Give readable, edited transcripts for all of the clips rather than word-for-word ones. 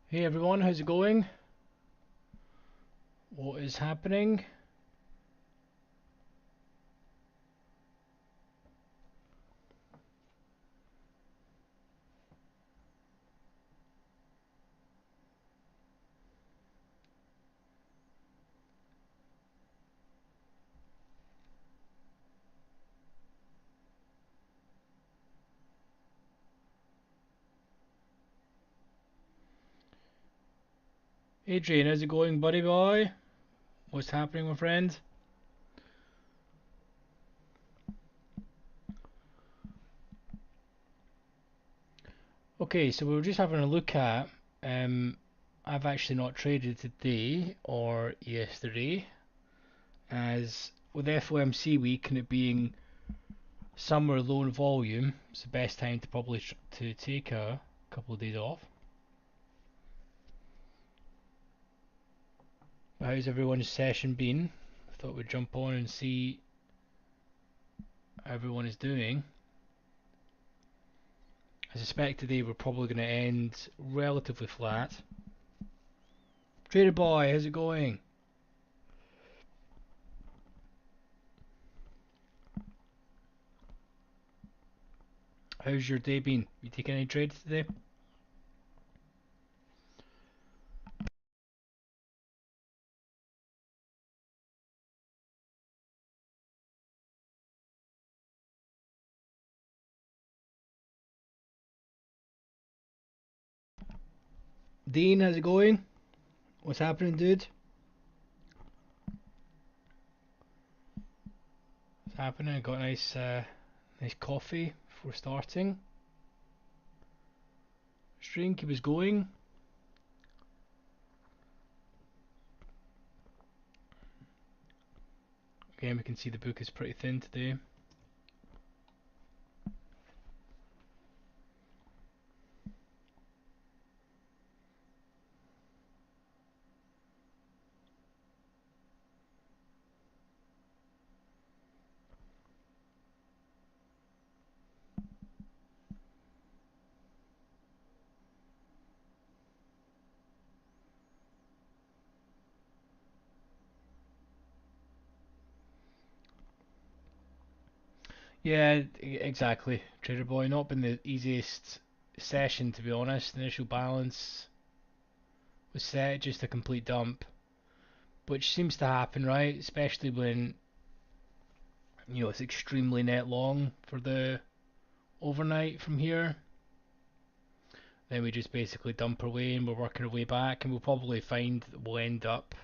Hey everyone, how's it going? What is happening? Adrian, how's it going, buddy boy? What's happening, my friend? Okay, so we were just having a look at. I've actually not traded today or yesterday, as with FOMC week and it being summer low in volume, it's the best time to probably to take a couple of days off. How's everyone's session been? I thought we'd jump on and see how everyone is doing. I suspect today we're probably going to end relatively flat. Trader boy, how's it going? How's your day been? You taking any trades today? Dean, how's it going? What's happening, dude? What's happening? I got a nice coffee before starting. String, keep us going. Again, we can see the book is pretty thin today. Yeah, exactly. Trader boy, not been the easiest session to be honest. The initial balance was set, just a complete dump, which seems to happen, right? Especially when it's extremely net long for the overnight from here. Then we just basically dump our way and we're working our way back, and we'll probably find that we'll end up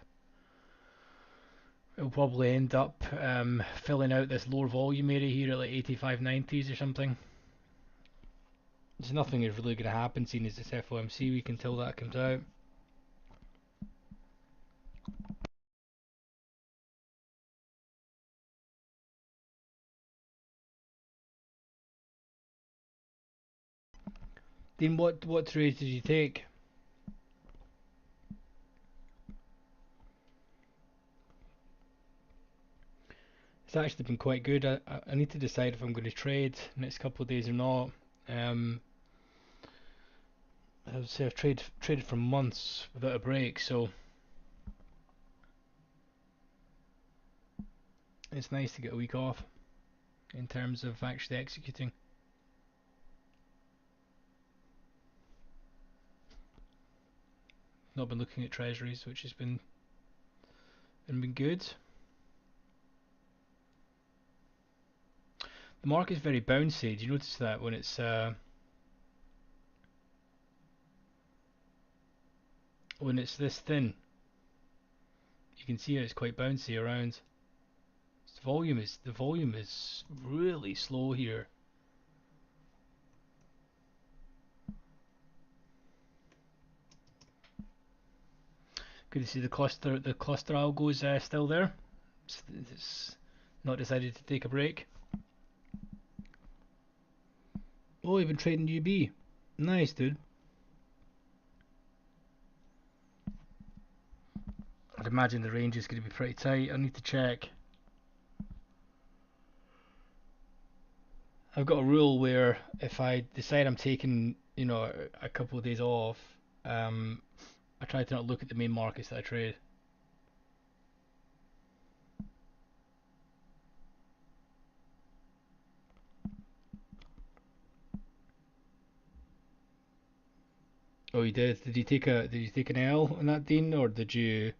filling out this lower volume area here at like 85.90s or something. There's nothing is really going to happen seeing as it's FOMC week until that comes out. Dean, what trades did you take? It's actually been quite good. I need to decide if I'm going to trade next couple of days or not. Um, I would say I've traded for months without a break, so it's nice to get a week off in terms of actually executing. Not been looking at treasuries, which has been good. The market's very bouncy. Do you notice that when it's this thin? You can see how it's quite bouncy around. The volume is really slow here. Good to see the cluster algo's still there. It's not decided to take a break. Oh, you've been trading UB. Nice, dude. I'd imagine the range is going to be pretty tight. I need to check. I've got a rule where if I decide I'm taking, a couple of days off, I try to not look at the main markets that I trade. Oh, you did? Did you take an L on that, Dean, or did you?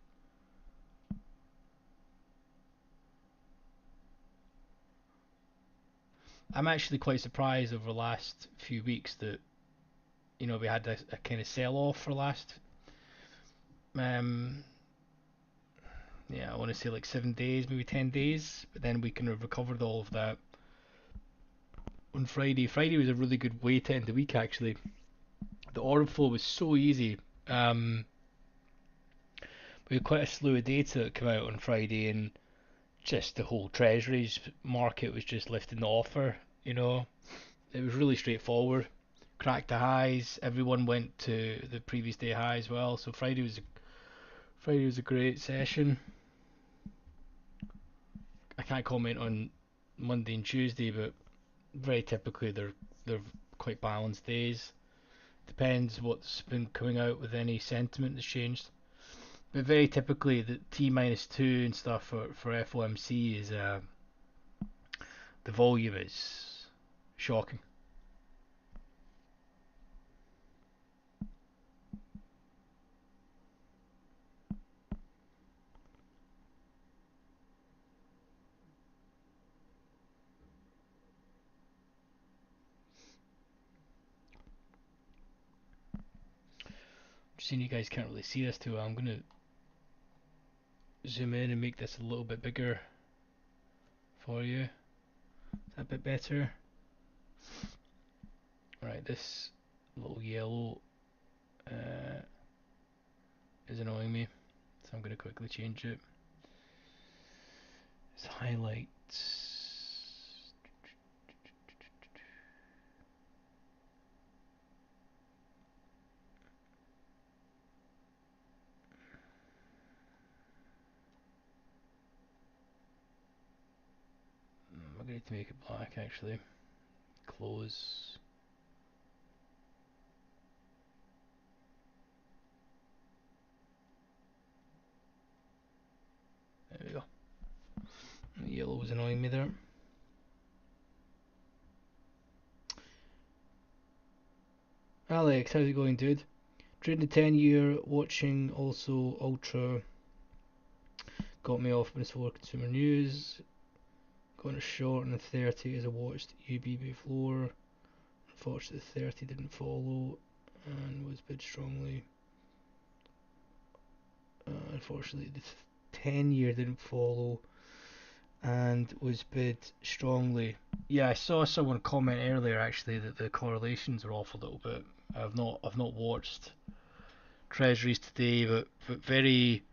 I'm actually quite surprised over the last few weeks that we had a kind of sell off for last um yeah, I want to say like 7 days, maybe 10 days, but then we kind of recovered all of that on Friday. Friday was a really good way to end the week actually. The order flow was so easy. Um, we had quite a slew of data that came out on Friday, and just the whole Treasury's market was just lifting the offer. It was really straightforward. Cracked the highs. Everyone went to the previous day high as well. So Friday was a great session. I can't comment on Monday and Tuesday, but very typically they're quite balanced days. Depends what's been coming out with any sentiment that's changed. But very typically the T minus two and stuff for FOMC is the volume is shocking. Just seeing you guys can't really see this too well. I'm gonna zoom in and make this a little bit bigger for you. Is that a bit better? Right, this little yellow is annoying me, so I'm gonna quickly change it. It's highlights. I'm going to make it black actually. Close. There we go. The yellow was annoying me there. Alex, how's it going, dude? Trading the 10-year, watching also Ultra. Got me off before consumer news. Going to short on the 30 as I watched UBB floor. Unfortunately, the 30 didn't follow and was bid strongly. Unfortunately, the 10-year didn't follow and was bid strongly. Yeah, I saw someone comment earlier actually that the correlations are off a little bit. I've not watched Treasuries today, but very.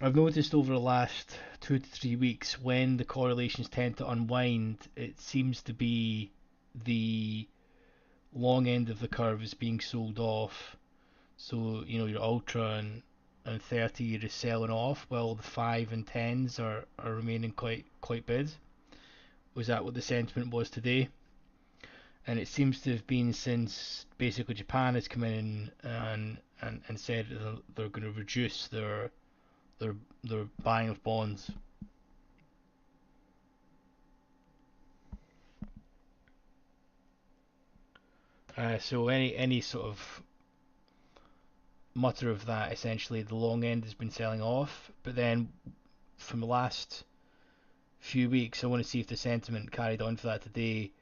I've noticed over the last 2 to 3 weeks when the correlations tend to unwind, it seems to be the long end of the curve is being sold off. So your ultra and 30 you're just selling off, while the 5 and 10s are remaining quite bid. Was that what the sentiment was today? And it seems to have been since basically Japan has come in and said they're going to reduce their buying of bonds. So any sort of mutter of that, essentially the long end has been selling off, but then from the last few weeks, I want to see if the sentiment carried on for that today.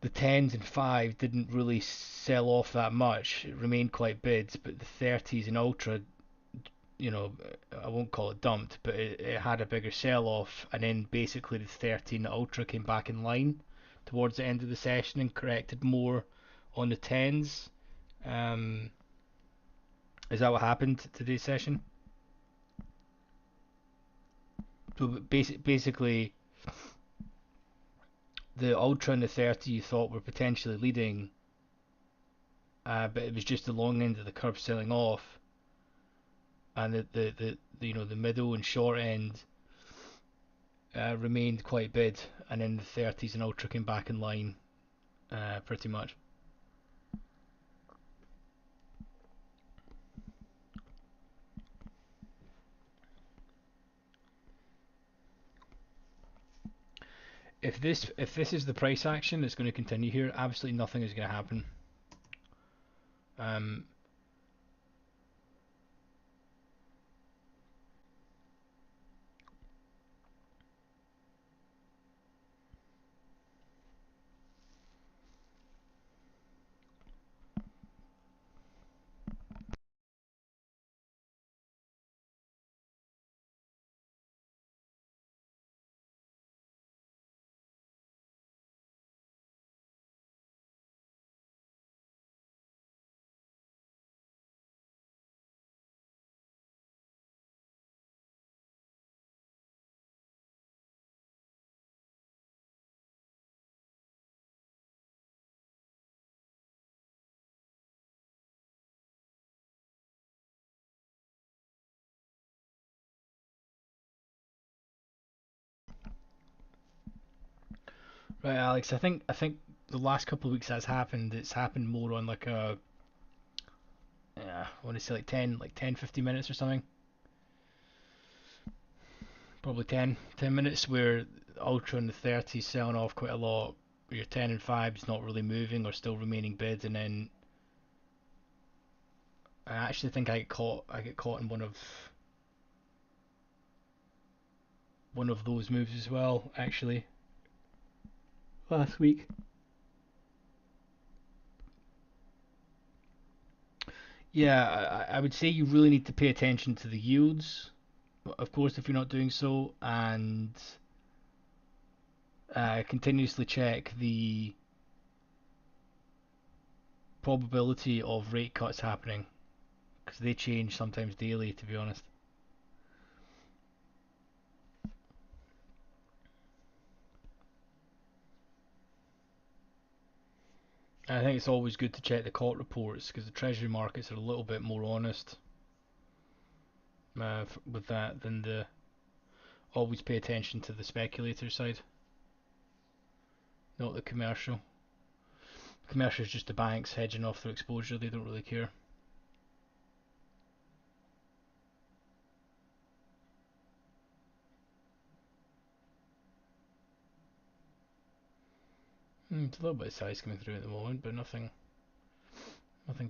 The 10s and 5 didn't really sell off that much. It remained quite bid, but the 30s and ultra, I won't call it dumped, but it had a bigger sell off, and then basically the 30 and the ultra came back in line towards the end of the session and corrected more on the 10s. Um, is that what happened today's session? So basically, the ultra and the 30 you thought were potentially leading, but it was just the long end of the curve selling off, and the middle and short end remained quite bid, and then the 30s and ultra came back in line, pretty much. if this is the price action that's going to continue here, absolutely nothing is going to happen. Um, right, Alex. I think the last couple of weeks that's happened. It's happened more on like a I want to say like 10, 15 minutes or something. Probably 10 minutes where Ultra and the 30 is selling off quite a lot. Your 10 and 5 is not really moving or still remaining bid, and then I actually think I get caught in one of those moves as well, actually, last week. Yeah, I would say you really need to pay attention to the yields, of course, if you're not doing so, and continuously check the probability of rate cuts happening, because they change sometimes daily, to be honest. I think it's always good to check the court reports because the Treasury markets are a little bit more honest with that than the always pay attention to the speculator side, not the commercial. Commercial is just the banks hedging off their exposure, they don't really care. It's a little bit of size coming through at the moment, but nothing's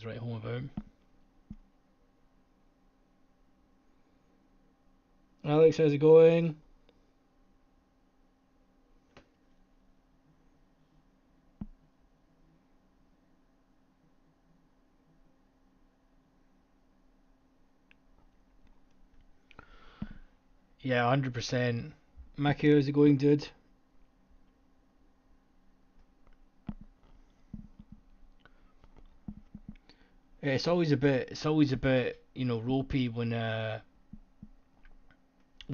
right home about. Alex, how's it going? Yeah, 100%. Mackie, how's it going, dude? Yeah, it's always a bit, ropey when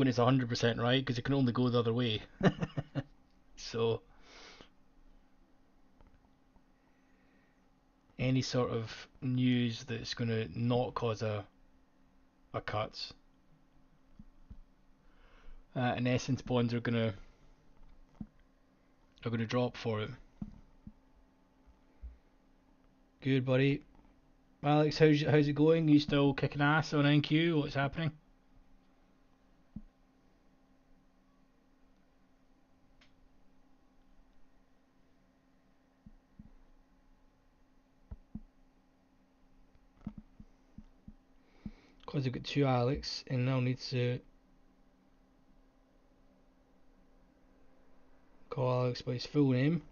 it's 100% right, because it can only go the other way. So any sort of news that's going to not cause a cut, in essence, bonds are gonna drop for it. Good, buddy. Alex, how's it going? You still kicking ass on NQ? What's happening? Cause I've got two Alex, and now need to call Alex by his full name.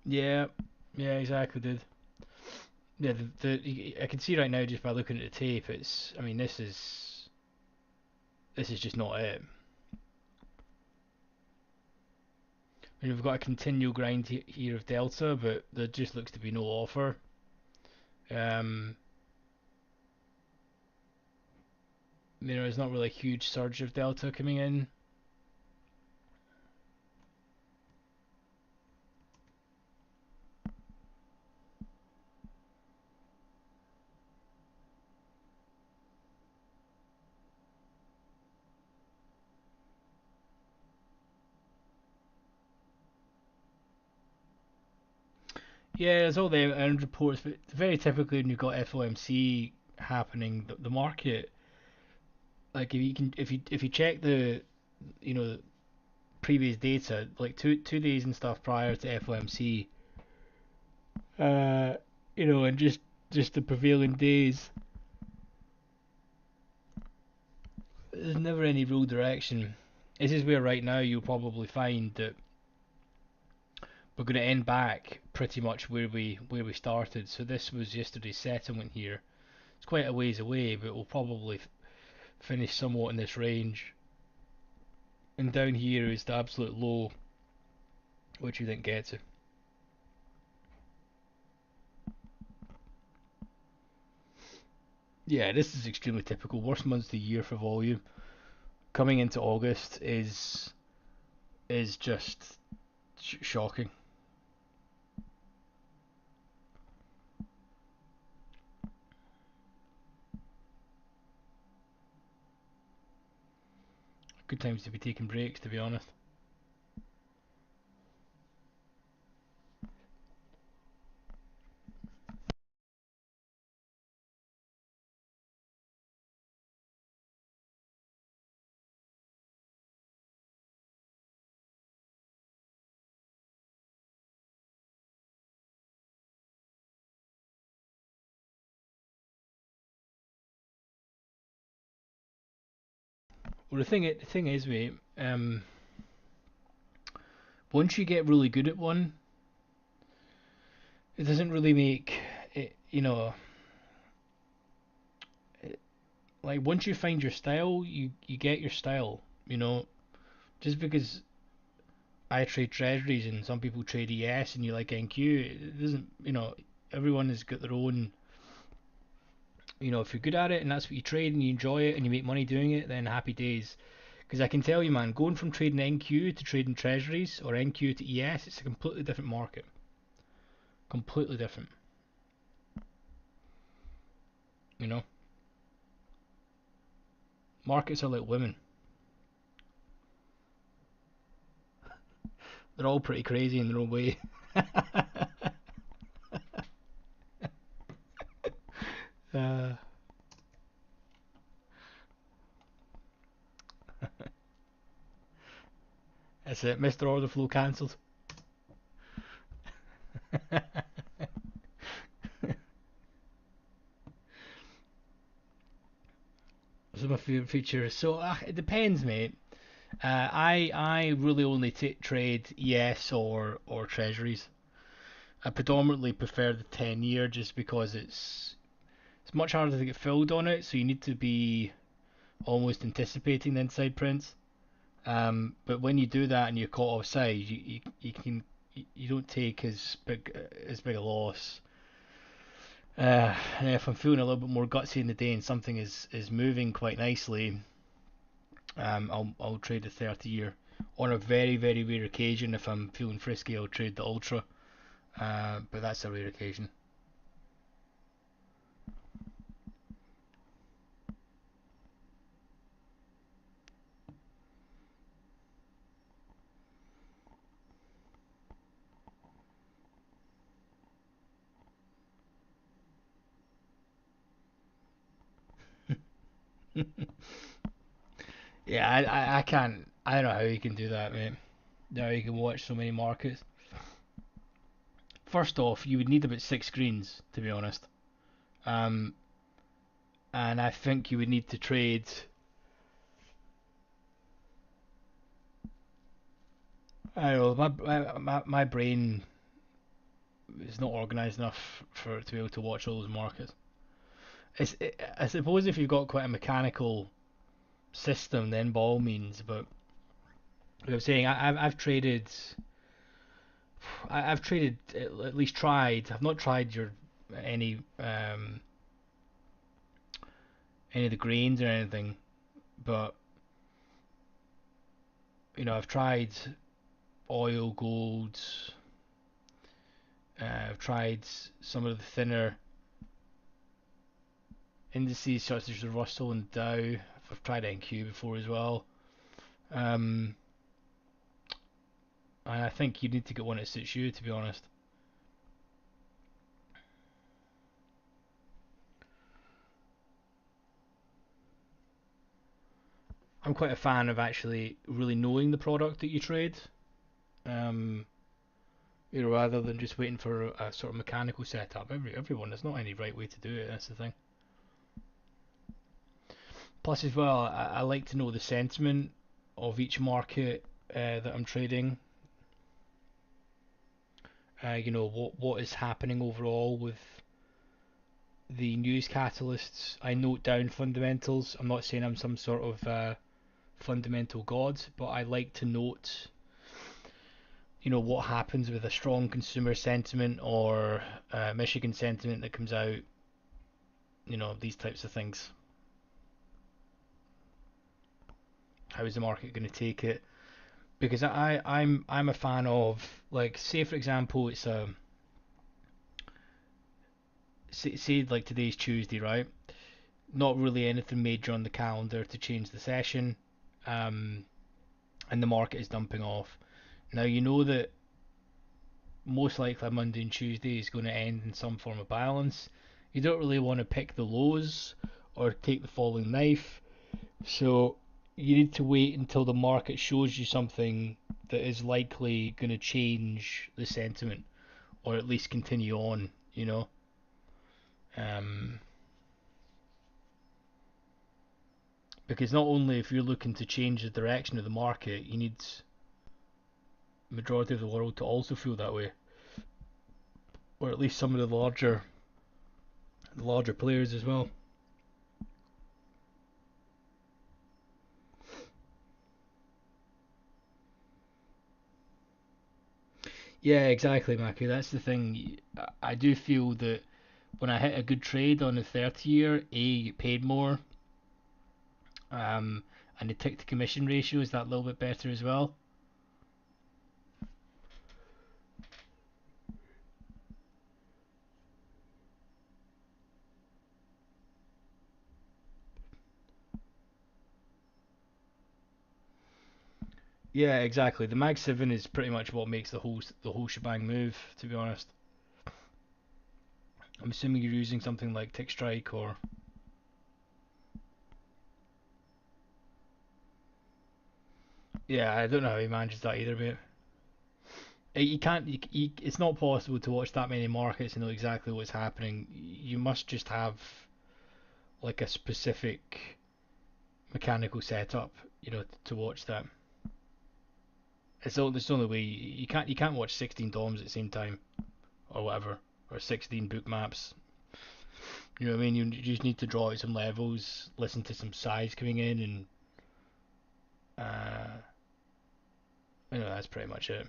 Yeah, yeah, exactly, dude. Yeah, I can see right now just by looking at the tape. I mean, this is just not it. I mean, we've got a continual grind here of Delta, but there just looks to be no offer. Um, there's not really a huge surge of Delta coming in. Yeah, there's all the earnings reports, but very typically when you've got FOMC happening, the market, like if you check the you know previous data, like two days and stuff prior to FOMC, uh, and just the prevailing days, there's never any real direction. This is where right now you'll probably find that we're going to end back pretty much where we started. So this was yesterday's settlement here. It's quite a ways away, but we'll probably finish somewhat in this range. And down here is the absolute low, which we didn't get to. Yeah, this is extremely typical. Worst months of the year for volume. Coming into August is just shocking. Good times to be taking breaks, to be honest. Well, the thing is, mate. Once you get really good at one, it doesn't really make it. Like once you find your style, you get your style. Just because I trade treasuries and some people trade ES and you like NQ, it doesn't. Everyone has got their own. If you're good at it and that's what you trade and you enjoy it and you make money doing it, then happy days. Because I can tell you, man, going from trading NQ to trading treasuries or NQ to ES, it's a completely different market. Completely different. You know, markets are like women. They're all pretty crazy in their own way. uh, that's it. Mr. OrderFlow cancelled. This is my favourite feature. So it depends, mate. I really only trade ES or treasuries. I predominantly prefer the 10-year just because it's much harder to get filled on it, so you need to be almost anticipating the inside prints. But when you do that and you're caught offside, you don't take as big a loss. And if I'm feeling a little bit more gutsy in the day and something is moving quite nicely, I'll trade the 30-year. On a very very rare occasion, if I'm feeling frisky, I'll trade the ultra. But that's a rare occasion. Yeah, I can't. I don't know how you can do that, mate. Now you can watch so many markets. First off, you would need about 6 screens, to be honest. Um, and I think you would need to trade. I don't know. My brain is not organised enough for to be able to watch all those markets. I suppose if you've got quite a mechanical system, then by all means. But like I'm saying, I've traded. I've traded at least tried. I've not tried your any um any of the grains or anything, but I've tried oil, gold. I've tried some of the thinner indices such as the Russell and Dow. I've tried NQ before as well. Um, and I think you need to get one that suits you, to be honest. I'm quite a fan of actually really knowing the product that you trade, um, rather than just waiting for a sort of mechanical setup. Everyone, there's not any right way to do it. That's the thing. Plus, as well, I like to know the sentiment of each market that I'm trading. What is happening overall with the news catalysts. I note down fundamentals. I'm not saying I'm some sort of fundamental god, but I like to note, what happens with a strong consumer sentiment or Michigan sentiment that comes out. These types of things. How is the market going to take it? Because I'm a fan of, like, say for example it's say like today's Tuesday, right? Not really anything major on the calendar to change the session, um, and the market is dumping off. Now you know that most likely Monday and Tuesday is going to end in some form of balance. You don't really want to pick the lows or take the falling knife, so you need to wait until the market shows you something that is likely going to change the sentiment or at least continue on. Um, because not only if you're looking to change the direction of the market, you need the majority of the world to also feel that way, or at least some of the larger players as well. Yeah, exactly, Maki. That's the thing. I do feel that when I hit a good trade on the 30 year, you get paid more, um, and the tick to commission ratio is that little bit better as well. Yeah, exactly. The Mag 7 is pretty much what makes the whole shebang move, to be honest. I'm assuming you're using something like Tick Strike or yeah, I don't know how he manages that either, but you can't. It's not possible to watch that many markets and know exactly what's happening. You must just have like a specific mechanical setup, to watch that. It's the only way. You can't watch 16 DOMs at the same time or whatever, or 16 book maps. You know what I mean? You just need to draw out some levels, listen to some size coming in, and uh, that's pretty much it.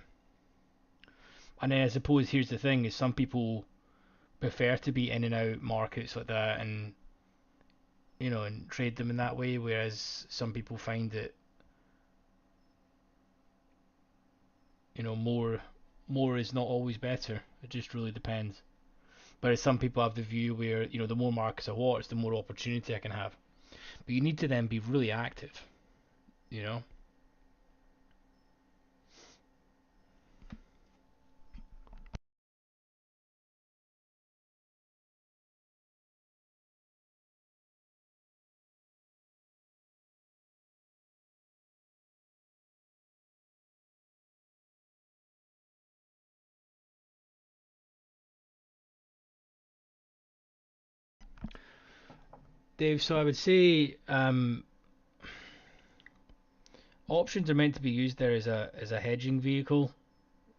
And then I suppose here's the thing: is some people prefer to be in and out markets like that, and trade them in that way, whereas some people find that more is not always better. It just really depends. But some people have the view where the more markets I watch, the more opportunity I can have. But you need to then be really active. You know. Dave, so I would say options are meant to be used there as a hedging vehicle,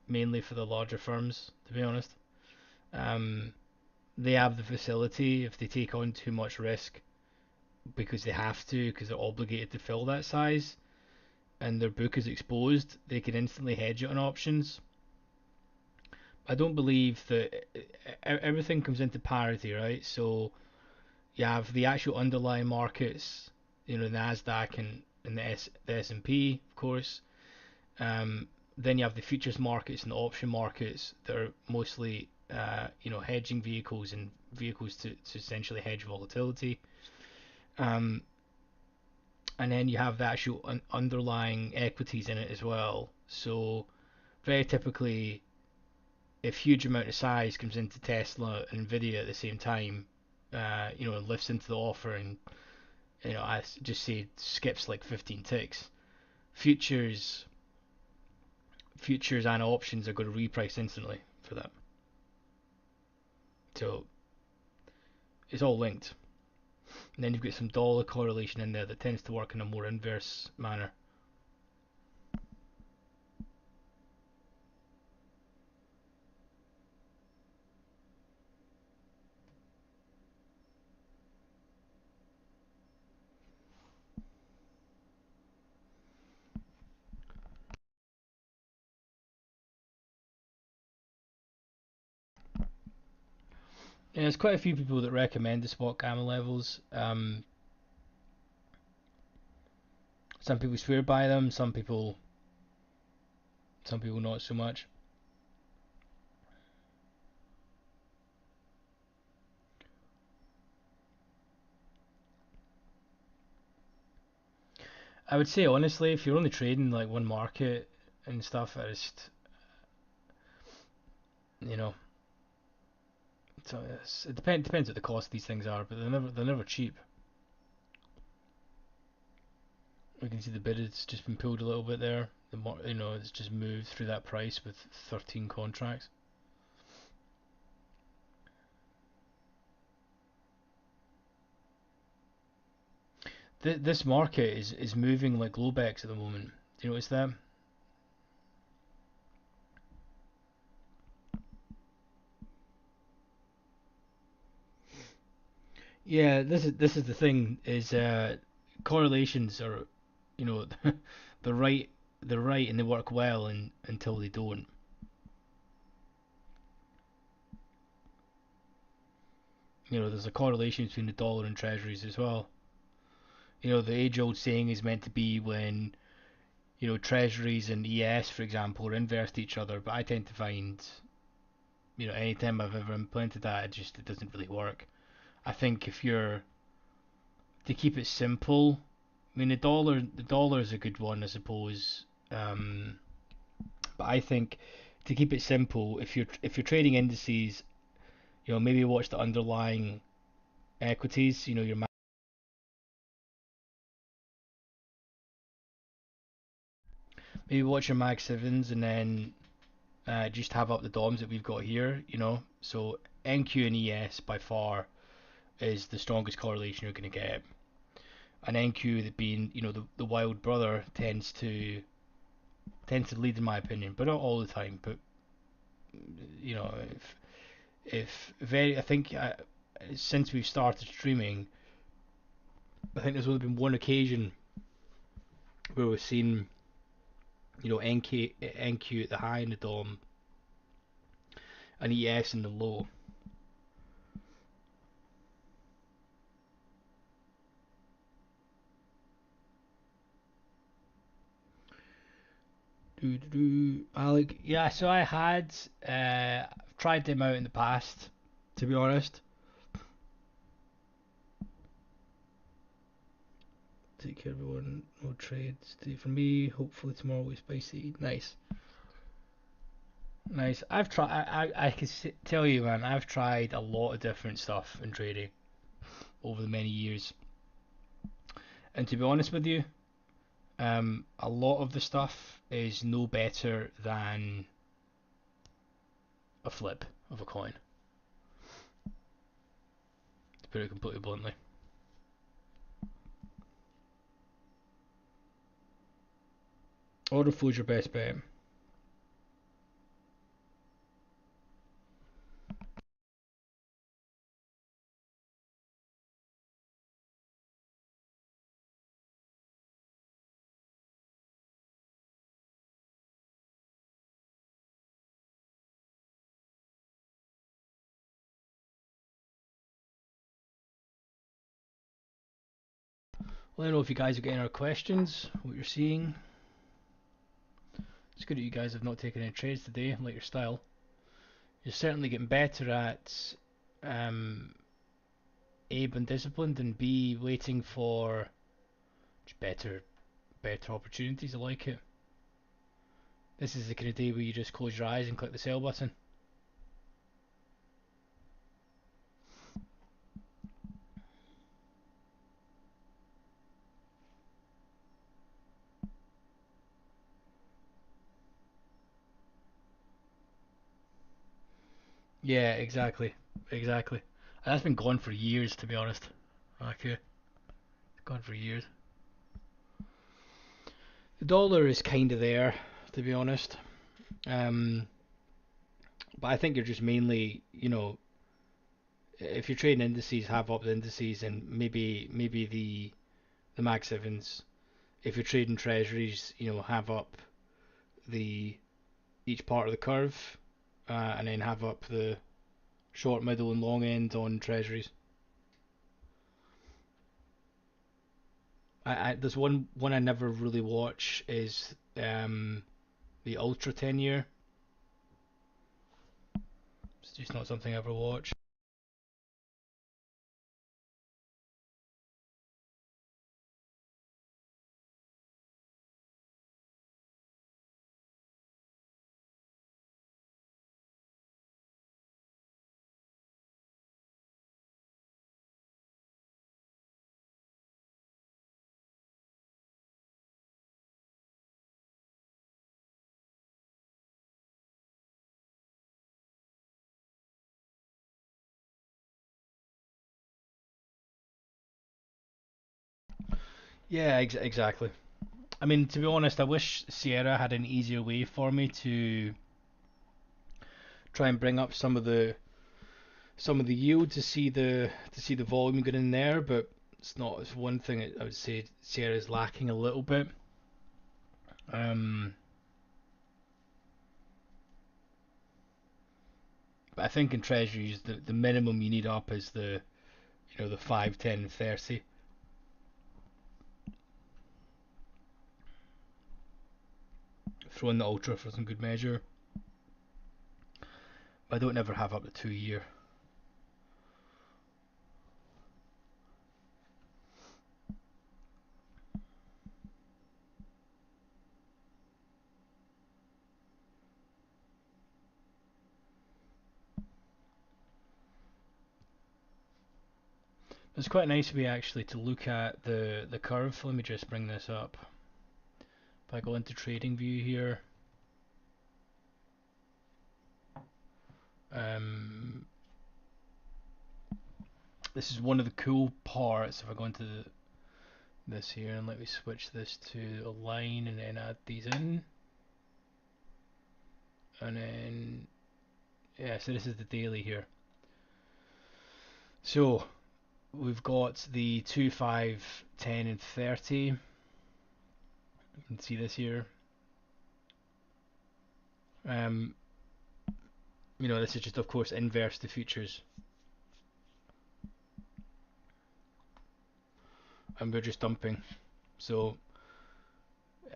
mainly for the larger firms. To be honest, um, they have the facility if they take on too much risk because they have to because they're obligated to fill that size and their book is exposed, they can instantly hedge it on options. I don't believe that everything comes into parity, right? So you have the actual underlying markets, Nasdaq and the S&P, of course. Then you have the futures markets and the option markets that are mostly, hedging vehicles and vehicles to essentially hedge volatility. Um, and then you have the actual underlying equities in it as well. So very typically, if huge amount of size comes into Tesla and Nvidia at the same time, and lifts into the offer and I just say skips like 15 ticks. Futures, futures and options are going to reprice instantly for that. So it's all linked. And then you've got some dollar correlation in there that tends to work in a more inverse manner. And there's quite a few people that recommend the spot gamma levels. Some people swear by them, some people not so much. I would say honestly, if you're only trading like one market and stuff, I just, you know, it depends what the cost of these things are, but they're never cheap. We can see the bid has just been pulled a little bit there. It's just moved through that price with 13 contracts. This market is moving like Globex at the moment. Do you notice that? Yeah, this is the thing is correlations are, you know, they're right they're right and they work well until they don't. There's a correlation between the dollar and treasuries as well. The age-old saying is meant to be when treasuries and ES, for example, are inverse to each other. But I tend to find, anytime I've ever implemented that, it doesn't really work. I think if you're to keep it simple, I mean the dollar is a good one, I suppose. But I think to keep it simple, if you're trading indices, maybe watch the underlying equities. Maybe watch your Mag Sevens and then just have up the DOMs that we've got here. So NQ and ES by far is the strongest correlation you're going to get. And NQ, that being the wild brother, tends to lead in my opinion, but not all the time. But if very, I think since we've started streaming, I think there's only been one occasion where we've seen NQ at the high in the DOM and ES in the low. Alec, yeah. So I've tried them out in the past, to be honest. Take care, everyone. No trades today for me. Hopefully tomorrow will be spicy. Nice, nice. I've tried. I can tell you, man. I've tried a lot of different stuff in trading over the many years, and to be honest with you, a lot of the stuff is no better than a flip of a coin. To put it completely bluntly. OrderFlow is your best bet. Let me know if you guys are getting our questions, what you're seeing. It's good that you guys have not taken any trades today, like your style. You're certainly getting better at A, being disciplined, and B, waiting for better opportunities. I like it. This is the kind of day where you just close your eyes and click the sell button. Yeah, exactly, exactly. And that's been gone for years, to be honest. Okay, it's gone for years. The dollar is kind of there, to be honest. Um, but I think you're just mainly, if you're trading indices, have up the indices and maybe the Mag Sevens. If you're trading treasuries, have up the each part of the curve, and then have up the short, middle, and long end on treasuries. There's one I never really watch is the Ultra 10 year. It's just not something I ever watch. Yeah, exactly. I mean, to be honest, I wish Sierra had an easier way for me to try and bring up some of the yield to see the volume get in there, but it's not. It's one thing I would say Sierra is lacking a little bit. Um, but I think in treasuries the minimum you need up is the 5, 10, 30. Throw in the ultra for some good measure. But I don't ever have up the 2 year. It's quite a nice way actually to look at the curve. Let me just bring this up. If I go into trading view here, um, this is one of the cool parts. If I go into this here and let me switch this to a line and then add these in, and then yeah, so this is the daily here. So we've got the 2, 5, 10, and 30. You can see this here. Um, this is just of course inverse to futures, and we're just dumping. So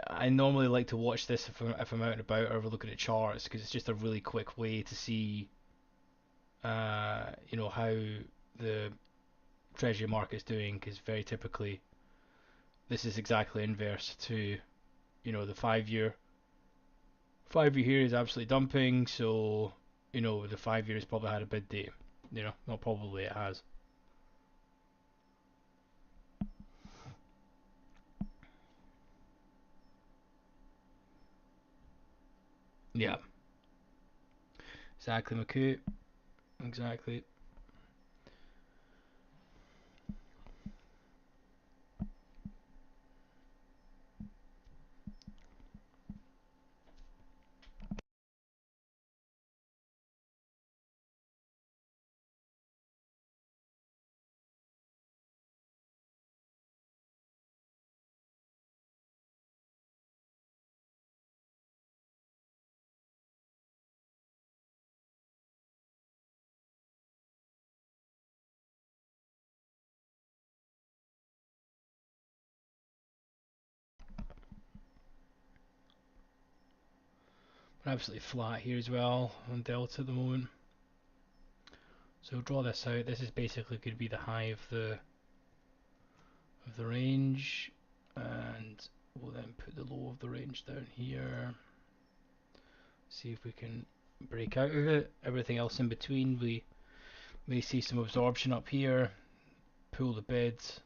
I normally like to watch this if I'm out and about or looking at charts because it's just a really quick way to see, how the treasury market's doing. Because very typically, this is exactly inverse to, the 5 year. 5 year here is absolutely dumping, so the 5 year has probably had a bid day. Not probably, it has. Yeah, exactly, McCoot. Exactly. We're absolutely flat here as well on Delta at the moment. So we'll draw this out. This is basically going to be the high of the range, and we'll then put the low of the range down here. See if we can break out of it. Everything else in between, we may see some absorption up here. Pull the bids.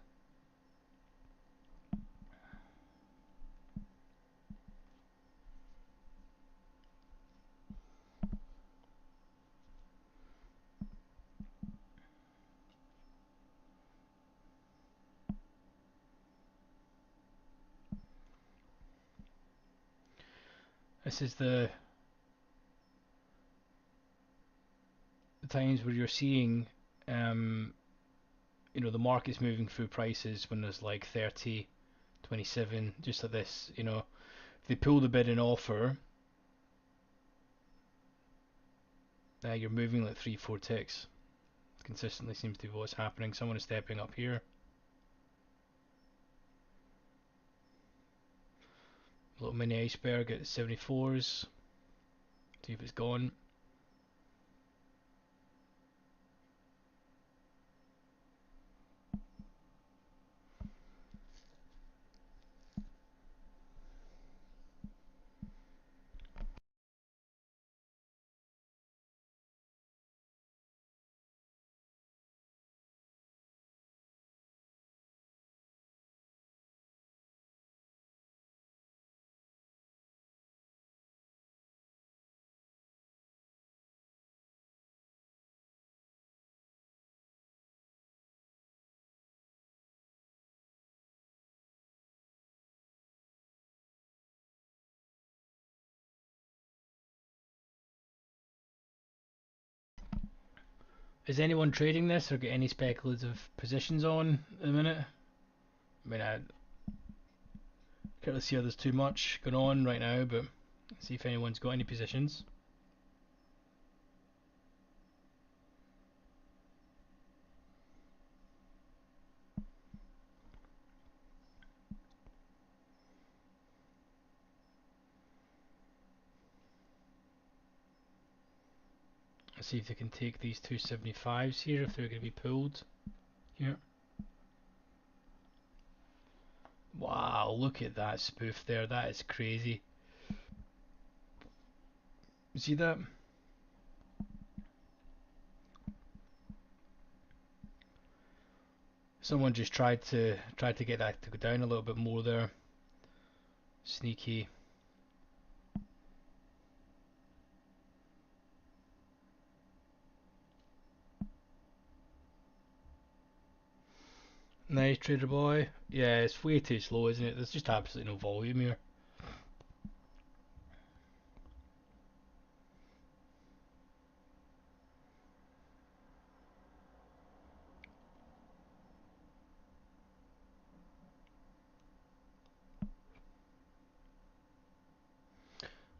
This is the times where you're seeing, um, the market's moving through prices when there's like 30, 27, just like this. If they pull the bid and offer, you're moving like 3, 4 ticks. Consistently seems to be what's happening. Someone is stepping up here. Little mini iceberg at 74s. See if it's gone. Is anyone trading this or get any speculative positions on at the minute? I mean, I can't really see how there's too much going on right now, but let's see if anyone's got any positions. Let's see if they can take these 275s here, if they're going to be pulled here. Wow, look at that spoof there. That is crazy. You see that? Someone just tried to get that to go down a little bit more there. Sneaky. Nice, trader boy. Yeah, it's way too slow, isn't it? There's just absolutely no volume here.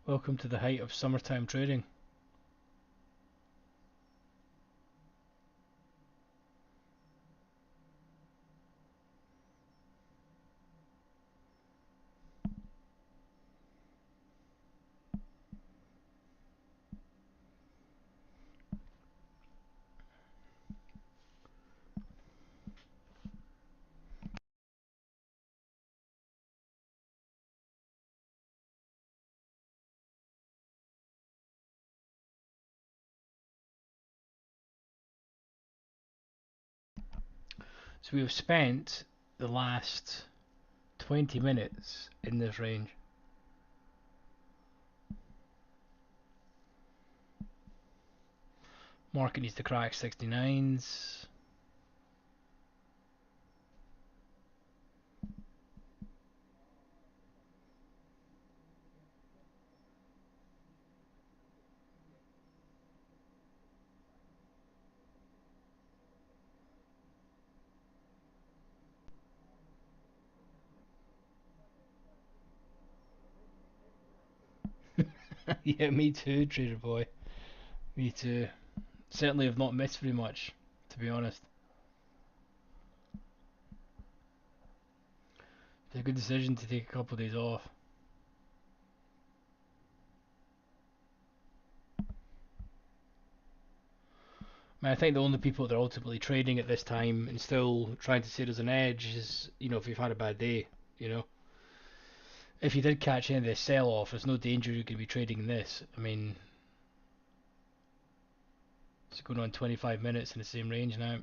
Welcome to the height of summertime trading. So we have spent the last 20 minutes in this range. Market needs to crack 69s. Yeah, me too, trader boy. Me too. Certainly have not missed very much, to be honest. It's a good decision to take a couple of days off. I mean, I think the only people that are ultimately trading at this time and still trying to say there's an edge is, if you've had a bad day, you know. If you did catch any of this sell off, there's no danger you could be trading in this. I mean, it's going on 25 minutes in the same range now.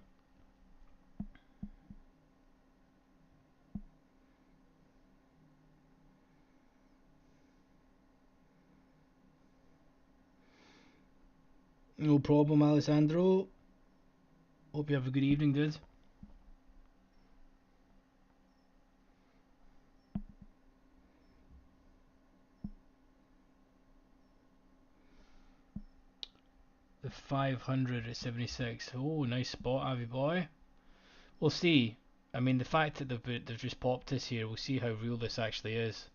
No problem, Alessandro. Hope you have a good evening, dude. The 500 at 76. Oh, nice spot, Avi boy. We'll see. I mean, the fact that they've just popped this here, we'll see how real this actually is.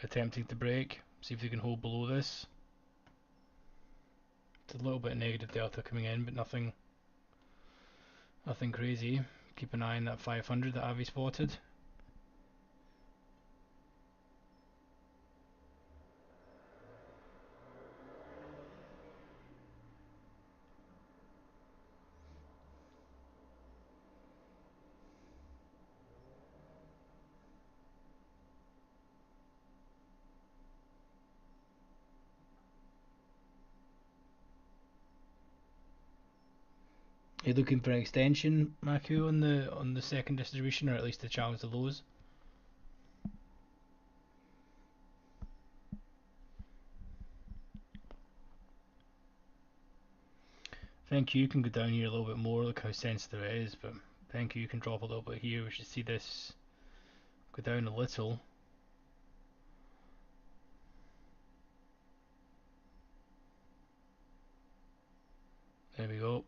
Attempting to break. See if they can hold below this. It's a little bit of negative delta coming in, but nothing crazy. Keep an eye on that 500 that Avi spotted. Are you looking for an extension, Maku, on the second distribution, or at least to challenge the lows? Thank you can go down here a little bit more. Look how sensitive it is, but thank you can drop a little bit here. We should see this go down a little. There we go.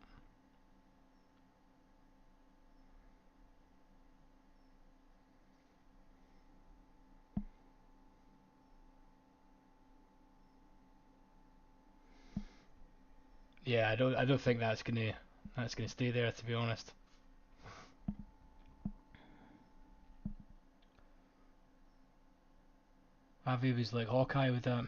Yeah, I don't think that's gonna stay there, to be honest. Avi was like Hawkeye with that.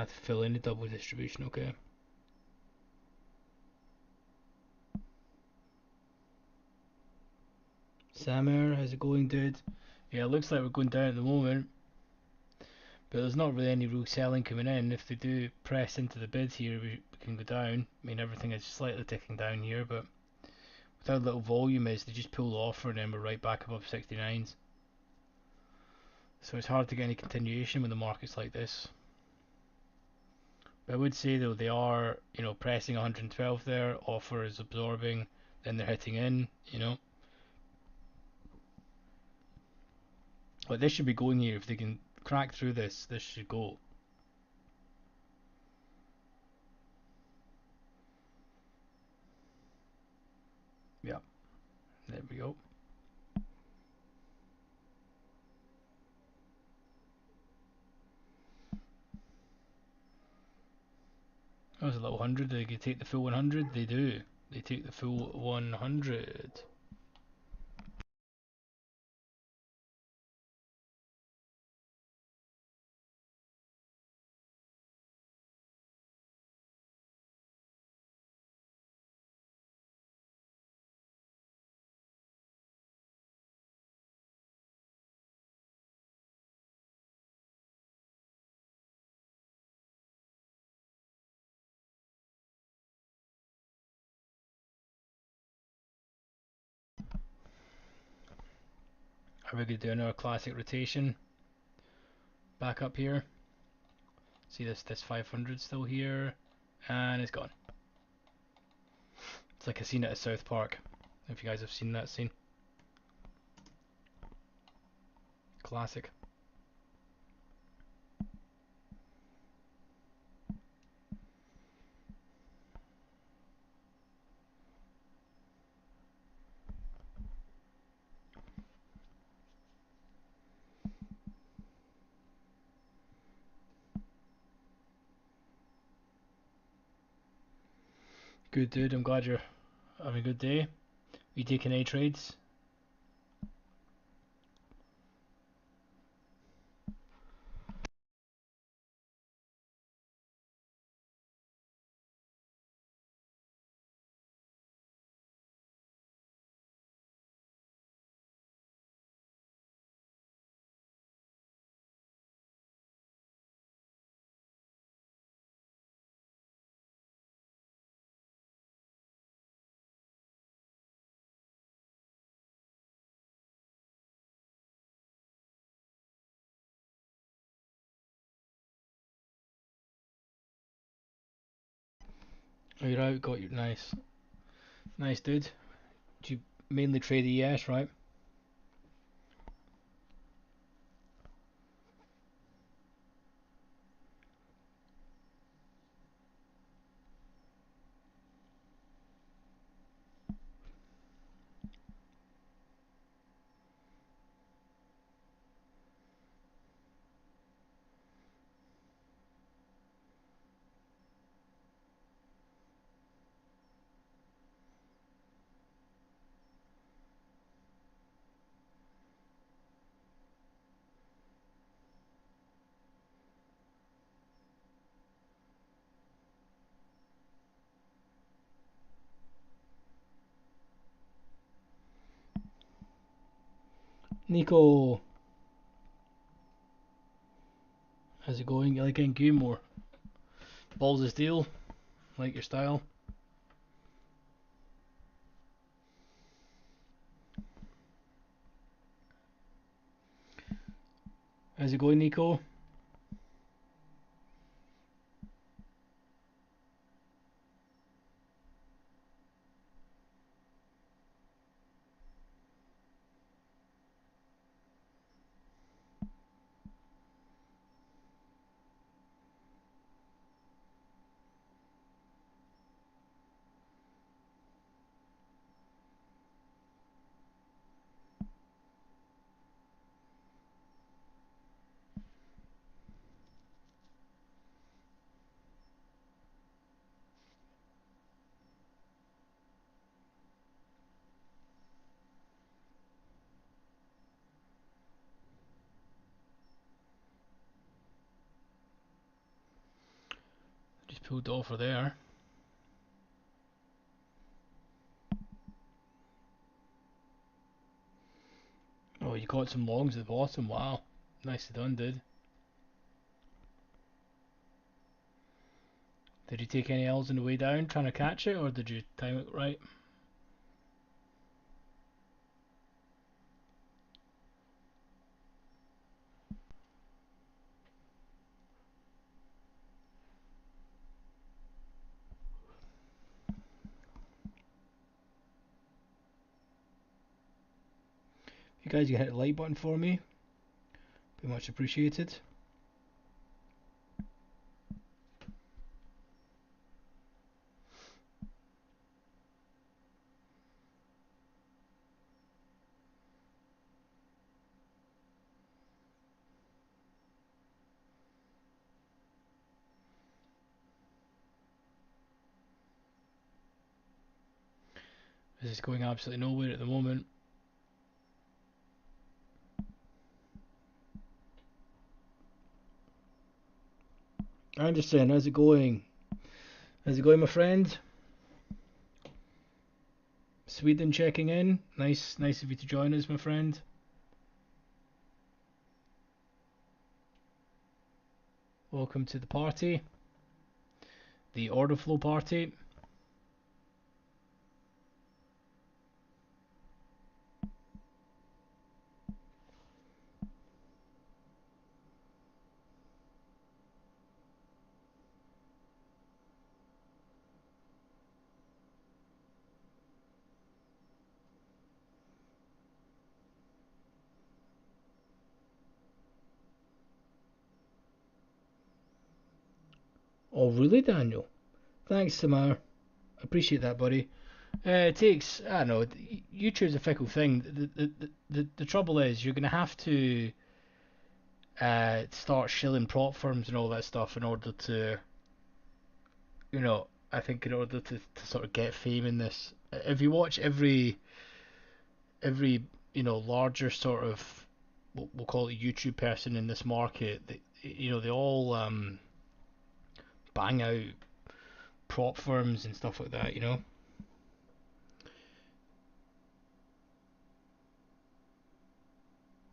To fill in the double distribution, okay. Samir, how's it going, dude? Yeah, it looks like we're going down at the moment, but there's not really any real selling coming in. If they do press into the bid here, we can go down. I mean, everything is slightly ticking down here, but with how little volume is, they just pull the offer and then we're right back above 69s. So it's hard to get any continuation when the market's like this. But I would say though, they are, pressing 112 there, offer is absorbing, then they're hitting in, But this should be going here. If they can crack through this should go. Yeah, there we go. That was a little 100. They could take the full 100. They do. They take the full 100. Are we going to do another classic rotation? Back up here. See this 500 still here, and it's gone. It's like a scene at a South Park. If you guys have seen that scene. Classic. Good dude, I'm glad you're having a good day. You taking any trades? Oh, you're out. Got you. Nice. Nice, dude. Do you mainly trade ES, right? Nico, how's it going? You like NQ more? Balls of steel? Like your style? How's it going, Nico? Just pulled the offer there. Oh, you got some longs at the bottom. Wow. Nicely done, dude. Did you take any L's on the way down trying to catch it, or did you time it right? If you guys can hit the like button for me, be much appreciated. This is going absolutely nowhere at the moment. Anderson, how's it going? How's it going, my friend? Sweden checking in. Nice of you to join us, my friend. Welcome to the party. The OrderFlow party. Oh, really, Daniel? Thanks, Samar. Appreciate that, buddy. It takes, I don't know, YouTube's a fickle thing. The trouble is, you're going to have to start shilling prop firms and all that stuff in order to, I think in order to sort of get fame in this. If you watch every larger sort of, we'll call it YouTube person in this market, they all bang out prop firms and stuff like that.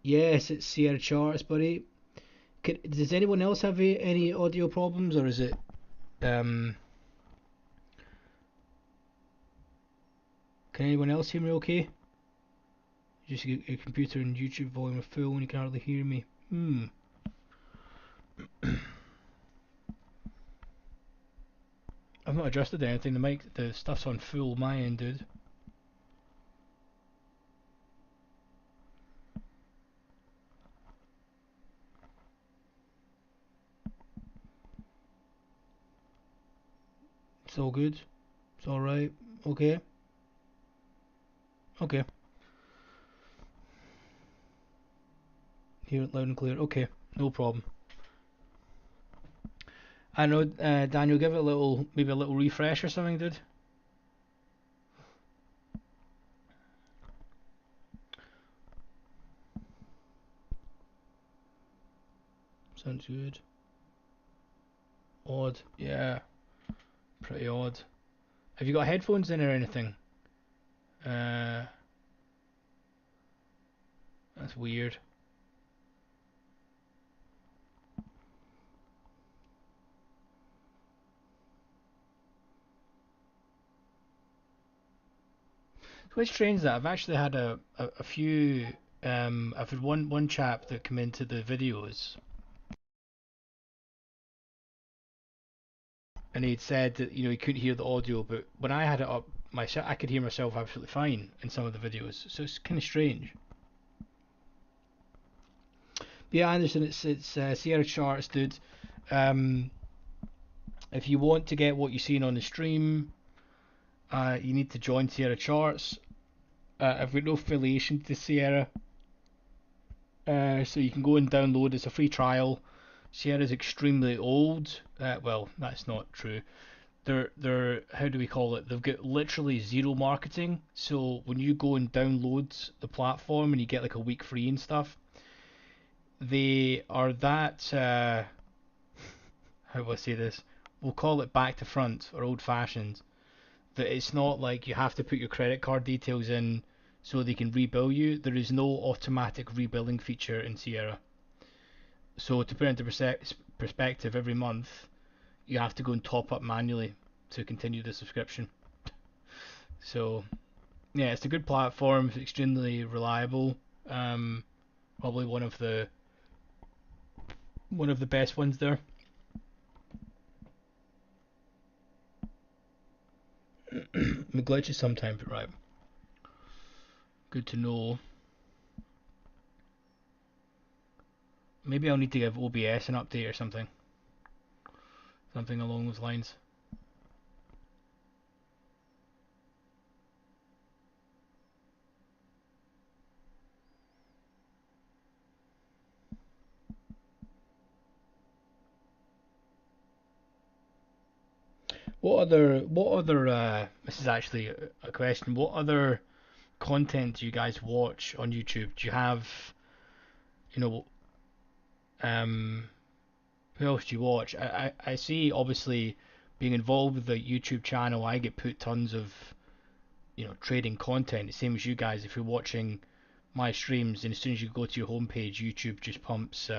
Yes, it's Sierra Charts, buddy. Does anyone else have any audio problems, or is it um? Can anyone else hear me okay? Just your computer and YouTube volume are full and you can hardly hear me. I've not adjusted anything. The stuff's on full my end, dude. It's all good. It's all right. Okay. Okay. Hear it loud and clear. Okay. No problem. I know, Daniel, give it a little, maybe a little refresh or something, dude. Sounds good. Odd. Yeah. Pretty odd. Have you got headphones in or anything? Uh, that's weird. It's quite strange that I've actually had a few. I've had one chap that come into the videos, and he'd said that he couldn't hear the audio, but when I had it up myself, I could hear myself absolutely fine in some of the videos. So it's kind of strange. But yeah, Anderson, it's Sierra Charts, dude. Um, if you want to get what you're seeing on the stream, you need to join Sierra Charts. I've got no affiliation to Sierra, so you can go and download. It's a free trial. Sierra's extremely old. Well, that's not true. They're how do we call it? They've got literally zero marketing. So when you go and download the platform and you get like a week free and stuff, they are that how do I say this? We'll call it back to front or old fashioned. That it's not like you have to put your credit card details in so they can rebill you. There is no automatic rebilling feature in Sierra. So to put it into perspective, every month you have to go and top up manually to continue the subscription. So yeah, it's a good platform. It's extremely reliable. Um, Probably one of the best ones there. It glitches sometimes, but right. Good to know. Maybe I'll need to give OBS an update or something. Something along those lines. This is actually a question. What other content do you guys watch on YouTube? Do you have, you know, um, who else do you watch? I see, obviously, being involved with the YouTube channel, I get put tons of, trading content. The same as you guys. If you're watching my streams, and as soon as you go to your homepage, YouTube just pumps,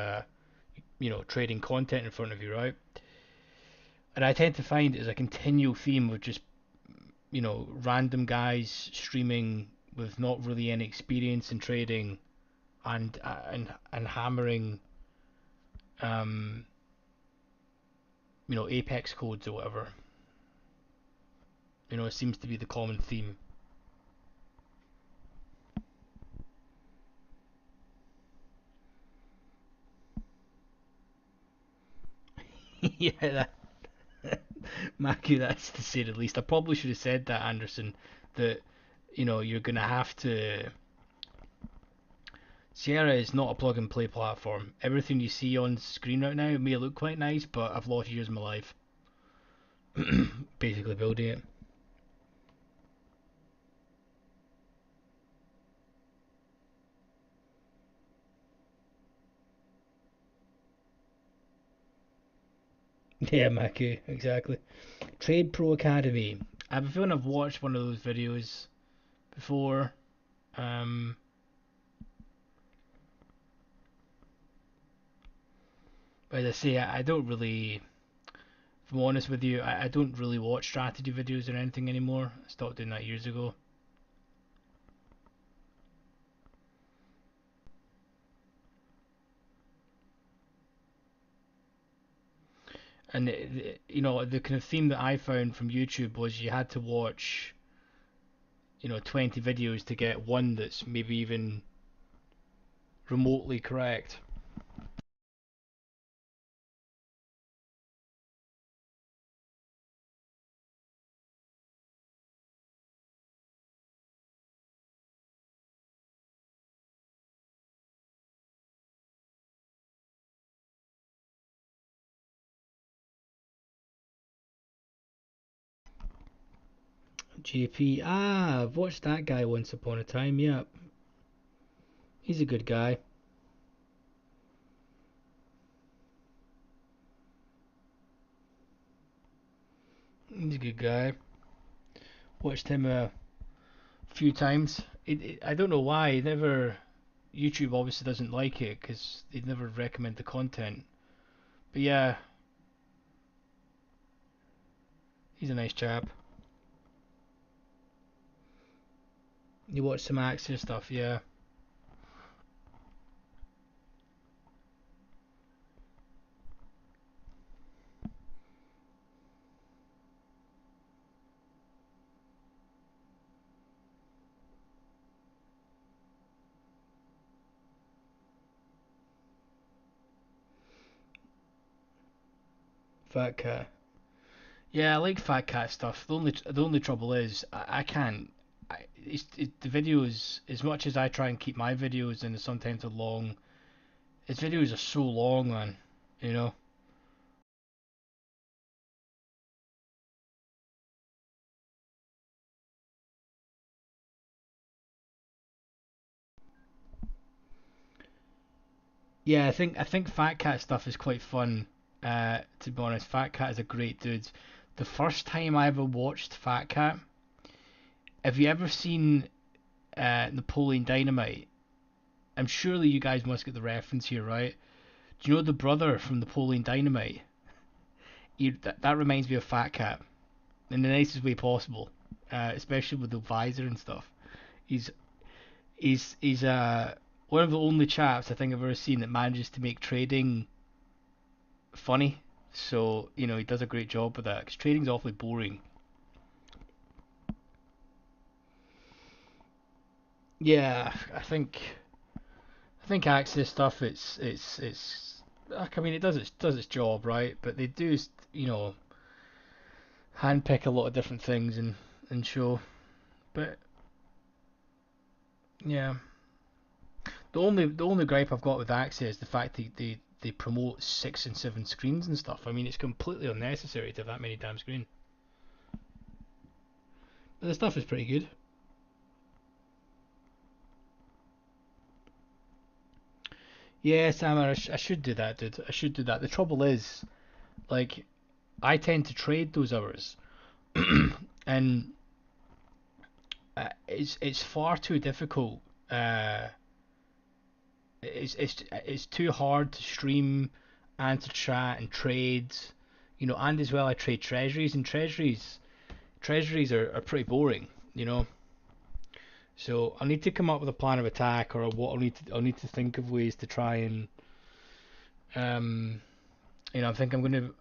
trading content in front of you, right? And I tend to find it as a continual theme of just random guys streaming with not really any experience in trading and hammering um apex codes or whatever. It seems to be the common theme. Yeah, Mackie, that's to say the least. I probably should have said that, Anderson, that you're gonna have to. Sierra is not a plug and play platform. Everything you see on screen right now may look quite nice, but I've lost years of my life basically building it. Yeah, Mackie, exactly. Trade Pro Academy. I have a feeling I've watched one of those videos before. Um, but as I say, I don't really, if I'm honest with you, I don't really watch strategy videos or anything anymore. I stopped doing that years ago. And you know, the kind of theme that I found from YouTube was you had to watch, you know, 20 videos to get one that's maybe even remotely correct. JP, I've watched that guy once upon a time. Yep, he's a good guy. He's a good guy. Watched him a few times. I don't know why. YouTube obviously doesn't like it because they never recommend the content. But yeah, he's a nice chap. You watch some action stuff, yeah. Fat Cat. Yeah, I like Fat Cat stuff. The only trouble is I can't. The videos, as much as I try and keep my videos, and sometimes they're long. His videos are so long, man. You know. Yeah, I think Fat Cat stuff is quite fun. To be honest, Fat Cat is a great dude. The first time I ever watched Fat Cat, have you ever seen Napoleon Dynamite? I'm surely you guys must get the reference here, right? Do you know the brother from Napoleon Dynamite? That reminds me of Fat Cat in the nicest way possible, especially with the visor and stuff. He's he's one of the only chaps I think I've ever seen that manages to make trading funny. So you know he does a great job with that because trading's awfully boring. Yeah, I think Access stuff. It's. I mean, it does its job, right? But they do, you know, handpick a lot of different things and show. But yeah, the only gripe I've got with Axia is the fact they promote 6 and 7 screens and stuff. I mean, it's completely unnecessary to have that many damn screens. But the stuff is pretty good. Yeah, Sam, I should do that, dude. I should do that. The trouble is, like, I tend to trade those hours, and it's far too difficult. It's too hard to stream and to chat and trade, you know. And as well, I trade treasuries, and treasuries are pretty boring, you know. So I need to come up with a plan of attack, or what I'll need to think of ways to try and um I think I'm going to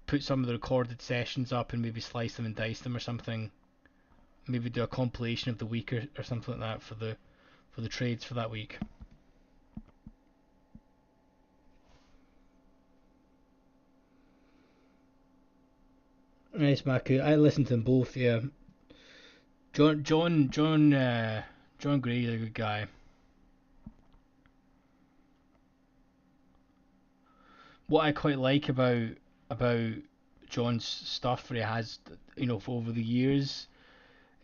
put some of the recorded sessions up and maybe slice them and dice them or something. Maybe do a compilation of the week or something like that for the trades for that week. Nice, Maku. I listened to them both. Yeah, John Gray is a good guy. What I quite like about John's stuff that he has, for over the years,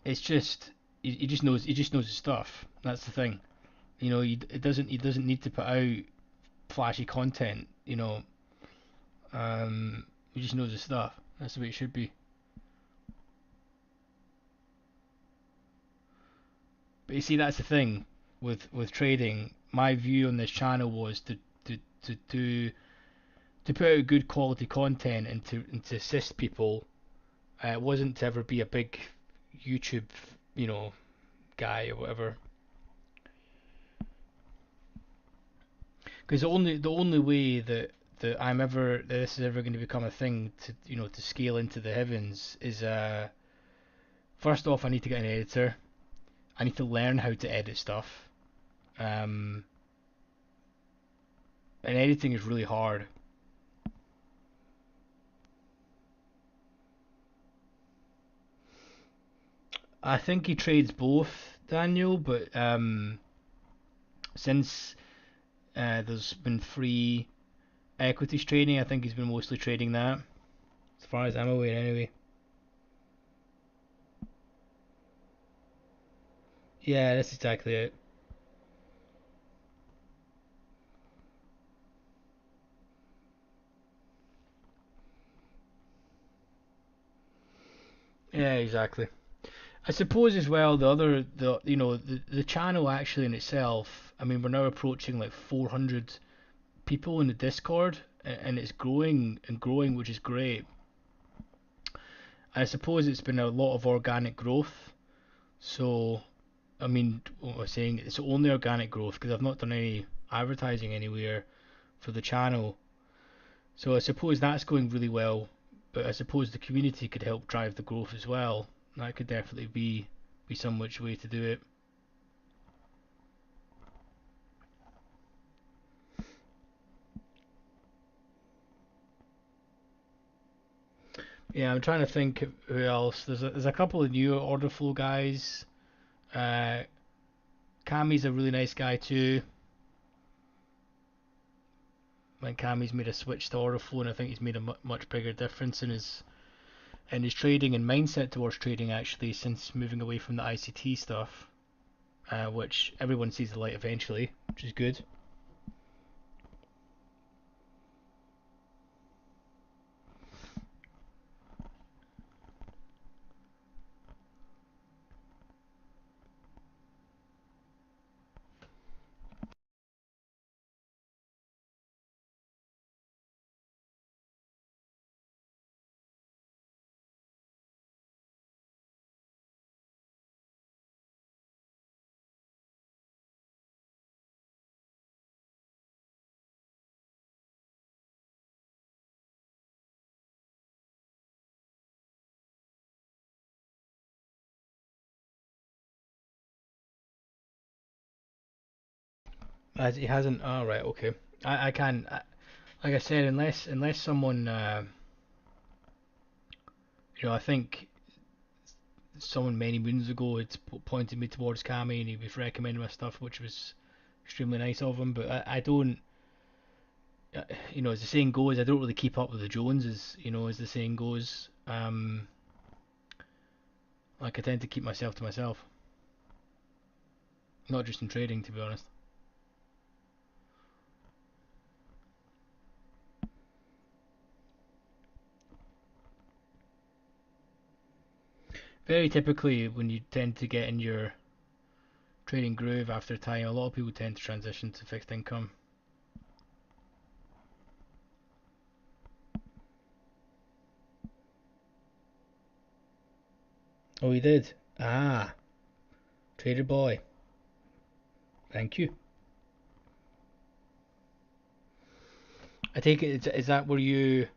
it's just he just knows his stuff. That's the thing. He doesn't need to put out flashy content. He just knows his stuff. That's the way it should be. But you see, that's the thing with trading. My view on this channel was to to put out good quality content and to assist people. It wasn't to ever be a big YouTube, you know, guy or whatever. Because the only way that this is ever going to become a thing to to scale into the heavens is first off I need to get an editor. I need to learn how to edit stuff. Um, and editing is really hard. I think he trades both, Daniel, but since there's been free equities trading, I think he's been mostly trading that, as far as I'm aware, anyway. Yeah, that's exactly it. Yeah, exactly. I suppose as well the channel actually in itself. I mean, we're now approaching like 400 people in the Discord, and it's growing and growing, which is great. I suppose it's been a lot of organic growth. So, I mean, what I'm saying, it's only organic growth because I've not done any advertising anywhere for the channel. So I suppose that's going really well. But I suppose the community could help drive the growth as well. That could definitely be some which way to do it. Yeah, I'm trying to think of who else. There's a couple of new OrderFlow guys. Uh, Kami's a really nice guy too. Like Kami's made a switch to OrderFlow, and I think he's made a much bigger difference in his trading and mindset towards trading actually since moving away from the ICT stuff, which everyone sees the light eventually, which is good. As he hasn't. Oh, right, okay. I can, like I said, unless someone, I think someone many moons ago had pointed me towards Kami and he was recommending my stuff, which was extremely nice of him. But I don't, as the saying goes, I don't really keep up with the Joneses. As the saying goes. Like I tend to keep myself to myself, not just in trading, to be honest. Very typically, when you tend to get in your trading groove after time, a lot of people tend to transition to fixed income. Oh, he did. Ah, trader boy. Thank you. I take it. Is that where you?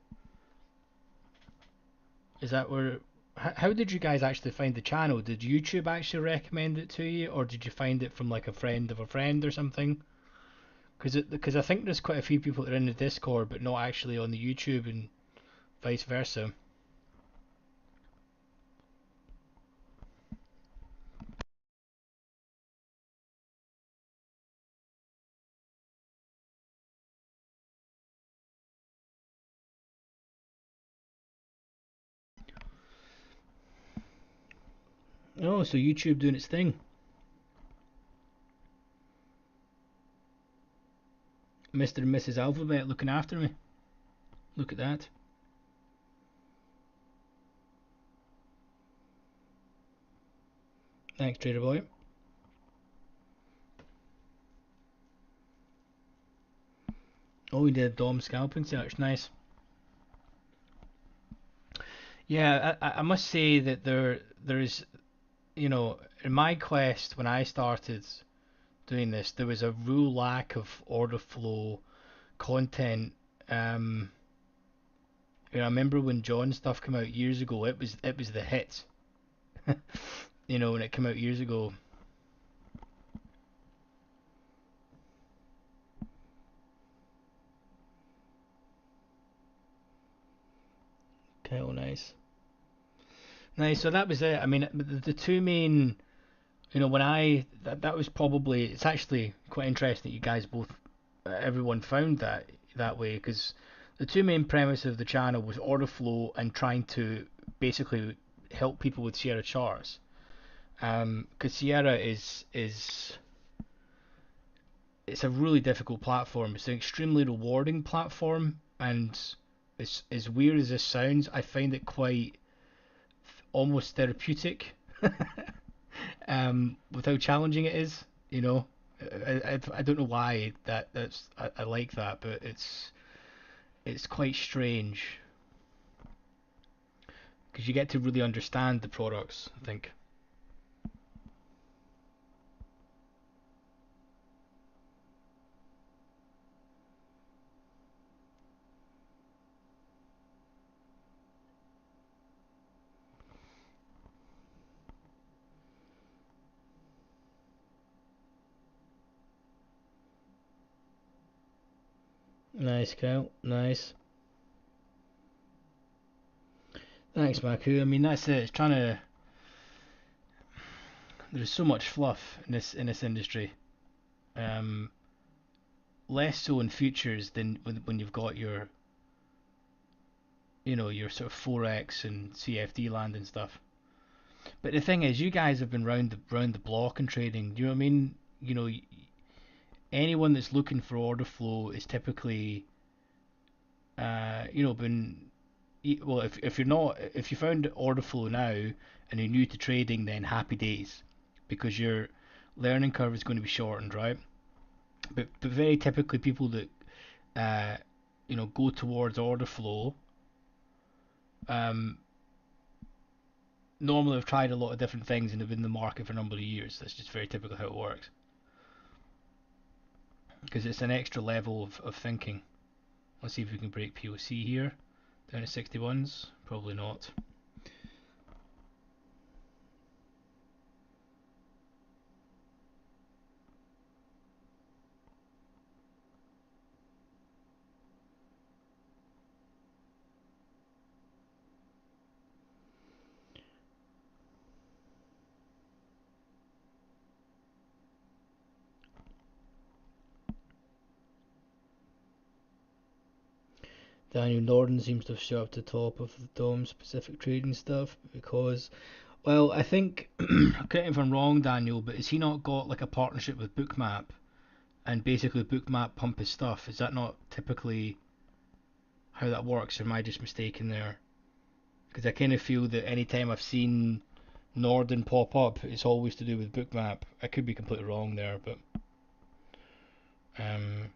Is that where? How did you guys actually find the channel? Did YouTube actually recommend it to you, or did you find it from like a friend of a friend or something? Because I think there's quite a few people that are in the Discord, but not actually on the YouTube, and vice versa. Oh, so YouTube doing its thing. Mr. and Mrs. Alphabet looking after me. Look at that. Thanks, Trader Boy. Oh, we did Dom scalping search. Nice. Yeah, I must say that there is, in my quest when I started doing this, there was a real lack of order flow content Um, I remember when John stuff came out years ago. It was the hit. When it came out years ago. Okay, oh nice. Nice. So that was it. I mean, the two main, when that was probably, it's actually quite interesting that you guys both, everyone found that way, because the two main premises of the channel was order flow and trying to basically help people with Sierra charts. Because Sierra is it's a really difficult platform. It's an extremely rewarding platform, and as weird as this sounds, I find it quite almost therapeutic. With how challenging it is, I don't know why I like that, but it's quite strange because you get to really understand the products, I think. Nice, Kyle. Nice. Thanks, Maku. I mean, that's it. It's trying to. There's so much fluff in this industry. Um, Less so in futures than when you've got your sort of forex and CFD land and stuff. But the thing is, you guys have been round the block in trading. Do you know what I mean? Anyone that's looking for order flow is typically, been well. If you found order flow now and you're new to trading, then happy days, because your learning curve is going to be shortened, right? But very typically, people that go towards order flow, um, normally have tried a lot of different things and have been in the market for a number of years. That's just very typical how it works, because it's an extra level of thinking. Let's see if we can break POC here. Down to 61s? Probably not. Daniel Norden seems to have shot up to the top of the DOM specific trading stuff because, well, I think, correct me if I'm wrong, Daniel, but has he not got like a partnership with Bookmap and basically Bookmap pump his stuff? Is that not typically how that works, or am I just mistaken there? Because I kind of feel that anytime I've seen Norden pop up, it's always to do with Bookmap. I could be completely wrong there, but um,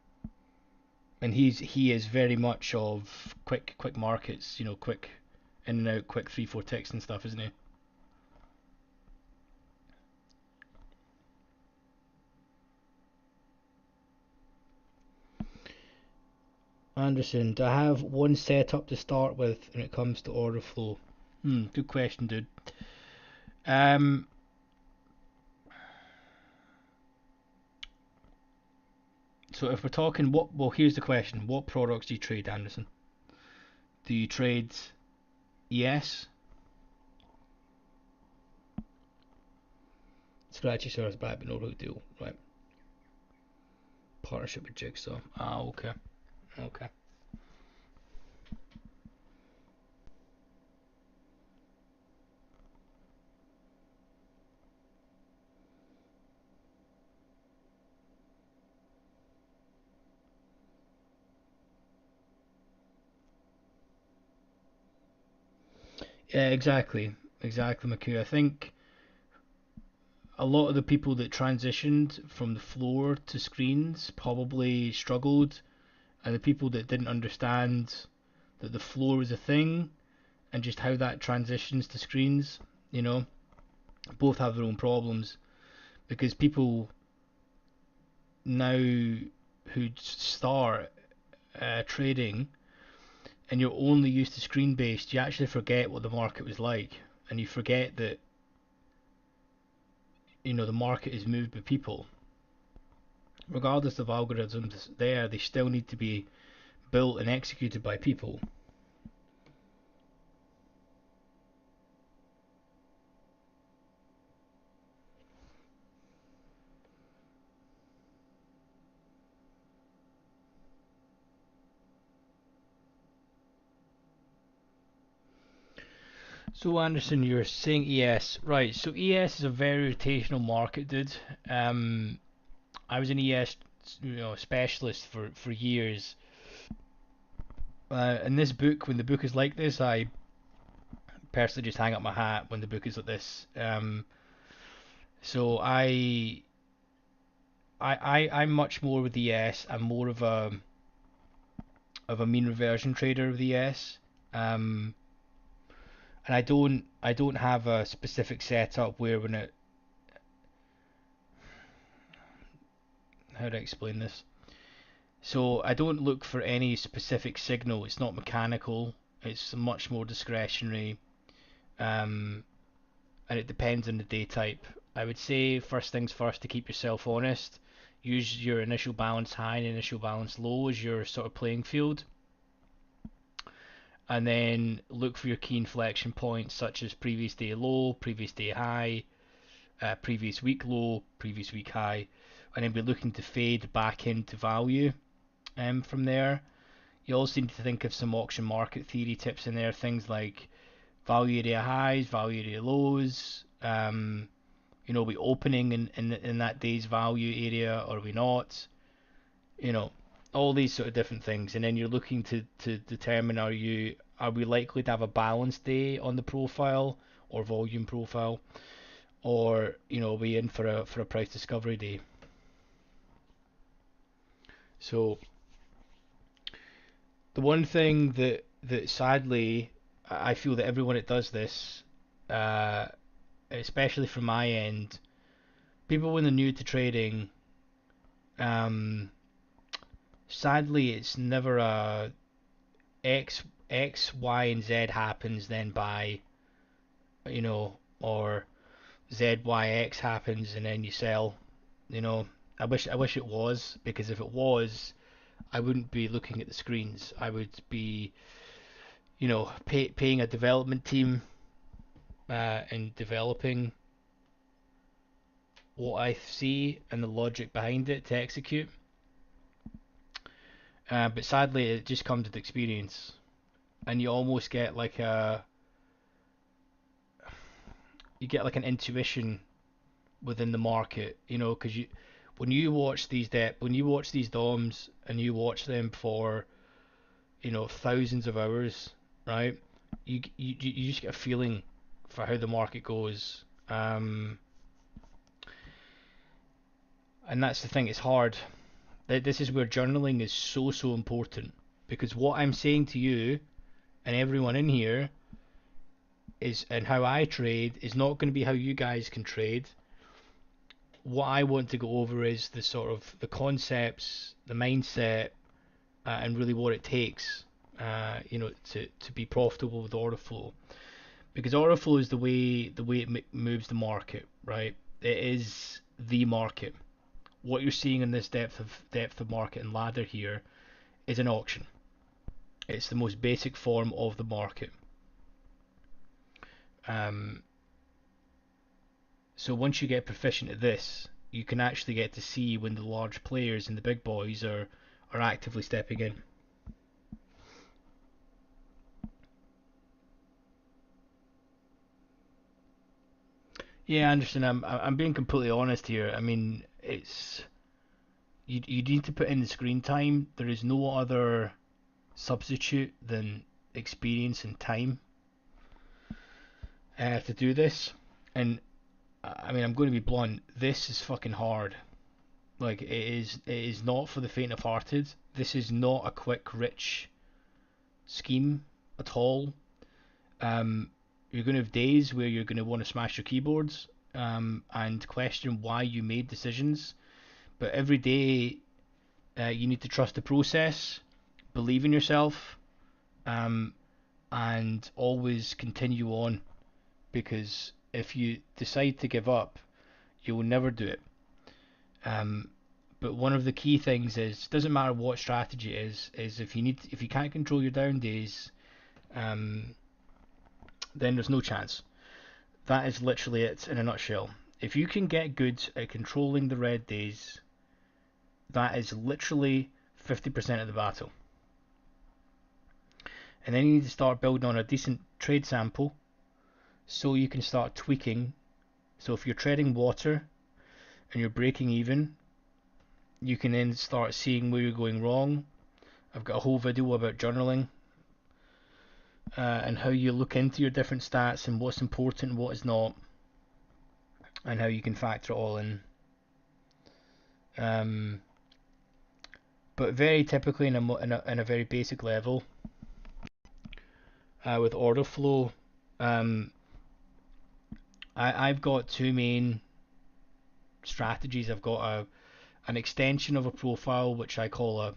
and he is very much of quick markets, quick in and out, quick 3-4 ticks and stuff, isn't he? Anderson, do I have one setup to start with when it comes to order flow? Good question, dude. Um, so if we're talking well, here's the question: what products do you trade, Anderson? Do you trade ES? Scratchy serves back, but no real deal, right? Partnership with Jigsaw. Ah, okay, okay. Yeah, exactly, McHugh. I think a lot of the people that transitioned from the floor to screens probably struggled, and the people that didn't understand that the floor is a thing and just how that transitions to screens, you know, both have their own problems, because people now who start trading, and you're only used to screen based, you actually forget what the market was like, and you forget that the market is moved by people. Regardless of algorithms there, they still need to be built and executed by people. So Anderson, you're saying ES, right? So ES is a very rotational market, dude. I was an ES, specialist for years. In this book, when the book is like this, I personally just hang up my hat when the book is like this. So I'm much more with the ES. I'm more of a mean reversion trader of the ES. Um, and I don't have a specific setup where when it how do I explain this? So I don't look for any specific signal. It's not mechanical. It's much more discretionary, and it depends on the day type. I would say first things first to keep yourself honest. Use your initial balance high and initial balance low as your sort of playing field, and then look for your key inflection points such as previous day low, previous day high, previous week low, previous week high, and then be looking to fade back into value from there. You also need to think of some auction market theory tips in there, things like value area highs, value area lows. We opening in that day's value area or are we not? You know, all these sort of different things, and then you're looking to determine are we likely to have a balanced day on the profile or volume profile, or are we in for a price discovery day? So the one thing that sadly I feel that everyone that does this, uh, especially from my end, people when they're new to trading, um, sadly it's never a X, Y, and Z happens then buy, or Z, Y, X happens and then you sell. You know, I wish it was, because if it was, I wouldn't be looking at the screens. I would be, paying a development team and developing what I see and the logic behind it to execute. But sadly, it just comes with experience, and you almost get like an intuition within the market, because when you watch these DOMs and you watch them for thousands of hours, right? You just get a feeling for how the market goes, and that's the thing. It's hard. This is where journaling is so important, because what I'm saying to you and everyone in here is, and how I trade is not going to be how you guys can trade. What I want to go over is the sort of the concepts, the mindset, and really what it takes, to be profitable with order flow. Because order flow is the way it moves the market, right? It is the market. What you're seeing in this depth of market and ladder here is an auction. It's the most basic form of the market. Um, so once you get proficient at this, you can actually get to see when the large players and the big boys are actively stepping in. Yeah, Anderson, I'm being completely honest here. I mean, it's you need to put in the screen time. There is no other substitute than experience and time to do this. And I mean, I'm going to be blunt. This is fucking hard. Like it is not for the faint-of-hearted. This is not a quick, rich scheme at all. You're going to have days where you're going to want to smash your keyboards and question why you made decisions. But every day you need to trust the process, believe in yourself, and always continue on, because if you decide to give up, you will never do it. But one of the key things is, doesn't matter what strategy it is if you can't control your down days, then there's no chance. That is literally it in a nutshell. If you can get good at controlling the red days, that is literally 50% of the battle. And then you need to start building on a decent trade sample so you can start tweaking. So if you're trading water and you're breaking even, you can then start seeing where you're going wrong. I've got a whole video about journaling, and how you look into your different stats and what's important and what is not, and how you can factor it all in. But very typically in a very basic level, with order flow, I've got two main strategies. I've got an extension of a profile, which I call a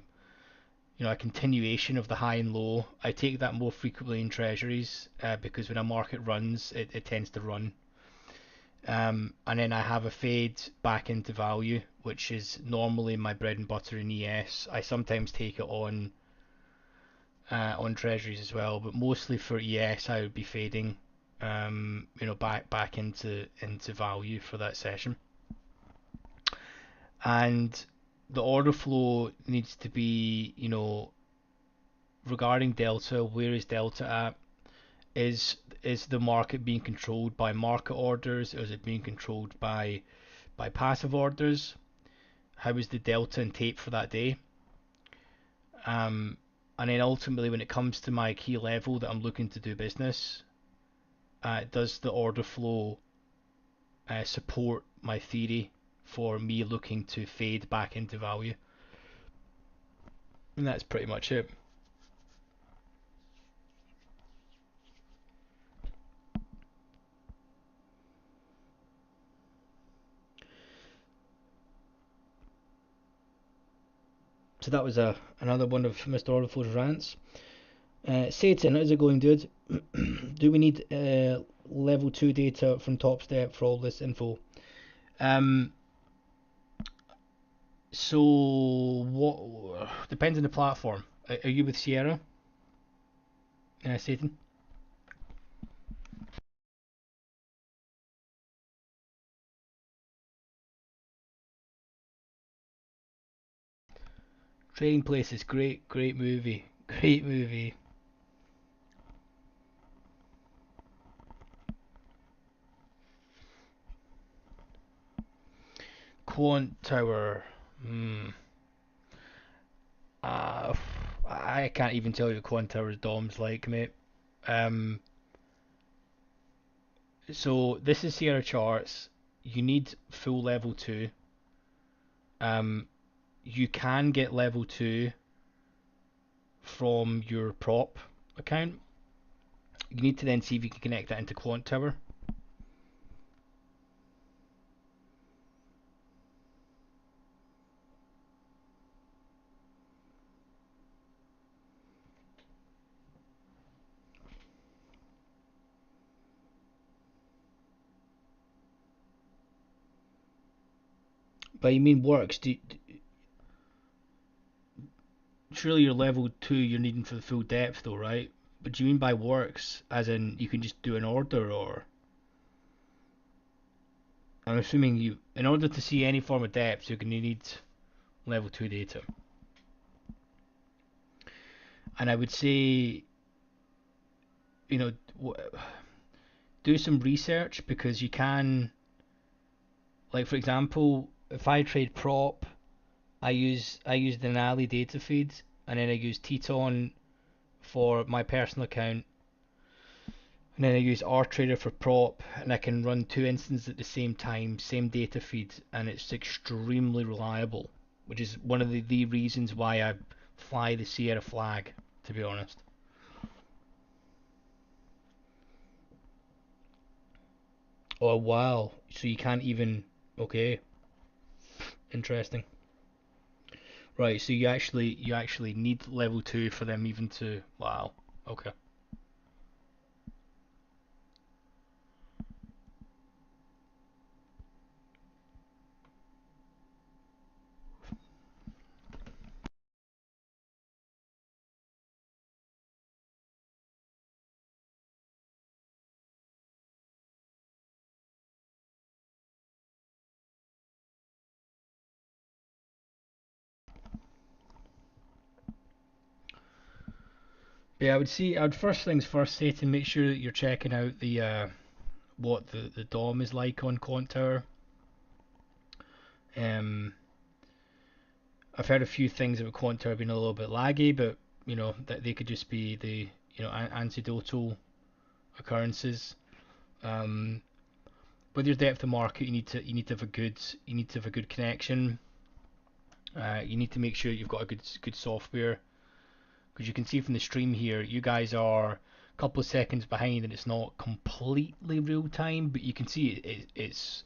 continuation of the high and low. I take that more frequently in treasuries, because when a market runs, it tends to run. And then I have a fade back into value, which is normally my bread and butter in ES. I sometimes take it on treasuries as well, but mostly for ES I would be fading, back into value for that session. And the order flow needs to be, regarding delta, where is delta at? Is the market being controlled by market orders, or is it being controlled by passive orders? How is the delta and tape for that day? And then ultimately, when it comes to my key level that I'm looking to do business, does the order flow support my theory for me looking to fade back into value? And that's pretty much it. So that was another one of Mr. Orderflow's rants. Satan, how's it going, dude? Do we need level 2 data from Top Step for all this info? So what depends on the platform. Are you with Sierra, Satan? Trading Places, great movie, great movie. Quant Tower. I can't even tell you what Quant Tower's DOM's like, mate. So this is Sierra charts. You need full level 2. You can get level 2 from your prop account. You need to then see if you can connect that into Quant Tower. But you mean works? Surely your level 2 you're needing for the full depth though, right? But do you mean by works as in you can just do an order, or? I'm assuming you, in order to see any form of depth, you're going to need level 2 data. And I would say, do some research, because you can, like for example, if I trade prop, I use the Denali data feed, and then I use Teton for my personal account, and then I use RTrader for prop, and I can run two instances at the same time, same data feed, and it's extremely reliable, which is one of the reasons why I fly the Sierra flag, to be honest. Oh wow, so you can't even, okay, interesting. Right, so you actually need level 2 for them even to. Wow. Okay. Yeah, I would first things first say to make sure that you're checking out the what the DOM is like on Quant Tower. Um, I've heard a few things about Quant Tower being a little bit laggy, but that they could just be the anecdotal occurrences. Um, with your depth of market, you need to have a good connection. You need to make sure you've got a good software, because you can see from the stream here, you guys are a couple of seconds behind, and it's not completely real time, but you can see it's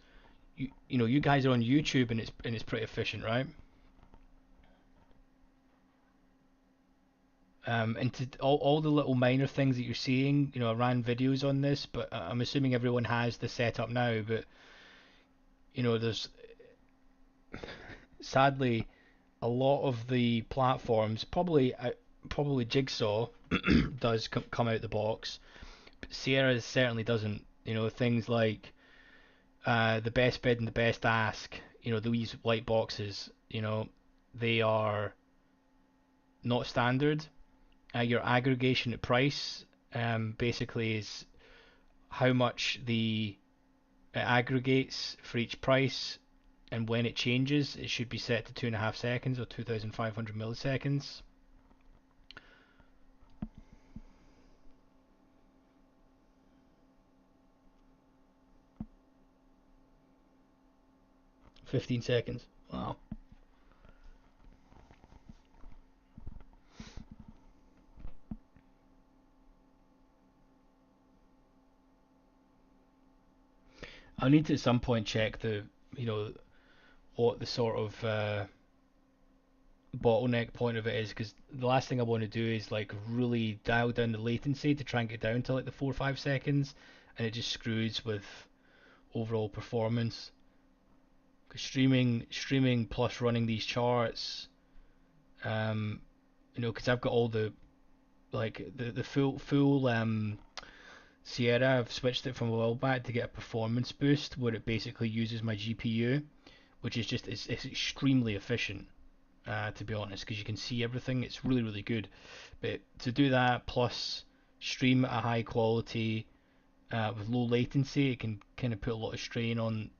you guys are on YouTube, and it's pretty efficient, right? And to all the little minor things that you're seeing, I ran videos on this, but I'm assuming everyone has the setup now. But there's sadly a lot of the platforms, probably Jigsaw does come out the box, but Sierra certainly doesn't. Things like the best bid and the best ask. These white boxes. They are not standard. Your aggregation at price basically is how much the it aggregates for each price, and when it changes, it should be set to 2.5 seconds or 2,500 milliseconds. 15 seconds. Wow. I'll need to at some point check you know, what the sort of bottleneck point of it is, because the last thing I want to do is like really dial down the latency to try and get down to like the 4 or 5 seconds, and it just screws with overall performance. Because streaming plus running these charts, um, because I've got all the like the full Sierra. I've switched it from a while back to get a performance boost where it basically uses my GPU, which is just it's extremely efficient. To be honest, because you can see everything, it's really really good. But to do that plus stream at a high quality with low latency, it can kind of put a lot of strain on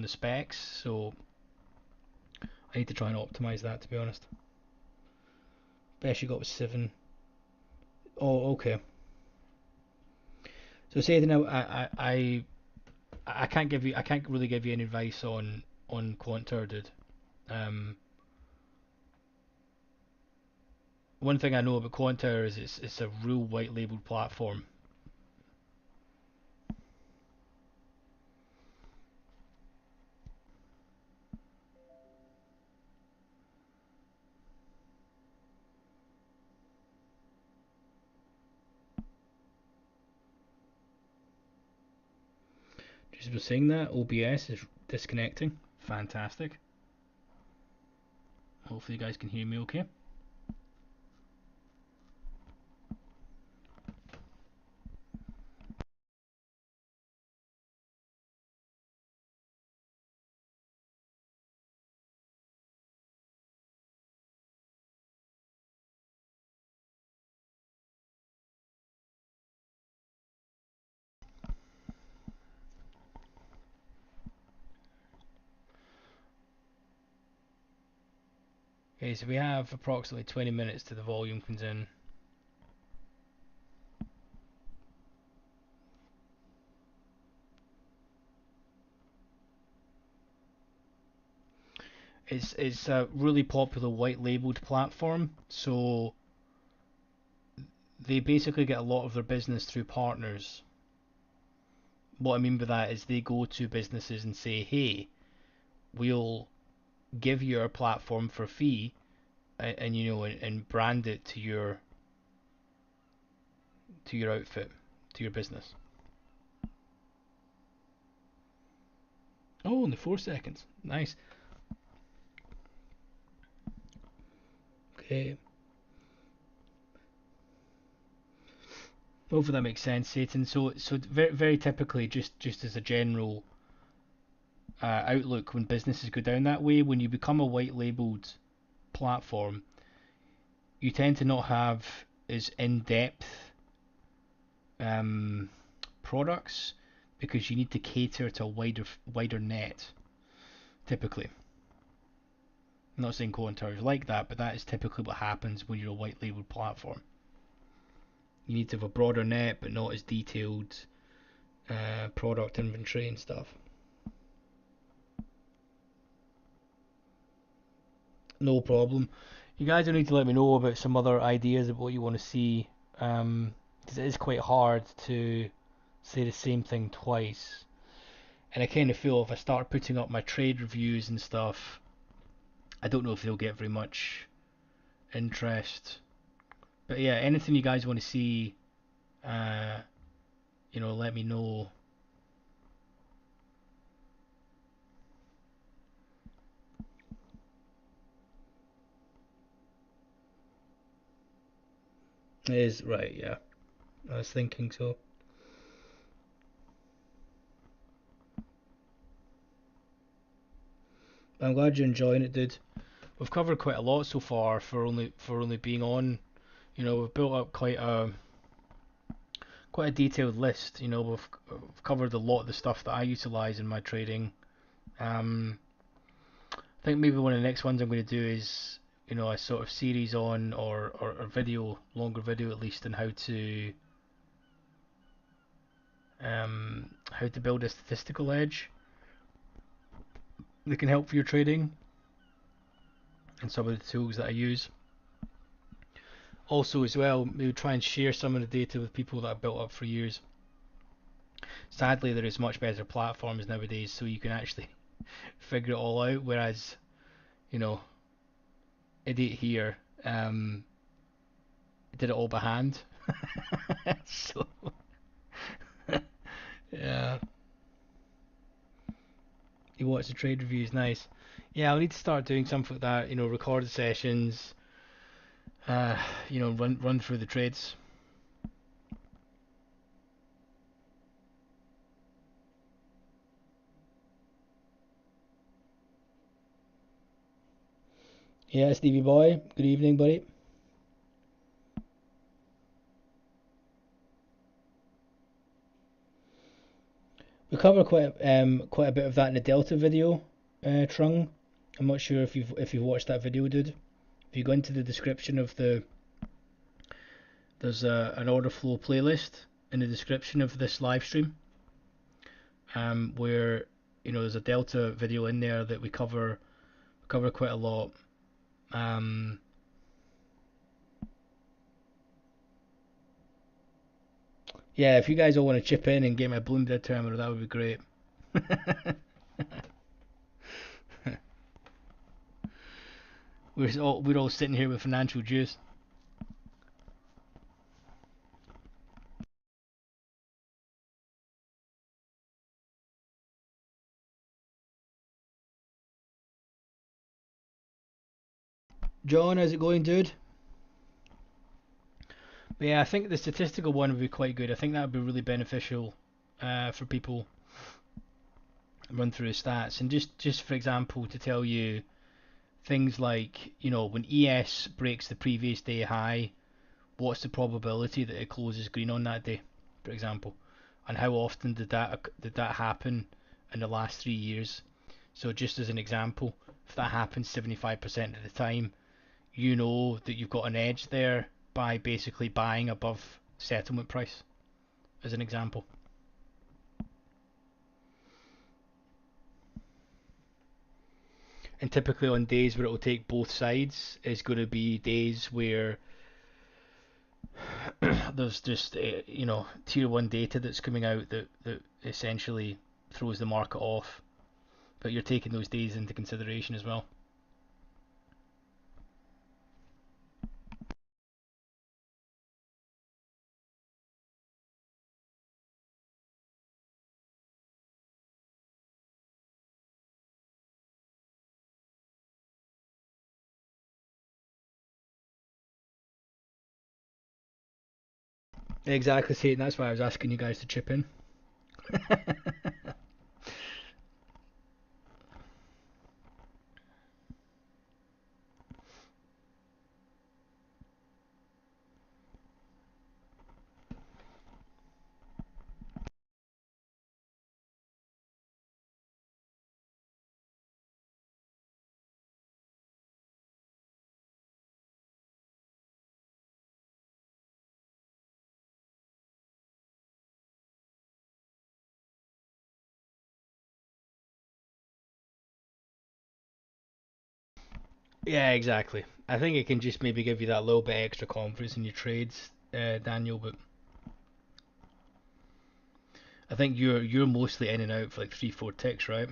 the specs. So I need to try and optimize that, to be honest. Best you got was 7. Oh, okay. So say that now, I can't really give you any advice on Quantor, dude. Um, One thing I know about Quantor is it's a real white labeled platform. Just was saying that OBS is disconnecting. Fantastic. Hopefully you guys can hear me okay. Okay, so we have approximately 20 minutes till the volume comes in. It's a really popular white labeled platform, so they basically get a lot of their business through partners. What I mean by that is they go to businesses and say, hey, we'll give you our platform for a fee, and you know, and brand it to your outfit, to your business. Oh, only 4 seconds. Nice. Okay. Hopefully that makes sense, Satan. So very very typically, just as a general outlook, when businesses go down that way, when you become a white labeled platform, you tend to not have as in depth um, products because you need to cater to a wider net. Typically, I'm not saying quote towers like that, but that is typically what happens when you're a white labeled platform. You need to have a broader net, but not as detailed product inventory and stuff. No problem. You guys don't need to let me know about some other ideas of what you want to see, because it is quite hard to say the same thing twice. And I kind of feel if I start putting up my trade reviews and stuff, I don't know if they'll get very much interest. But yeah, anything you guys want to see, uh, let me know. It is right, yeah. I was thinking so. I'm glad you're enjoying it, dude. We've covered quite a lot so far for only being on. We've built up quite a detailed list. We've covered a lot of the stuff that I utilize in my trading. I think maybe one of the next ones I'm going to do is a sort of series on or video, longer video at least, on how to build a statistical edge that can help for your trading and some of the tools that I use. Also, as well, maybe try and share some of the data with people that I've built up for years. Sadly, there is much better platforms nowadays, so you can actually figure it all out. Whereas, you know, idiot here did it all by hand. So, yeah, he watched the trade reviews. Nice. Yeah, I'll need to start doing something like that. Record the sessions. Uh, run through the trades. Yeah, Stevie boy. Good evening, buddy. We cover quite a bit of that in the Delta video, Trung. I'm not sure if you've watched that video, dude. If you go into the description of there's an order flow playlist in the description of this live stream, where there's a Delta video in there that we cover quite a lot. Um, yeah, if you guys all want to chip in and get my Bloomberg terminal, that would be great. we're all sitting here with financial juice. John, how's it going, dude? But yeah, I think the statistical one would be quite good. I think that would be really beneficial for people. Run through the stats and just for example to tell you things like when ES breaks the previous day high, what's the probability that it closes green on that day, for example, and how often did that happen in the last 3 years. So just as an example, if that happens 75% of the time, you know that you've got an edge there by basically buying above settlement price, as an example. And typically on days where it will take both sides is going to be days where there's just tier one data that's coming out that essentially throws the market off, but you're taking those days into consideration as well. Exactly, Satan. That's why I was asking you guys to chip in. Yeah, exactly. I think it can just maybe give you that little bit extra confidence in your trades, Daniel. But I think you're mostly in and out for like 3, 4 ticks, right?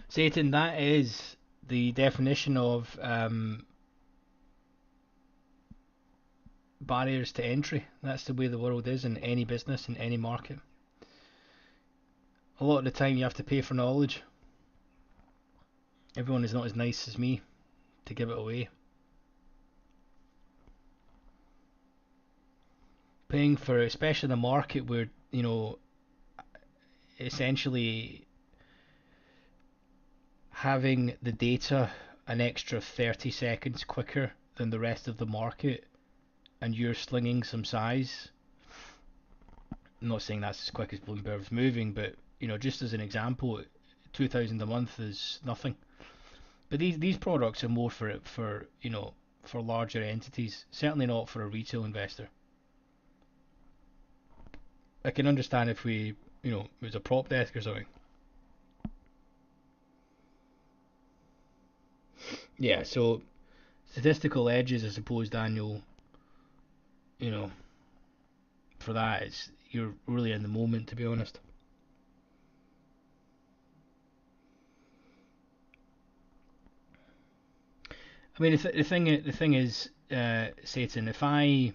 Satan, that is the definition of barriers to entry. That's the way the world is in any business, in any market. A lot of the time you have to pay for knowledge. Everyone is not as nice as me to give it away. Paying for, especially in a market where, essentially having the data an extra 30 seconds quicker than the rest of the market and you're slinging some size. I'm not saying that's as quick as Bloomberg's moving, but just as an example, 2,000 a month is nothing. But these products are more for larger entities. Certainly not for a retail investor. I can understand if it was a prop desk or something. Yeah. So statistical edges, I suppose, Daniel. You know, for that, it's you're really in the moment, to be honest. I mean, the thing is, Satan. If I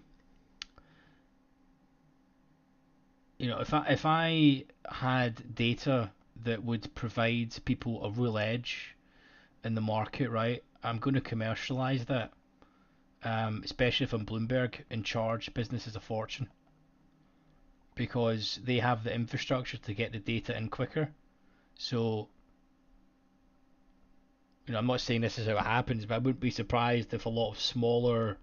had data that would provide people a real edge in the market, right? I'm going to commercialize that, especially if I'm Bloomberg and charge businesses a fortune because they have the infrastructure to get the data in quicker. So, I'm not saying this is how it happens, but I wouldn't be surprised if a lot of smaller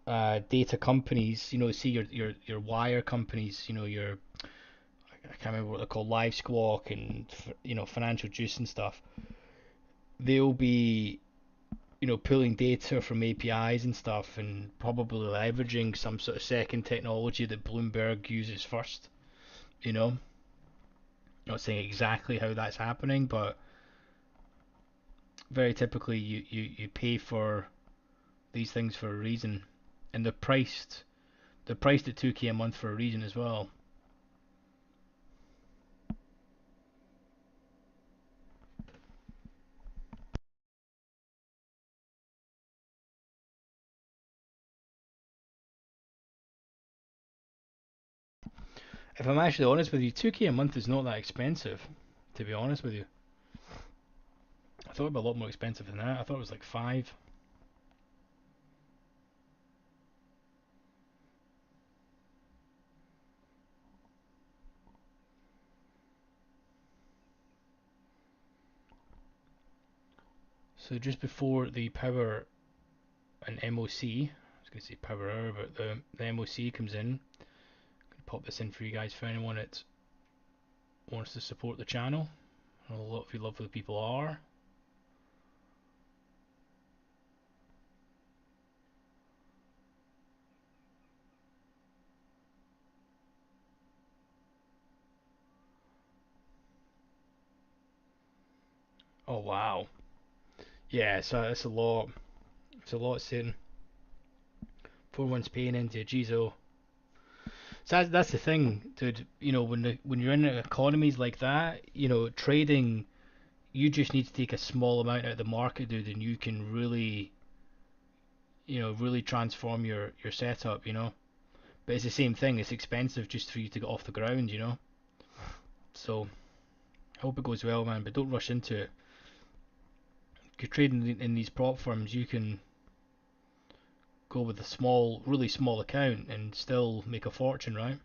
data companies, see your wire companies, your I can't remember what they're called, Live Squawk and Financial Juice and stuff. They'll be pulling data from APIs and stuff, and probably leveraging some sort of second technology that Bloomberg uses first. You know, not saying exactly how that's happening, but very typically you pay for these things for a reason, and they're priced at 2K a month for a reason as well. If I'm actually honest with you, 2K a month is not that expensive. To be honest with you, I thought it'd be a lot more expensive than that. I thought it was like five. So just before the power and MOC, I was going to say power hour, but the MOC comes in. I'm going to pop this in for you guys for anyone that wants to support the channel. A lot of you lovely people are. Oh wow, yeah, so that's a lot. It's a lot sitting. 4 months paying into a GZO. So that's the thing, dude. When you're in economies like that, trading, you just need to take a small amount out of the market, dude, and you can really transform your setup. But it's the same thing. It's expensive just for you to get off the ground. So I hope it goes well, man, but don't rush into it. If you're trading in these prop firms, you can go with a small, really small account and still make a fortune, right?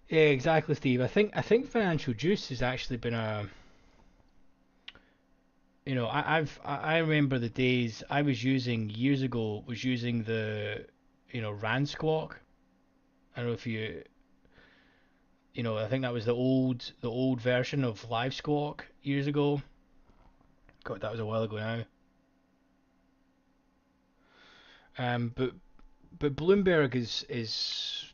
Yeah, exactly, Steve. I think financial juice has actually been a, I remember the days I was using years ago, was using the, Rand Squawk. I don't know if I think that was the old version of Live Squawk years ago. God, that was a while ago now. But Bloomberg is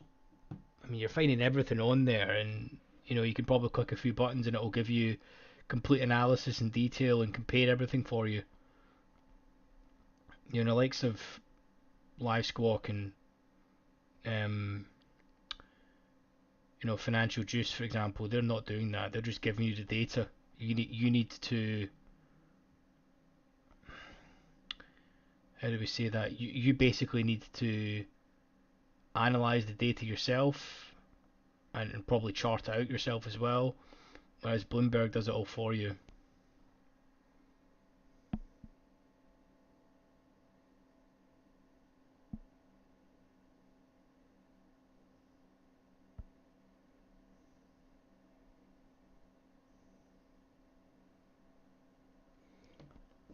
I mean, you're finding everything on there, and you can probably click a few buttons and it'll give you complete analysis and detail and compare everything for you. The likes of Live Squawk and um, Financial Juice, for example, they're not doing that. They're just giving you the data. You need to, how do we say that? You basically need to analyze the data yourself and probably chart it out yourself as well. Whereas Bloomberg does it all for you.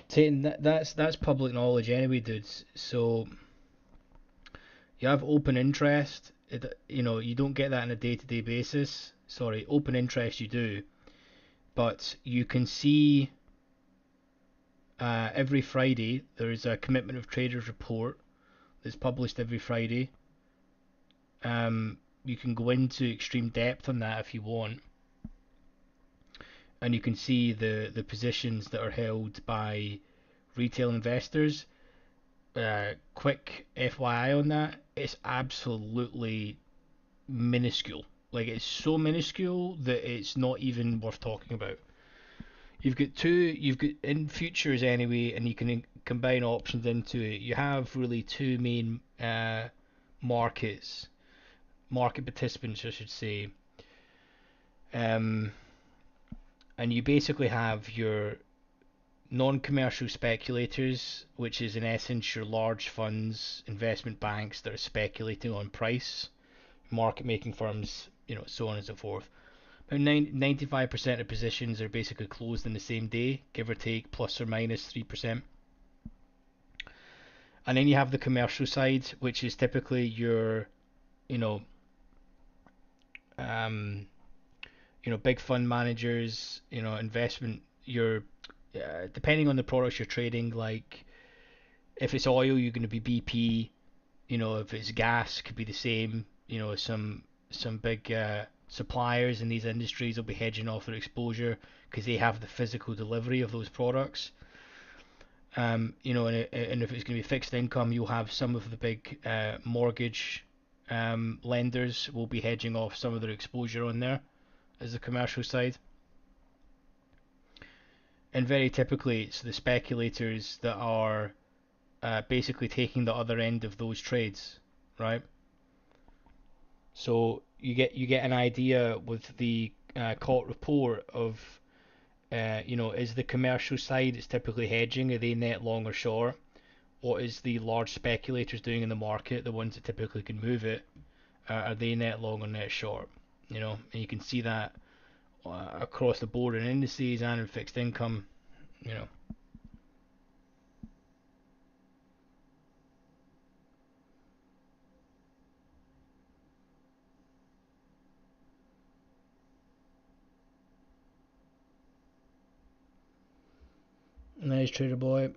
Saying that's public knowledge anyway, dudes. So you have open interest. You don't get that on a day-to-day basis. Sorry, open interest you do, but you can see every Friday there is a commitment of traders report that's published every Friday. You can go into extreme depth on that if you want, and you can see the positions that are held by retail investors. Quick FYI on that, it's absolutely minuscule. Like, it's so minuscule that it's not even worth talking about. You've got in futures anyway, and you can combine options into it. You have really two main markets, market participants, I should say. Um, and you basically have your non-commercial speculators, which is in essence your large funds, investment banks that are speculating on price, market making firms, so on and so forth. About 95% of positions are basically closed in the same day, give or take, plus or minus 3%. And then you have the commercial side, which is typically your, you know, um, big fund managers, investment, your, depending on the products you're trading, like if it's oil, you're going to be BP. If it's gas, could be the same. Some big suppliers in these industries will be hedging off their exposure because they have the physical delivery of those products. And if it's going to be fixed income, you'll have some of the big mortgage lenders will be hedging off some of their exposure on there as the commercial side. And very typically, it's the speculators that are basically taking the other end of those trades, right? So you get an idea with the caught report of is the commercial side, it's typically hedging, are they net long or short? What is the large speculators doing in the market, the ones that typically can move it? Are they net long or net short? And you can see that across the board in indices and in fixed income. You know, nice trader boy.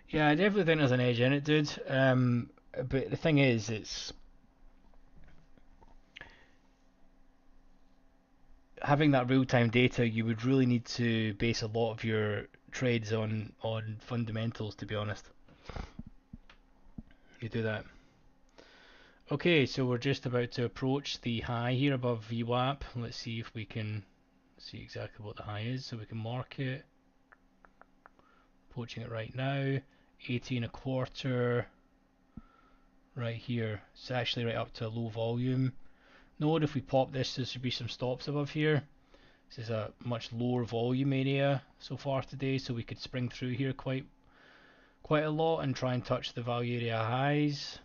Yeah, I definitely think there's an edge in it, dude. But the thing is, having that real-time data, you would really need to base a lot of your trades on fundamentals, to be honest. You do that. Okay, so we're just about to approach the high here above VWAP. Let's see if we can see exactly what the high is, so we can mark it. Approaching it right now, 80.25 right here. It's actually right up to a low volume. Note if we pop this, there should be some stops above here. This is a much lower volume area so far today, so we could spring through here quite a lot and try and touch the value area highs.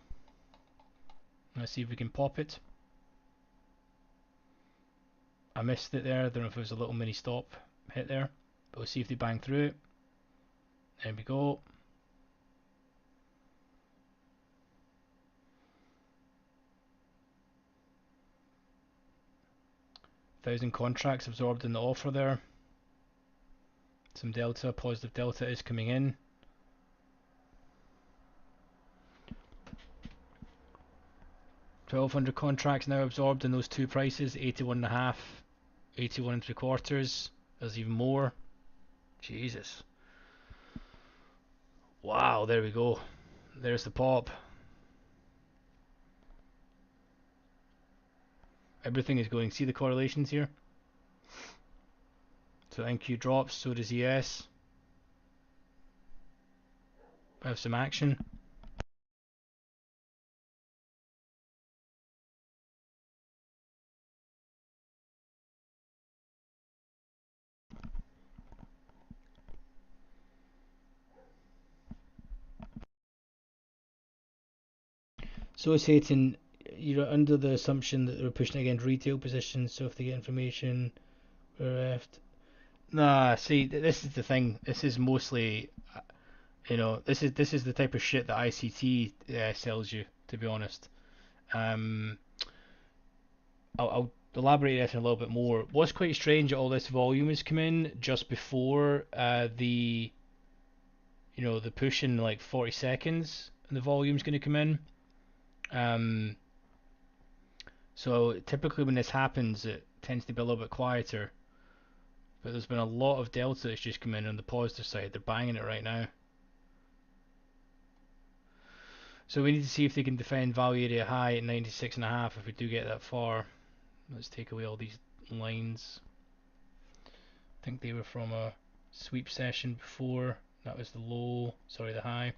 Let's see if we can pop it. I missed it there. I don't know if it was a little mini stop hit there, but we'll see if they bang through it. There we go. Thousand contracts absorbed in the offer there. Some delta, positive delta is coming in. 1,200 contracts now absorbed in those two prices, 81.5, 81.75. There's even more. Jesus. Wow, there we go. There's the pop. Everything is going. See the correlations here? So NQ drops, so does ES. Have some action. So it's hitting, you're under the assumption that they're pushing against retail positions, so if they get information, we're left. Nah, see, this is the thing. This is mostly, this is the type of shit that ICT sells you, to be honest. I'll elaborate that a little bit more. What's quite strange, all this volume has come in just before the push in like 40 seconds, and the volume's going to come in. So typically when this happens, it tends to be a little bit quieter. But there's been a lot of delta that's just come in on the positive side. They're banging it right now. So we need to see if they can defend value area high at 96.5 if we do get that far. Let's take away all these lines. I think they were from a sweep session before. That was the low, sorry, the high.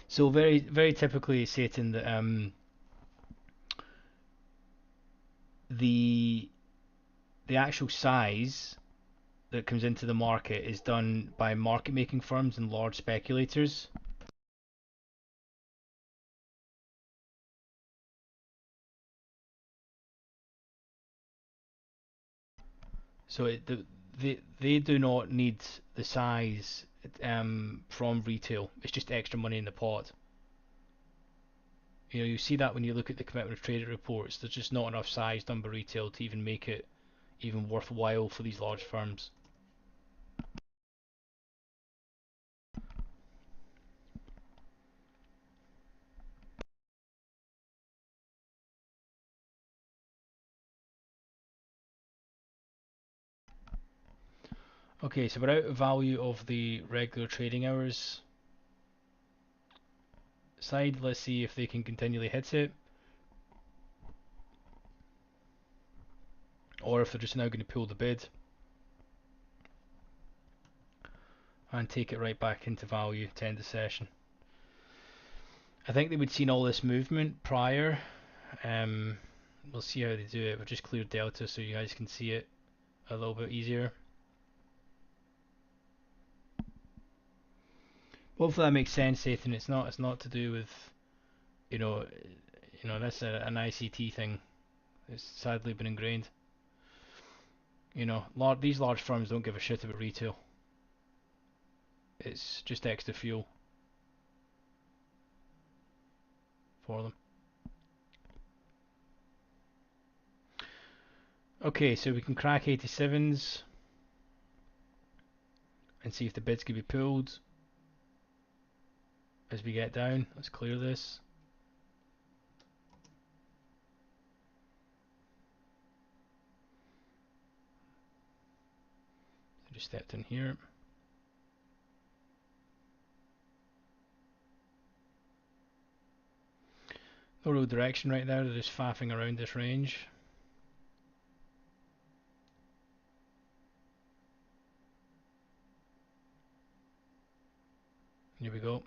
So very, very typically, Satan, that the actual size that comes into the market is done by market making firms and large speculators. So they do not need the size from retail. It's just extra money in the pot. You see that when you look at the commitment of traded reports. There's just not enough size done by retail to even make it even worthwhile for these large firms. Okay, so we're out of value of the regular trading hours side. Let's see if they can continually hit it, or if they're just now going to pull the bid and take it right back into value to end the session. I think they would seen all this movement prior. We'll see how they do it. We've just cleared delta so you guys can see it a little bit easier. Hopefully that makes sense, Ethan. It's not to do with that's an ICT thing. It's sadly been ingrained. These large firms don't give a shit about retail. It's just extra fuel for them. Okay, so we can crack 87s and see if the bids can be pulled. as we get down. Let's clear this. I just stepped in here. No real direction right now, they're just faffing around this range. Here we go.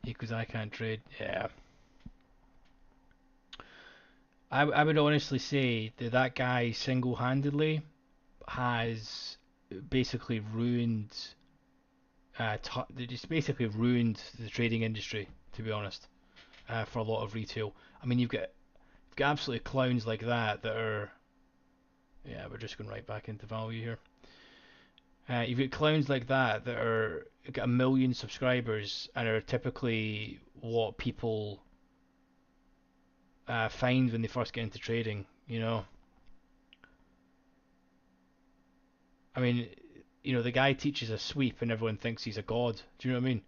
Because I can't trade. Yeah. I would honestly say that that guy single-handedly has basically ruined they just basically ruined the trading industry, to be honest, for a lot of retail. I mean, you've got absolutely clowns like that are, yeah, we're just going right back into value here. You've got clowns like that are got 1 million subscribers and are typically what people find when they first get into trading. You know, I mean, the guy teaches a sweep and everyone thinks he's a god. Do you know what I mean?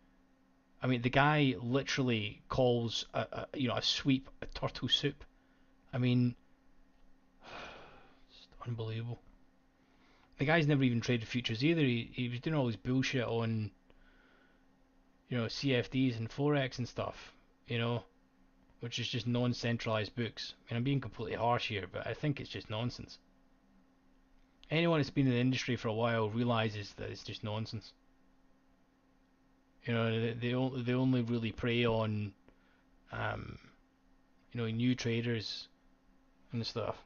I mean, the guy literally calls a sweep a turtle soup. I mean, it's unbelievable. The guy's never even traded futures either. He was doing all this bullshit on, CFDs and Forex and stuff, which is just non-centralized books. I mean, I'm being completely harsh here, but I think it's just nonsense. Anyone that's been in the industry for a while realizes that it's just nonsense. They only really prey on, new traders and stuff.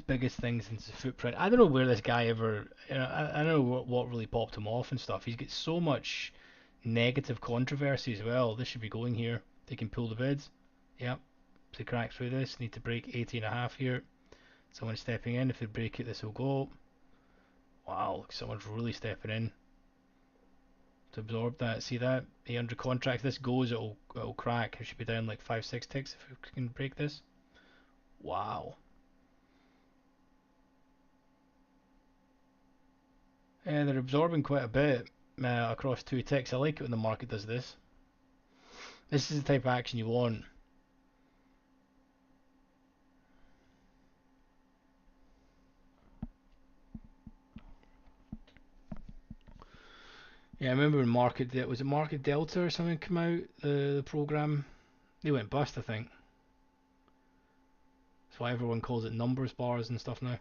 Biggest thing since the footprint. I don't know where this guy ever. I don't know what really popped him off and stuff. He's got so much negative controversy as well. This should be going here. They can pull the bids. Yep. To crack through this, need to break 80.5 here. Someone's stepping in. If they break it, this will go. Wow, someone's really stepping in to absorb that. See that? 800 contract. If this goes, it'll crack. It should be down like 5-6 ticks if we can break this. Wow. And they're absorbing quite a bit across 2 ticks. I like it when the market does this. This is the type of action you want. Yeah, I remember when was it Market Delta or something come out, the program? They went bust, I think. That's why everyone calls it numbers bars and stuff now.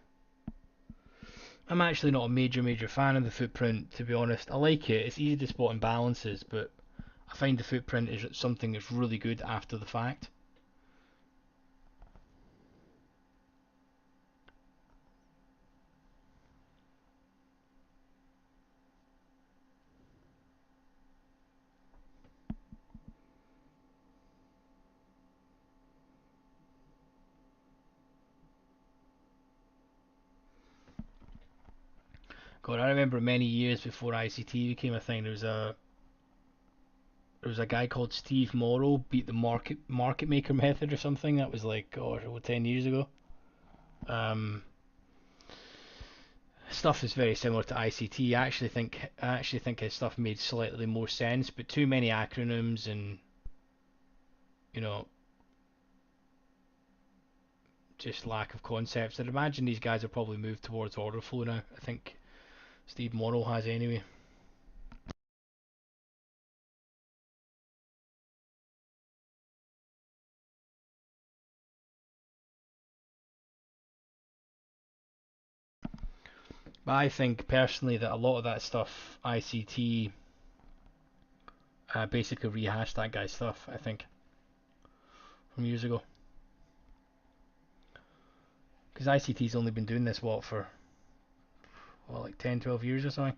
I'm actually not a major fan of the footprint, to be honest. I like it. It's easy to spot imbalances, but I find the footprint is something that's really good after the fact. God, I remember many years before ICT became a thing, there was a guy called Steve Morrow beat the market maker method or something. That was like, 10 years ago. Stuff is very similar to ICT. I actually think his stuff made slightly more sense, but too many acronyms and you know just lack of concepts. I'd imagine these guys have probably moved towards OrderFlow now. I think Steve Morrow has anyway. But I think personally that a lot of that stuff, ICT, basically rehashed that guy's stuff. I think from years ago, because ICT's only been doing this for like 10, 12 years or something,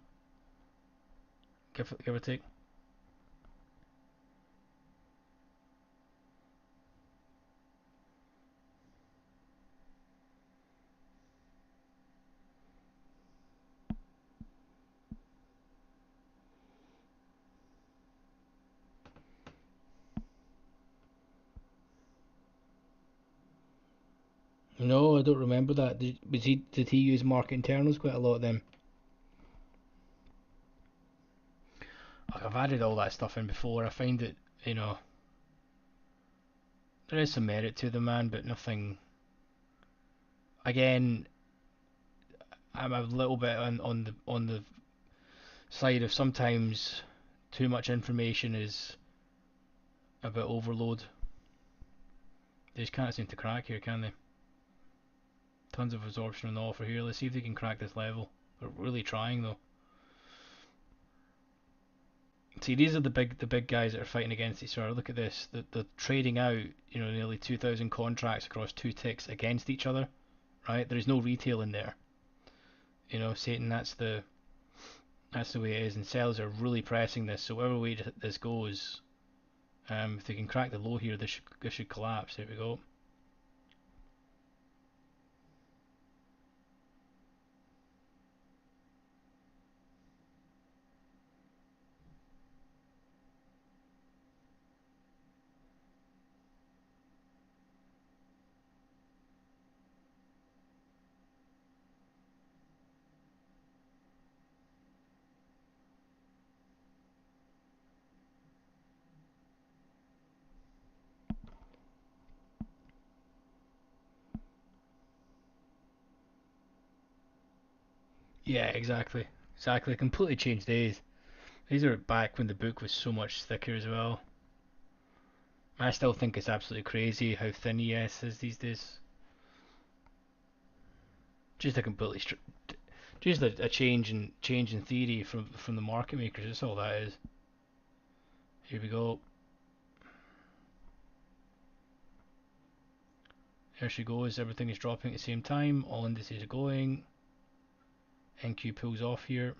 give or take. No, I don't remember that. Did he use market internals quite a lot then? I've added all that stuff in before. I find it, you know, there is some merit to the man, but nothing. Again, I'm a little bit on the side of sometimes too much information is a bit overload. They just can't seem to crack here, can they? Tons of absorption on the offer here. Let's see if they can crack this level. They're really trying though. See, these are the big guys that are fighting against each other. Look at this. They're trading out, nearly 2,000 contracts across 2 ticks against each other. Right? There is no retail in there. Satan, that's the way it is. And sellers are really pressing this. So whatever way this goes, if they can crack the low here, this should collapse. There we go. Yeah, exactly. Exactly. Completely changed days. These are back when the book was so much thicker as well. I still think it's absolutely crazy how thin ES is these days. Just a completely just a change in theory from the market makers. That's all that is. Here we go. There she goes. Everything is dropping at the same time. All indices are going. NQ pulls off here.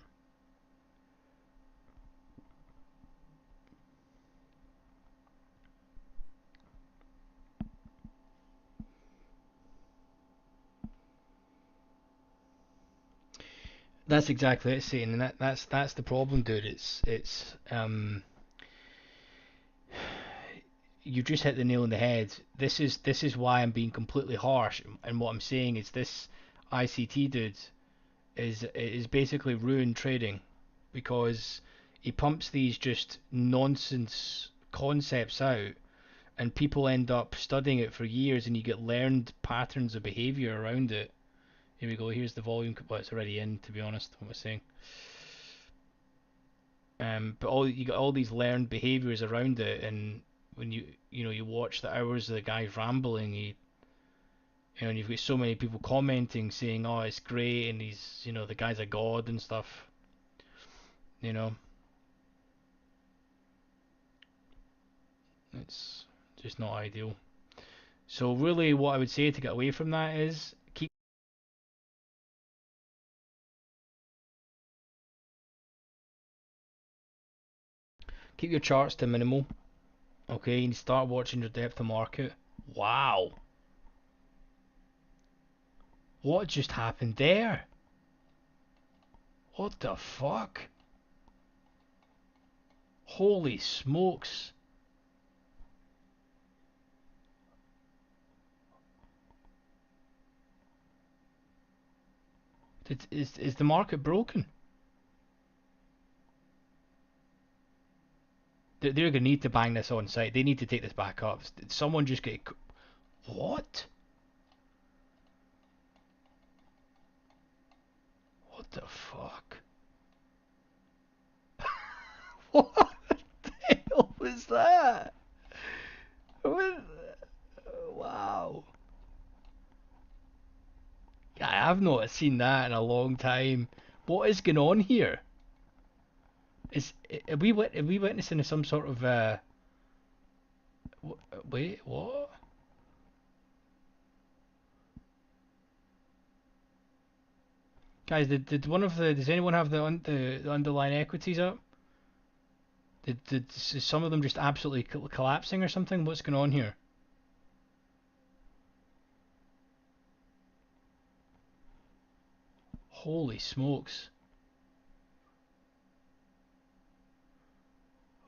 That's exactly it, Satan, and that's the problem, dude. It's you just hit the nail on the head. This is why I'm being completely harsh, and what I'm saying is this ICT dude is basically ruined trading because he pumps these just nonsense concepts out, and people end up studying it for years, and you get learned patterns of behavior around it. Here we go. Here's the volume. Well, it's already in, to be honest. What am I saying? But you got all these learned behaviors around it, and when you watch the hours of the guy rambling, and you've got so many people commenting saying, "Oh, it's great," and he's the guy's a god and stuff. You know, it's just not ideal. So really, what I would say to get away from that is keep your charts to minimal. Okay, and start watching your depth of market. Wow, what just happened there? What the fuck? Holy smokes! Is the market broken? They're gonna need to bang this on site. They need to take this back up. Someone just get what? What the fuck? What the hell was that? What? Wow. I have not seen that in a long time. What is going on here? Is are we witnessing some sort of wait, what? Guys, does anyone have the underlying equities up? Is some of them just absolutely collapsing or something? What's going on here? Holy smokes.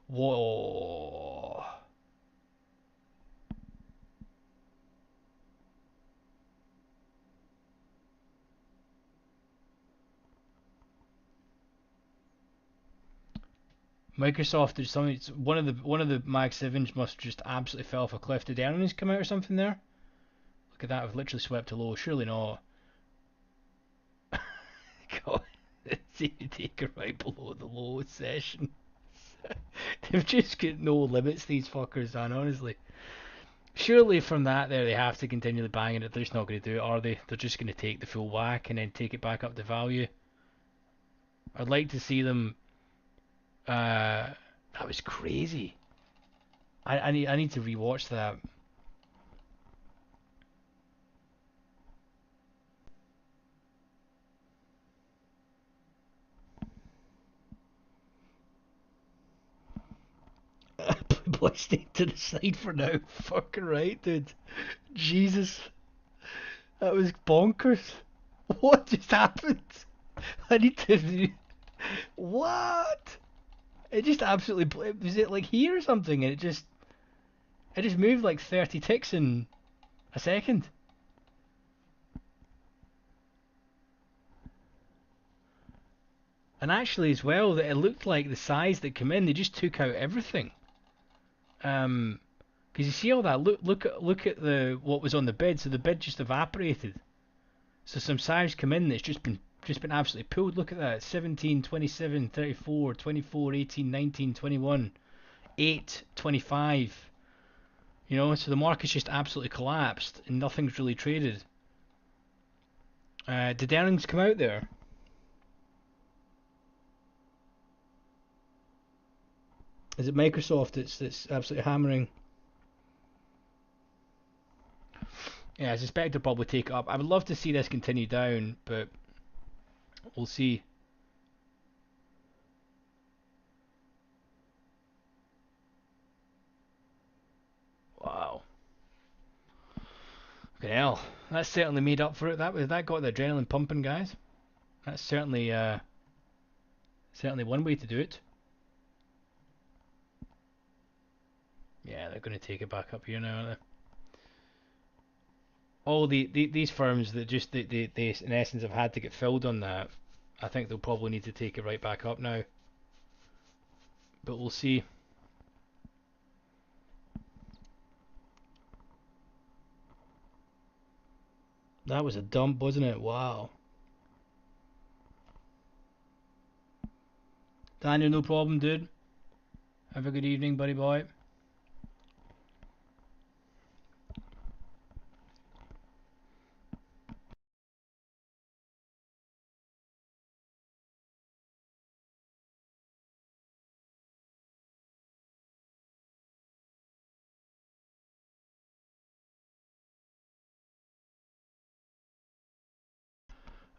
Whoa. Microsoft, there's something. One of the Mag 7s must just absolutely fell off a cliff. Did earnings come out or something there? Look at that, I've literally swept a low. Surely not. God, see you take it right below the low session. They've just got no limits, these fuckers, man, honestly. Surely from that there they have to continually banging it. They're just not going to do it, are they? They're just going to take the full whack and then take it back up to value. I'd like to see them. That was crazy. I need to rewatch that. Boy, stay to the side for now. Fucking right, dude. Jesus, that was bonkers. What just happened? I need to. What? It just absolutely. Was it like here or something? And it just moved like 30 ticks in a second. And actually, as well, that it looked like the size that come in, they just took out everything. Because you see all that. Look at the what was on the bid. So the bid just evaporated. So some size come in that's just been absolutely pulled. Look at that. 17, 27, 34, 24, 18, 19, 21, 8, 25. You know, so the market's just absolutely collapsed and nothing's really traded. Did earnings come out there? Is it Microsoft that's absolutely hammering? Yeah, I suspect they'll probably take it up. I would love to see this continue down, but we'll see. Wow. Okay, hell, that certainly made up for it. That got the adrenaline pumping, guys. That's certainly one way to do it. Yeah, they're going to take it back up here now, aren't they? All these firms that just they in essence have had to get filled on that. I think they'll probably need to take it right back up now. But we'll see. That was a dump, wasn't it? Wow. Daniel, no problem, dude. Have a good evening, buddy boy.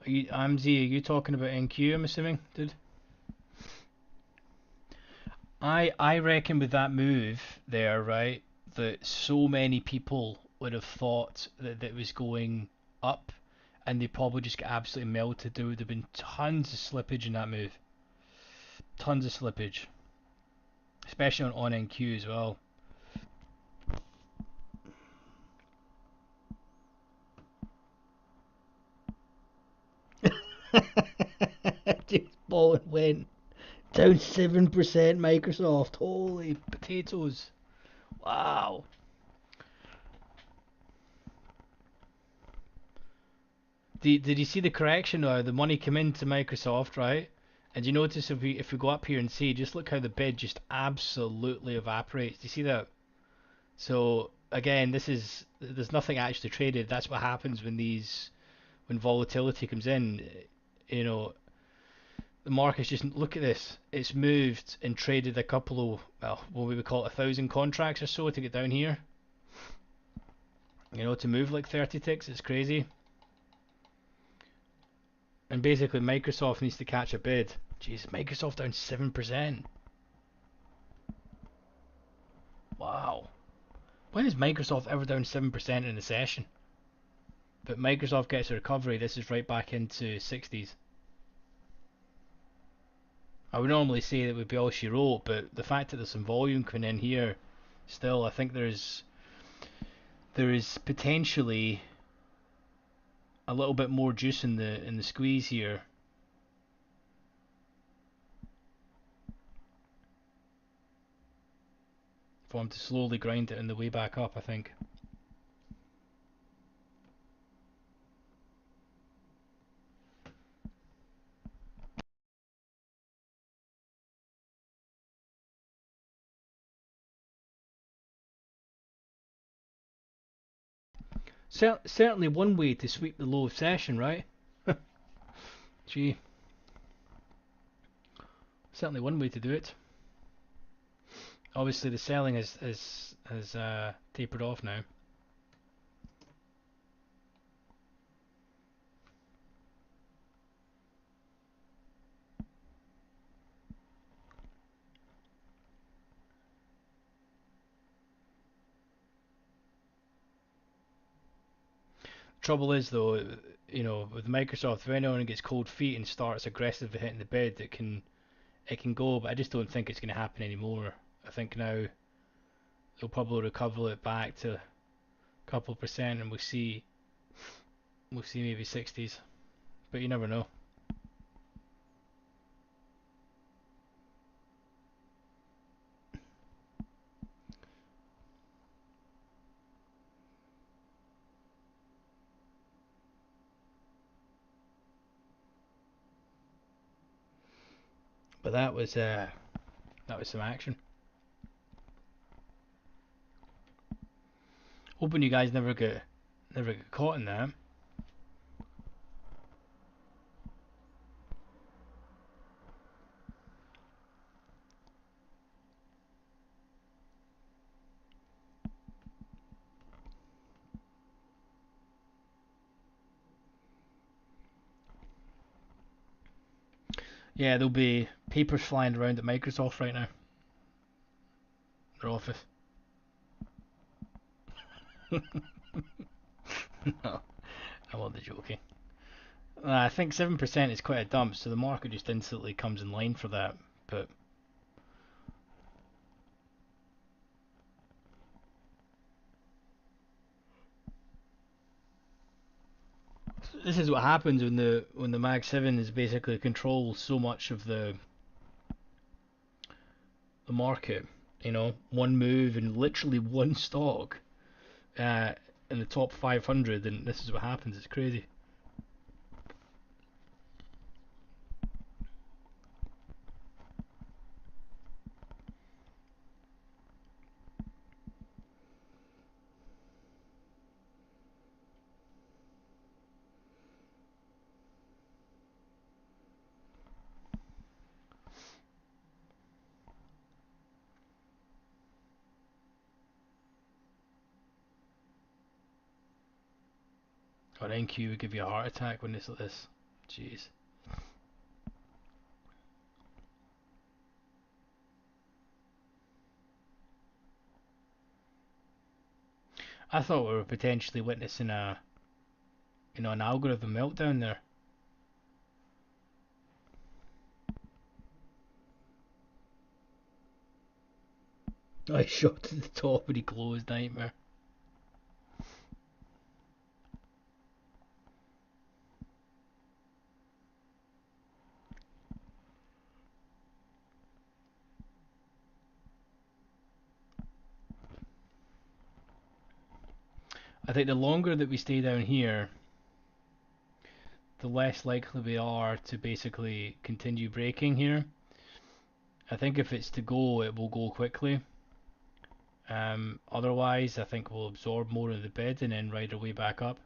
Amzi, are you talking about NQ, I'm assuming, dude? I reckon with that move there, right, that so many people would have thought that it was going up, and they probably just got absolutely melted. There would have been tons of slippage in that move, tons of slippage, especially on NQ as well. Just ball it went down 7%. Microsoft, holy potatoes! Wow. Did you see the correction or the money come into Microsoft, right? And you notice if we go up here and see, just look how the bid just absolutely evaporates. Do you see that? So again, there's nothing actually traded. That's what happens when volatility comes in. You know, the market's just look at this. It's moved and traded a couple of what we would call 1,000 contracts or so to get down here. You know, to move like 30 ticks, it's crazy. And basically, Microsoft needs to catch a bid. Jeez, Microsoft down 7%. Wow. When is Microsoft ever down 7% in a session? But Microsoft gets a recovery. This is right back into 60s. I would normally say that would be all she wrote, but the fact that there's some volume coming in here, still, I think there is potentially a little bit more juice in the – squeeze here. for him to slowly grind it on the way back up, I think. Certainly one way to sweep the low session, right? Gee, certainly one way to do it. Obviously, the selling has tapered off now. Trouble is though, you know, with Microsoft, if anyone gets cold feet and starts aggressively hitting the bid, it can go. But I just don't think it's going to happen anymore. I think now they'll probably recover it back to a couple percent, and we'll see maybe 60s. But you never know. But that was some action. Hoping you guys never get caught in that. Yeah, there'll be papers flying around at Microsoft right now. Their office. No, I'm only joking. I think 7% is quite a dump, so the market just instantly comes in line for that. But this is what happens when the Mag 7 is basically controls so much of the market. You know, one move and literally one stock uh, in the top 500, and this is what happens. It's crazy. Or NQ would give you a heart attack when it's like this. Jeez. I thought we were potentially witnessing an algorithm meltdown there. I shot to the top and he closed. Nightmare. I think the longer that we stay down here, the less likely we are to basically continue breaking here. I think if it's to go, it will go quickly. Otherwise, I think we'll absorb more of the bid and then ride our way back up.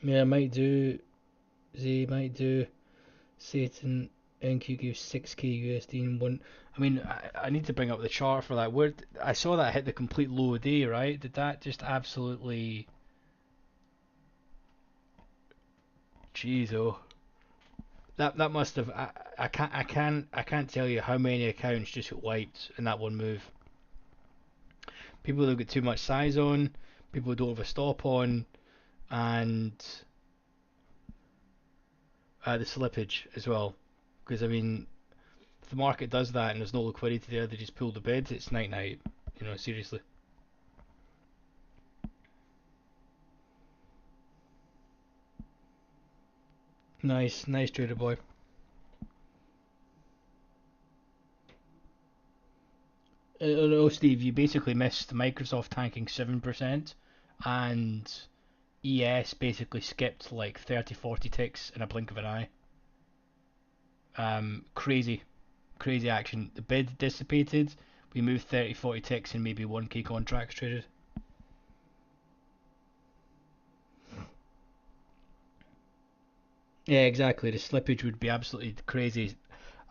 Yeah, might do. Z might do. Satan NQ gives 6k USD in one. I mean, I need to bring up the chart for that. Where I saw that hit the complete low of day, right? Did that just absolutely? Jeez, oh, that must have. I can't tell you how many accounts just got wiped in that one move. People that have got too much size on, people who don't have a stop on, and the slippage as well. Because I mean, if the market does that and there's no liquidity there, they just pull the bid. It's night night. You know, seriously. Nice, nice trader boy. Oh, Steve, you basically missed Microsoft tanking 7%, and ES basically skipped like 30, 40 ticks in a blink of an eye. Crazy, crazy action. The bid dissipated. We moved 30, 40 ticks and maybe 1k contracts traded. Yeah, exactly. The slippage would be absolutely crazy.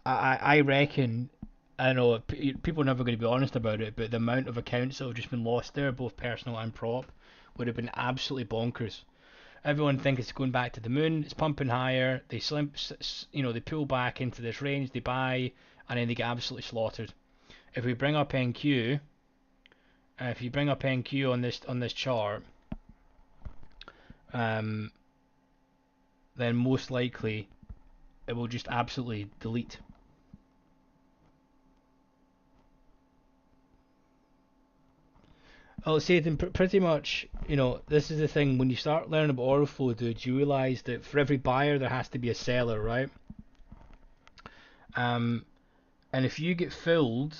I reckon, I know people are never going to be honest about it, but the amount of accounts that have just been lost there, both personal and prop, would have been absolutely bonkers. Everyone thinks it's going back to the moon. It's pumping higher. They they pull back into this range. They buy, and then they get absolutely slaughtered. If we bring up NQ, if you bring up NQ on this chart, um, then most likely it will just absolutely delete. I'll say then pretty much, this is the thing. When you start learning about order flow, dude, you realize that for every buyer there has to be a seller, right? Um, and if you get filled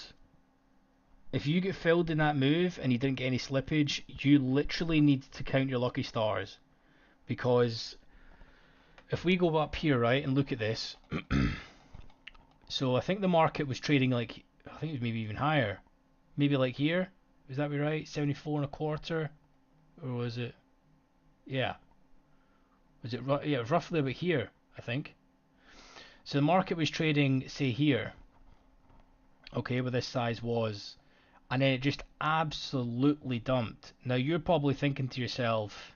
in that move and you didn't get any slippage, you literally need to count your lucky stars. Because if we go up here, right, and look at this, so I think the market was trading like, I think it was maybe even higher. Maybe like here. Was that be right? 74 and a quarter? Or was it? Yeah. Was it? Yeah, roughly about here, I think. So the market was trading, say here, okay, where this size was, and then it just absolutely dumped. Now you're probably thinking to yourself,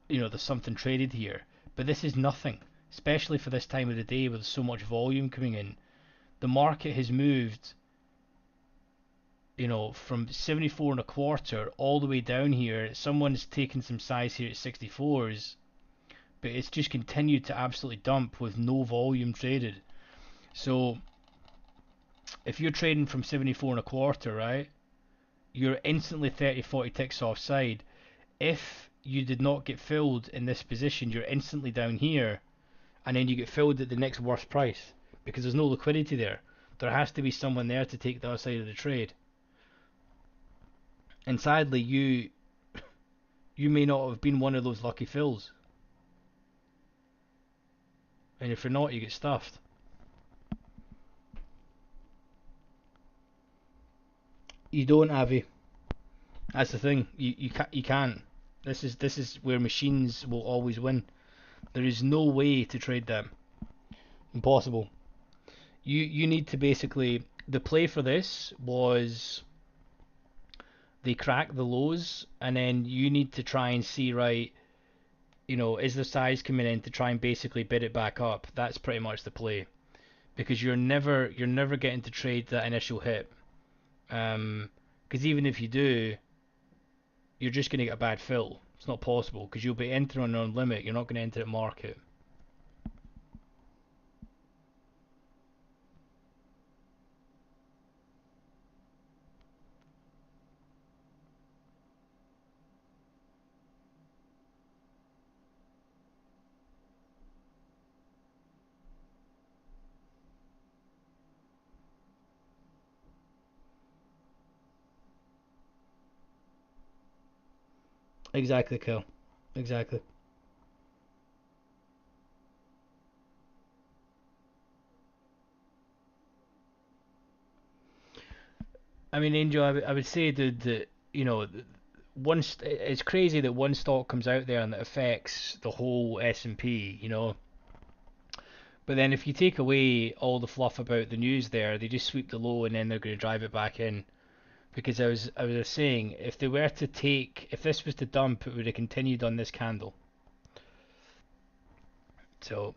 there's something traded here, but this is nothing, especially for this time of the day with so much volume coming in. The market has moved, from 74 and a quarter all the way down here. Someone's taken some size here at 64s, but it's just continued to absolutely dump with no volume traded. So if you're trading from 74 and a quarter, right, you're instantly 30, 40 ticks offside. If you did not get filled in this position, you're instantly down here, and then you get filled at the next worst price because there's no liquidity there. There has to be someone there to take the other side of the trade. And sadly, you may not have been one of those lucky fills. And if you're not, you get stuffed. You don't, Avi. That's the thing. You can't. This is where machines will always win. There is no way to trade them. Impossible. You need to basically, the play for this was they crack the lows, and then you need to try and see, right, is the size coming in to try and basically bid it back up. That's pretty much the play, because you're never getting to trade that initial hit. Because even if you do, you're just going to get a bad fill. It's not possible because you'll be entering on limit. You're not going to enter at market. Exactly, Kel. Exactly. I mean, Angel, I would say that it's crazy that one stock comes out there and that affects the whole S&P, But then if you take away all the fluff about the news there, they just sweep the low and then they're going to drive it back in. Because I was saying, if this was to dump, it would have continued on this candle. So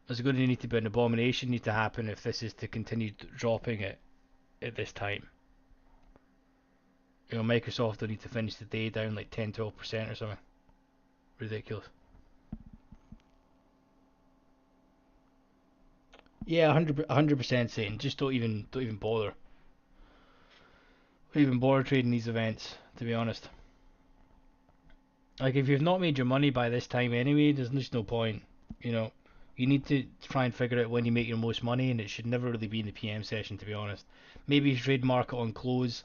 there's going to need to be an abomination need to happen if this is to continue dropping it at this time. Microsoft will need to finish the day down like 10-12% or something ridiculous. Yeah, 100% saying just don't even bother. Don't even bother trading these events, to be honest. Like if you've not made your money by this time anyway, there's just no point. You know, you need to try and figure out when you make your most money, and it should never really be in the PM session, to be honest. Maybe you trade market on close.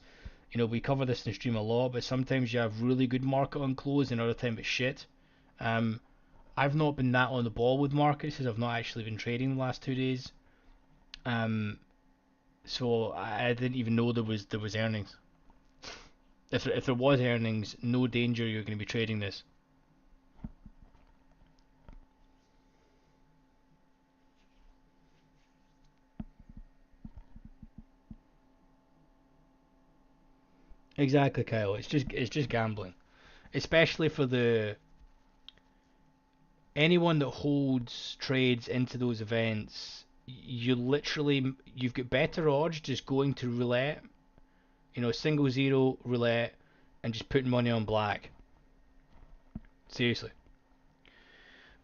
We cover this in the stream a lot, but sometimes you have really good market on close, and other time it's shit. Um, I've not been that on the ball with markets because I've not actually been trading the last 2 days. Um, so I didn't even know there was earnings. If there was earnings, no danger you're going to be trading this. Exactly, Kyle. It's just gambling, especially for the anyone that holds trades into those events. You've got better odds just going to roulette, single zero roulette, and just putting money on black. Seriously,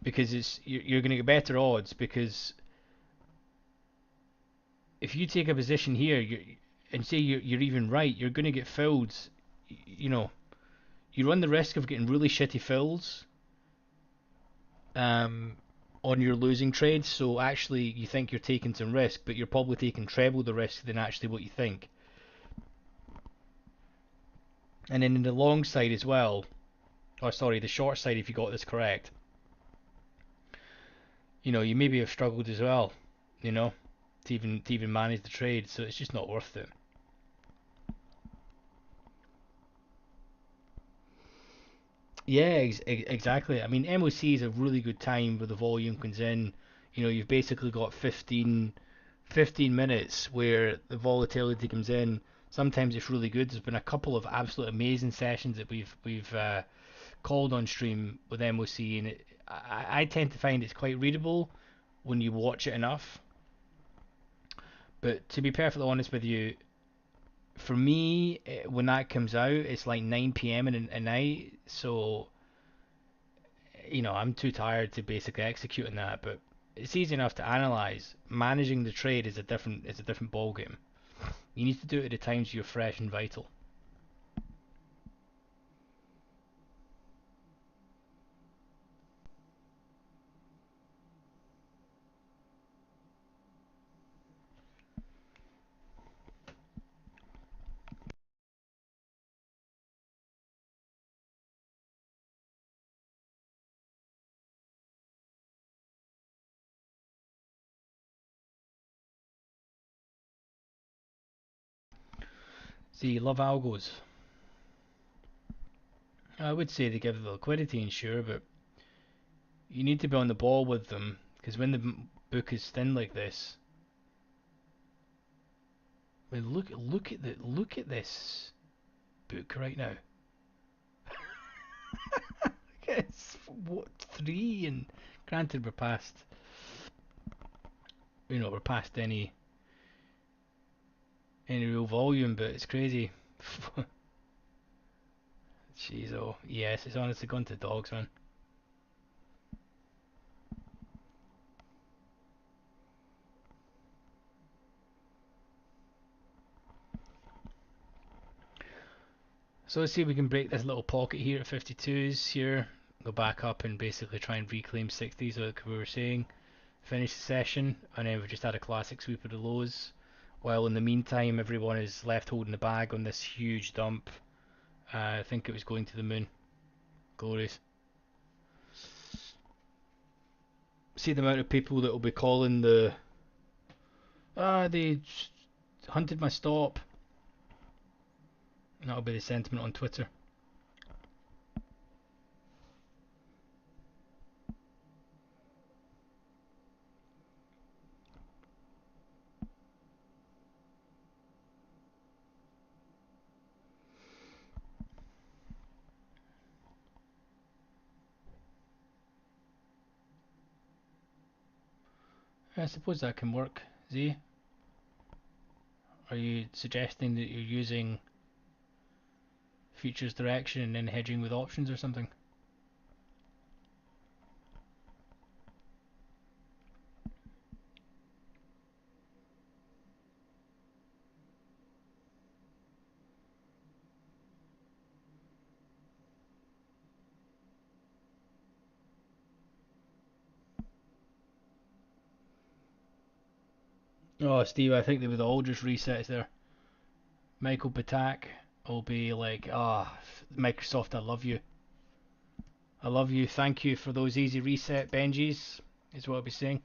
because you're going to get better odds because if you take a position here and say you're even right, you're going to get filled. You know, you run the risk of getting really shitty fills um, on your losing trades. So actually, you think you're taking some risk, but you're probably taking treble the risk than actually what you think. And then in the long side as well, or sorry, the short side, if you got this correct, you maybe have struggled as well, you know, to even manage the trade. So it's just not worth it. Yeah, exactly. I mean, MOC is a really good time where the volume comes in. You've basically got 15 minutes where the volatility comes in. Sometimes it's really good. There's been a couple of absolute amazing sessions that we've called on stream with MOC, and I tend to find it's quite readable when you watch it enough. But to be perfectly honest with you, for me, when that comes out, it's like 9 p.m. in a night, so I'm too tired to basically execute on that. But it's easy enough to analyze. Managing the trade is a different ball game. You need to do it at the times you're fresh and vital. See, love algos. I would say they give the liquidity, and sure, but you need to be on the ball with them because when the book is thin like this, I mean, look at this book right now. It's what 3, and granted we're past any real volume, but it's crazy. Jeez, oh yes, it's honestly gone to dogs, man. So let's see if we can break this little pocket here at 52s here. Go back up and basically try and reclaim 60s like we were saying. Finish the session, and then we've just had a classic sweep of the lows. While in the meantime, everyone is left holding the bag on this huge dump. I think it was going to the moon. Glorious. See the amount of people that will be calling they hunted my stop. And that'll be the sentiment on Twitter. I suppose that can work. Z, are you suggesting that you're using futures direction and then hedging with options or something. Oh, Steve, I think they would all just resets there. Michael Patak will be like, Microsoft, I love you. I love you. Thank you for those easy reset Benjis, is what I'll be saying.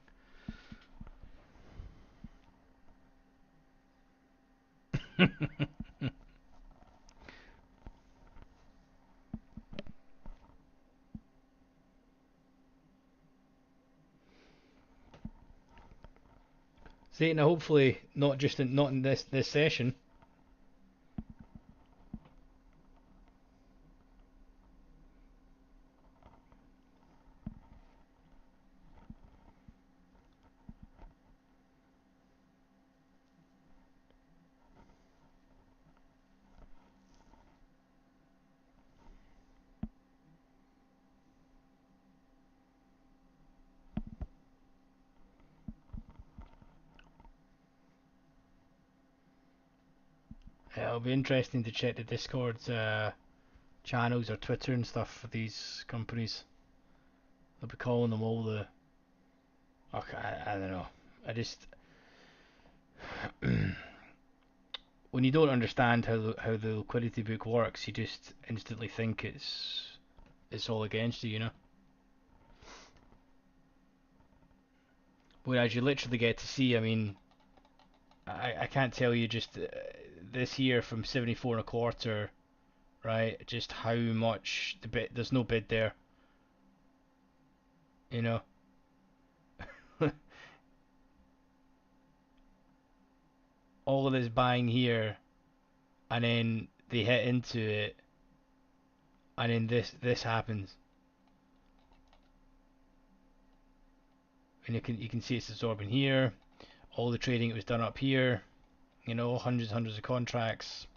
See, now hopefully not in this session. It'll be interesting to check the Discord channels or Twitter and stuff for these companies. They'll be calling them all the. Okay, I don't know. I just when you don't understand how the liquidity book works, you just instantly think it's all against you, you know. Whereas you literally get to see. I mean, I can't tell you just this year from 74 and a quarter, right? Just how much the bid. There's no bid there, you know. All of this buying here, and then they hit into it, and then this happens, and you can see it's absorbing here. All the trading it was done up here, you know, hundreds of contracts.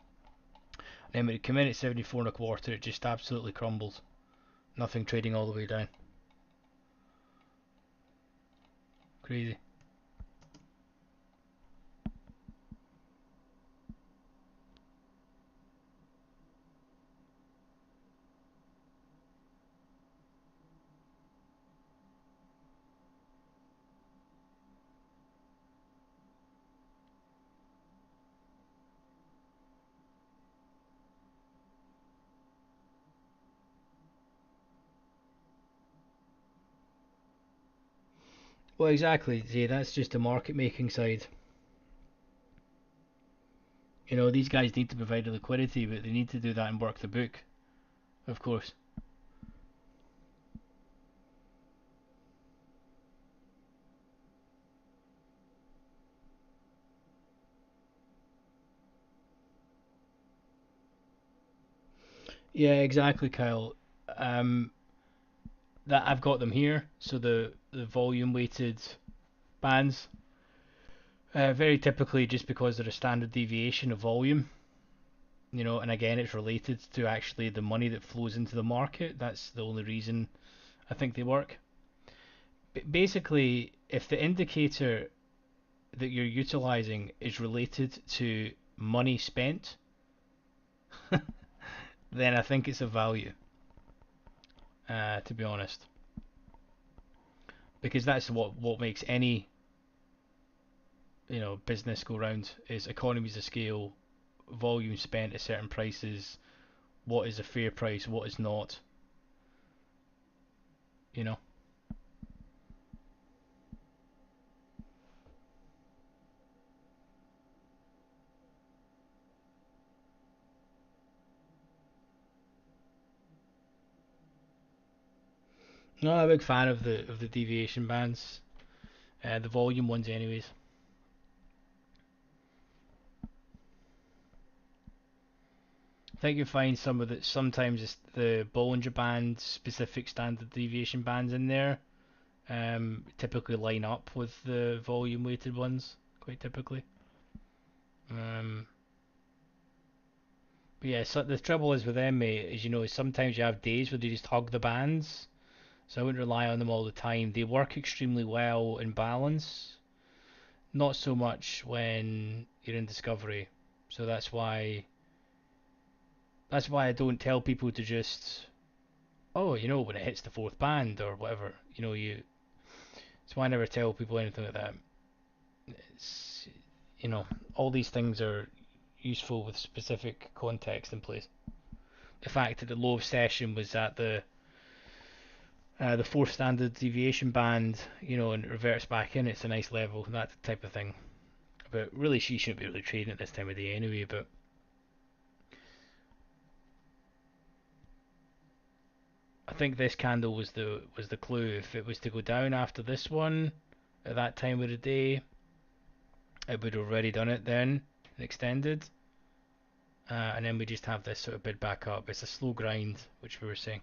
And then when it came in at 74 and a quarter, it just absolutely crumbles. Nothing trading all the way down. Crazy. Well, exactly. See, that's just the market making side. You know, these guys need to provide the liquidity, but they need to do that and work the book, of course. Yeah, exactly, Kyle. Um, that I've got them here. So the volume weighted bands, very typically just because they're a standard deviation of volume. You know, and again, it's related to actually the money that flows into the market. That's the only reason I think they work. Basically, if the indicator that you're utilizing is related to money spent, then I think it's a value. To be honest, because that's what makes any business go round is economies of scale, volume spent at certain prices, what is a fair price, what is not. You know. No, I'm a big fan of the deviation bands, the volume ones, anyways. I think you find some of the sometimes it's the Bollinger Band specific standard deviation bands in there. Typically line up with the volume weighted ones quite typically. Um, But yeah, so the trouble is with them, mate, is sometimes you have days where they just hug the bands. So I wouldn't rely on them all the time. They work extremely well in balance, not so much when you're in discovery. So that's why I don't tell people to just, oh, when it hits the fourth band or whatever, that's why I never tell people anything like that. It's, all these things are useful with specific context in place. The fact that the low of session was at the fourth standard deviation band, and it reverts back in, it's a nice level, that type of thing. But really, she shouldn't be really trading at this time of day anyway. But I think this candle was the clue. If it was to go down after this one at that time of the day, it would have already done it then and extended. And then we just have this sort of bid back up. It's a slow grind, which we were saying.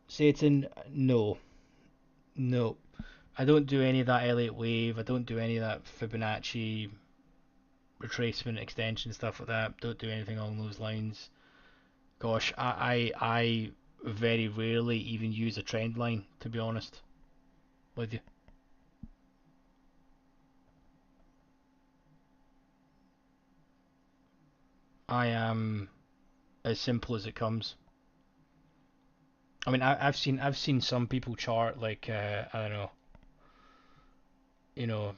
Satan, no, no. I don't do any of that Elliott wave. I don't do any of that Fibonacci retracement extension stuff like that. Don't do anything along those lines. Gosh, I very rarely even use a trend line, to be honest with you. I am as simple as it comes. I mean, I've seen some people chart like I don't know, you know,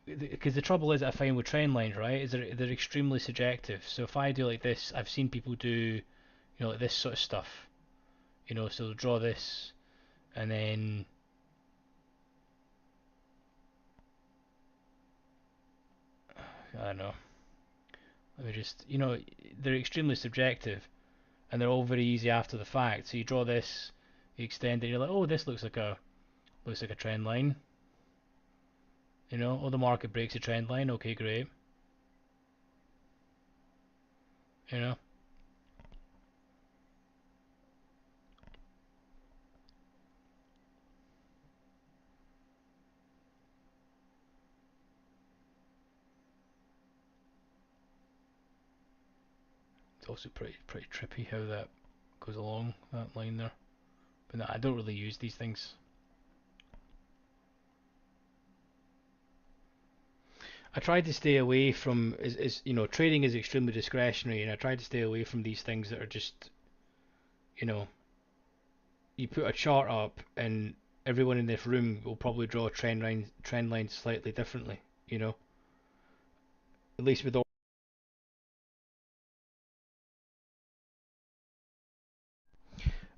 because the trouble is I find with trend lines, right, is they're extremely subjective. So if I do like this, I've seen people do, like this sort of stuff, so they'll draw this and then I don't know. Let me just, they're extremely subjective and they're all very easy after the fact. So you draw this, you extend it, you're like, oh, this looks like a trend line. Oh, the market breaks a trend line. Okay, great. You know, it's also pretty trippy how that goes along that line there. But no, I don't really use these things. I try to stay away from trading is extremely discretionary, and I try to stay away from these things that are just you know you put a chart up and everyone in this room will probably draw a trend line slightly differently. At least with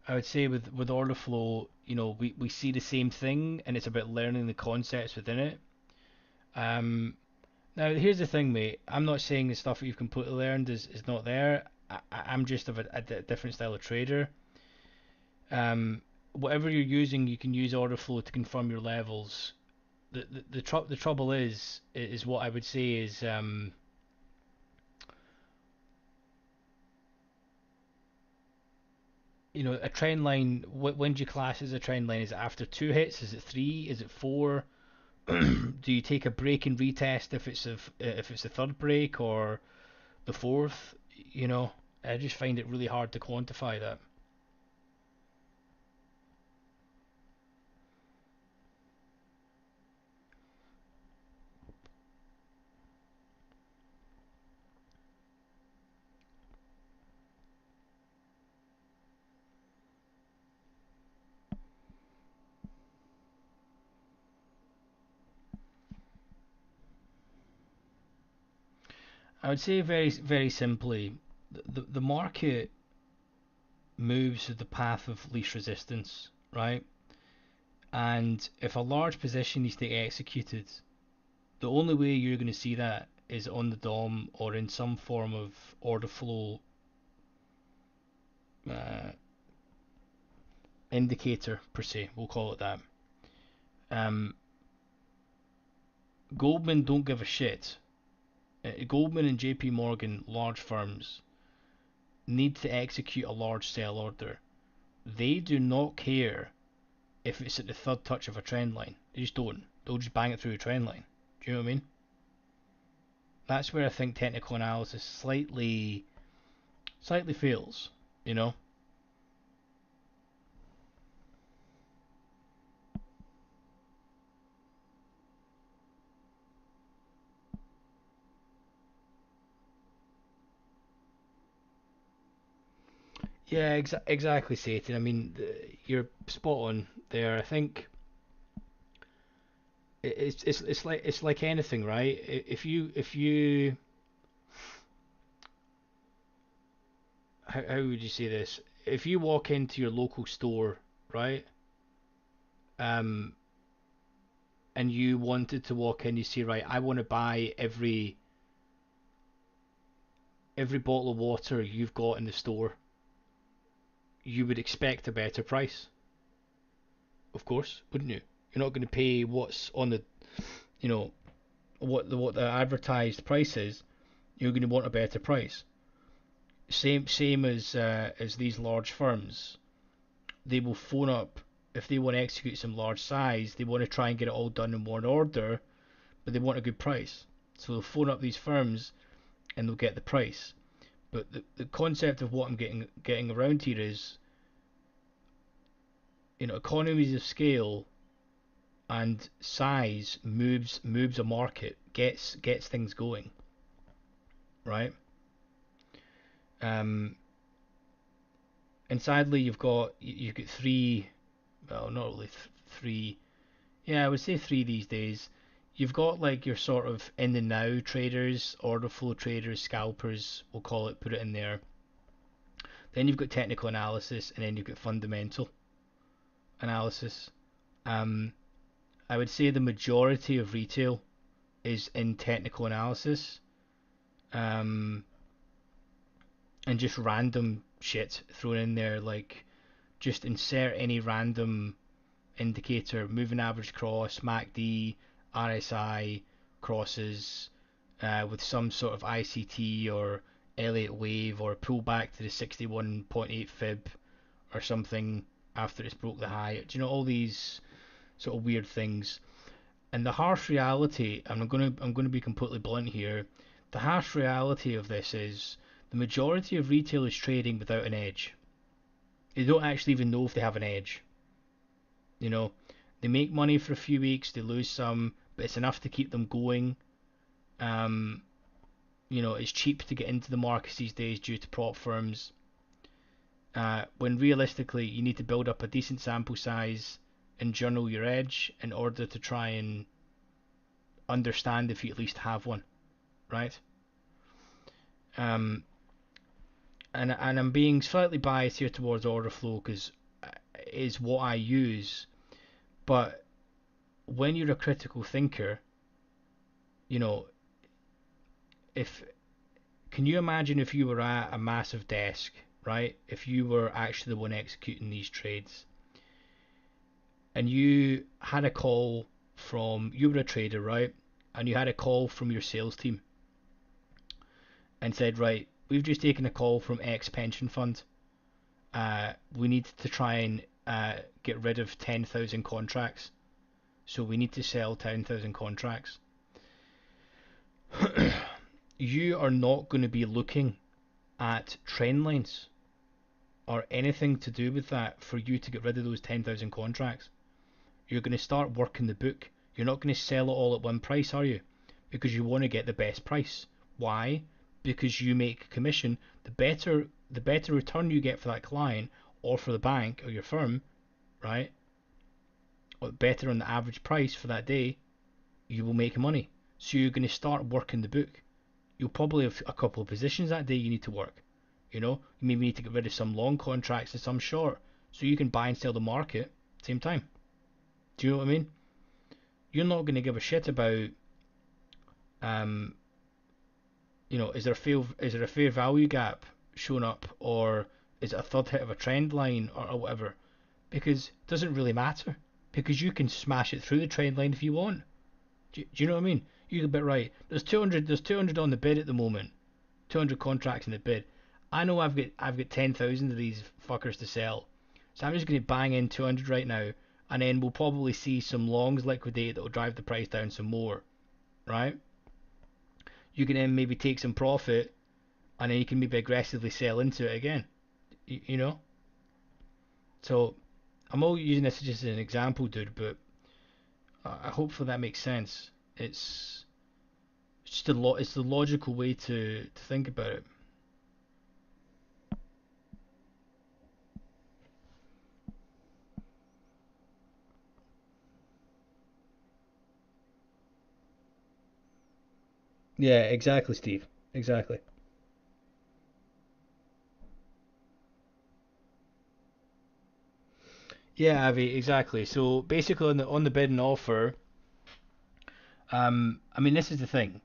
I would say with order flow, we see the same thing, and it's about learning the concepts within it. Um, Now here's the thing, mate. I'm not saying the stuff that you've completely learned is not there. I'm just of a different style of trader. Whatever you're using, you can use order flow to confirm your levels. The trouble is what I would say is a trend line. When do you class as a trend line? Is it after two hits? Is it three? Is it four? Do you take a break and retest if it's a third break or the fourth? You know, I just find it really hard to quantify that. I would say very very simply, the market moves with the path of least resistance, right? And if a large position needs to get executed, the only way you're going to see that is on the DOM or in some form of order flow uh, indicator per se. We'll call it that. Um, Goldman don't give a shit. Goldman and JP Morgan, large firms, need to execute a large sell order, they do not care if it's at the third touch of a trend line. They just don't. They'll just bang it through a trend line. Do you know what I mean? That's where I think technical analysis slightly fails, you know? Yeah, exactly, Satan. I mean, you're spot on there. I think it's like anything, right? If you how would you say this? If you walk into your local store, right, um, and you wanted to walk in, you say, right, I want to buy every bottle of water you've got in the store, you would expect a better price, of course, wouldn't you? You're not going to pay what's on the, you know, what the advertised price is. You're going to want a better price. Same as these large firms. They will phone up if they want to execute some large size. They want to try and get it all done in one order, but they want a good price. So they'll phone up these firms and they'll get the price. But the concept of what I'm getting around here is, economies of scale and size moves a market, gets things going, right? Um, and sadly, you've got three, well, not really three. Yeah, I would say three these days. You've got like your sort of in the now traders, order flow traders, scalpers, we'll call it, put it in there. Then you've got technical analysis, and then you've got fundamental analysis. Um, I would say the majority of retail is in technical analysis, um, and just random shit thrown in there, like just insert any random indicator, moving average cross, MACD, RSI crosses, with some sort of ICT or Elliott wave or pullback to the 61.8 fib or something after it's broke the high. Do you know, all these sort of weird things? And the harsh reality, and I'm gonna be completely blunt here, the harsh reality of this is the majority of retail is trading without an edge. They don't actually even know if they have an edge. You know, they make money for a few weeks, they lose some, but it's enough to keep them going. Um, it's cheap to get into the markets these days due to prop firms. When realistically, you need to build up a decent sample size and journal your edge in order to try and understand if you at least have one, right? Um, and I'm being slightly biased here towards order flow because it is what I use, but when you're a critical thinker, you know, if can you imagine if you were at a massive desk, right? If you were actually the one executing these trades, and you had a call you were a trader, right? And you had a call from your sales team and said, right, we've just taken a call from X pension fund. We need to try and get rid of 10,000 contracts. So we need to sell 10,000 contracts. You are not going to be looking at trend lines or anything to do with that for you to get rid of those 10,000 contracts. You're going to start working the book. You're not going to sell it all at one price, are you? Because you want to get the best price. Why? Because you make commission. The better return you get for that client or for the bank or your firm, right? Or better on the average price for that day, you will make money. So you're going to start working the book. You'll probably have a couple of positions that day you need to work. You maybe need to get rid of some long contracts and some short, so you can buy and sell the market at the same time. Do you know what I mean? You're not going to give a shit about, um, is there a fair value gap showing up, or is it a third hit of a trend line or whatever? Because it doesn't really matter, because you can smash it through the trend line if you want. Do you know what I mean? You can bet, right, there's 200 on the bid at the moment, 200 contracts in the bid. I know I've got 10,000 of these fuckers to sell, so I'm just going to bang in 200 right now, and then we'll probably see some longs liquidate that will drive the price down some more, right? You can then maybe take some profit, and then you can maybe aggressively sell into it again, you know. So I'm all using this just as an example, dude, but hopefully that makes sense. It's just it's the logical way to think about it. Yeah, exactly, Steve. Exactly. Yeah, Avi, exactly. So basically, on the bid and offer, I mean, this is the thing.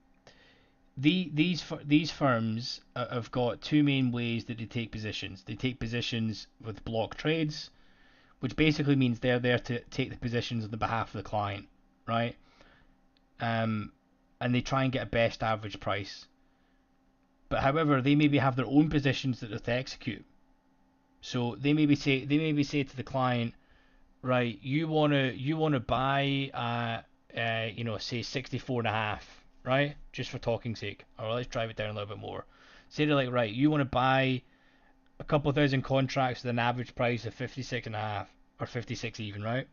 These firms have got two main ways that they take positions. They take positions with block trades, which basically means they're there to take the positions on the behalf of the client, right? Um, and they try and get a best average price. But however, they maybe have their own positions that they execute. So they maybe say to the client, right, you wanna buy say 64 and a half, right? Just for talking sake. Or let's drive it down a little bit more. Say they're like, right, you want to buy a couple thousand contracts with an average price of 56 and a half or 56 even, right?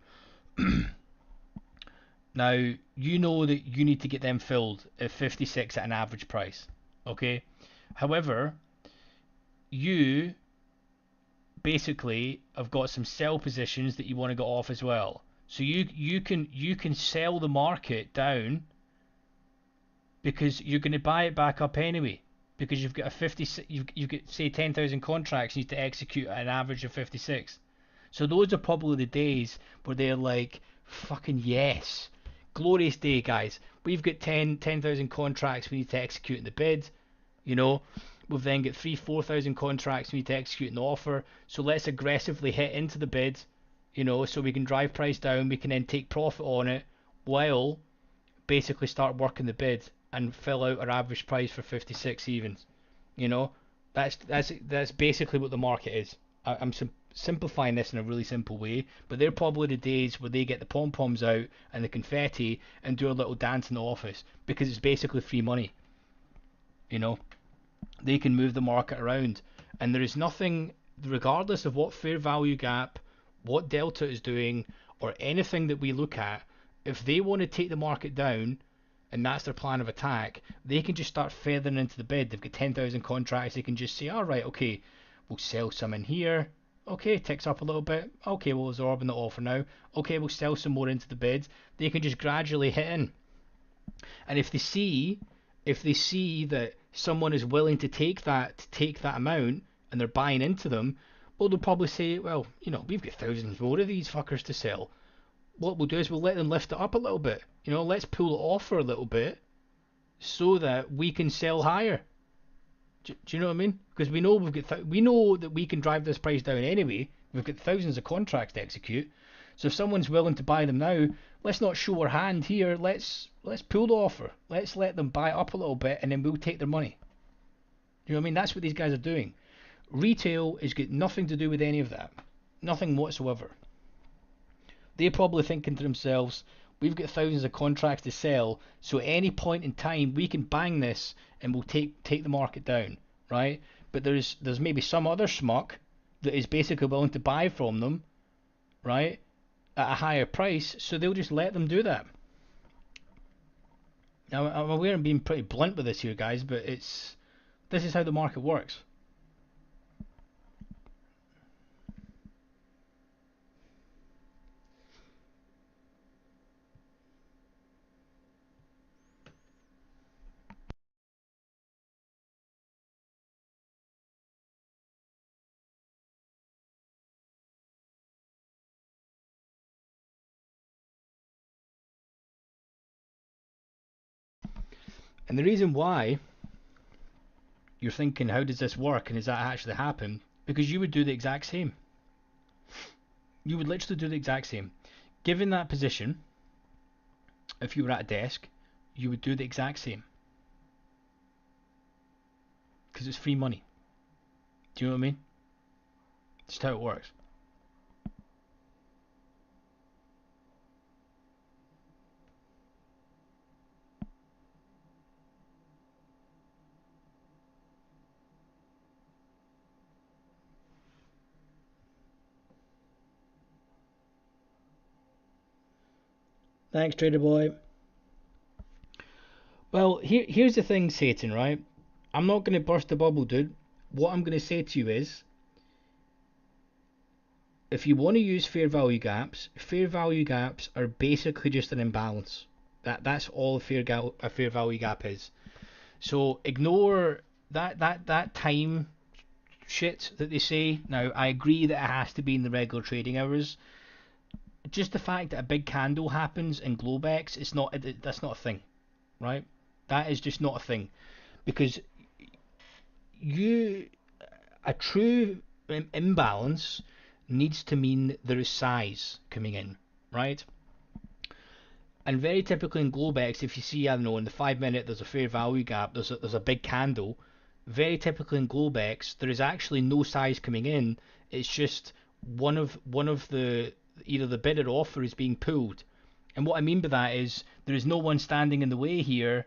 Now, you know that you need to get them filled at 56 at an average price. Okay? However, you basically have got some sell positions that you want to get off as well. So you can sell the market down because you're going to buy it back up anyway. Because you've got a 50, you've got say 10,000 contracts you need to execute at an average of 56. So those are probably the days where they're like, fucking yes, glorious day, guys. We've got 10,000 contracts we need to execute in the bid. You know, we've then got 4,000 contracts we need to execute in the offer. So let's aggressively hit into the bid. So we can drive price down. We can then take profit on it while basically start working the bid and fill out our average price for 56 evens. You know, that's basically what the market is. I'm simplifying this in a really simple way, but they're probably the days where they get the pom poms out and the confetti and do a little dance in the office because it's basically free money. You know, they can move the market around, and there is nothing, regardless of what fair value gap, what delta is doing, or anything that we look at. If they want to take the market down, and that's their plan of attack, they can just start feathering into the bid. They've got 10,000 contracts. They can just say, all right, okay, we'll sell some in here. Okay, ticks up a little bit. Okay, we'll absorb in the offer now. Okay, we'll sell some more into the bid. They can just gradually hit in. And if they see that someone is willing to take that amount and they're buying into them, well, they'll probably say, well, we've got thousands more of these fuckers to sell. What we'll do is we'll let them lift it up a little bit. Let's pull it off for a little bit so that we can sell higher. Do you know what I mean? Because we know that we can drive this price down anyway. We've got thousands of contracts to execute. So if someone's willing to buy them now, let's not show our hand here. Let's pull the offer. Let's let them buy up a little bit, and then we'll take their money. Do you know what I mean? That's what these guys are doing. Retail has got nothing to do with any of that. Nothing whatsoever. They're probably thinking to themselves, we've got thousands of contracts to sell, so at any point in time we can bang this and we'll take the market down, right? But there's maybe some other schmuck that is basically willing to buy from them, right, at a higher price, so they'll just let them do that. Now I'm aware I'm being pretty blunt with this here, guys, but this is how the market works. And the reason why you're thinking, how does this work and does that actually happen? Because you would do the exact same. You would literally do the exact same. Given that position, if you were at a desk, you would do the exact same because it's free money. Do you know what I mean? Just how it works. Thanks, Trader Boy. Well, here's the thing, Satan, right? I'm not going to burst the bubble, dude. What I'm going to say to you is, if you want to use fair value gaps are basically just an imbalance. That's all a fair value gap is. So ignore that time shit that they say. Now I agree that it has to be in the regular trading hours. Just the fact that a big candle happens in Globex, that's not a thing, right? That is just not a thing because you a true imbalance needs to mean there is size coming in, right? And very typically in Globex, if you see, I don't know, in the 5 minute there's a fair value gap, there's a big candle. Very typically in Globex, there is actually no size coming in. It's just one of the either the bid or offer is being pulled. And what I mean by that is there is no one standing in the way here.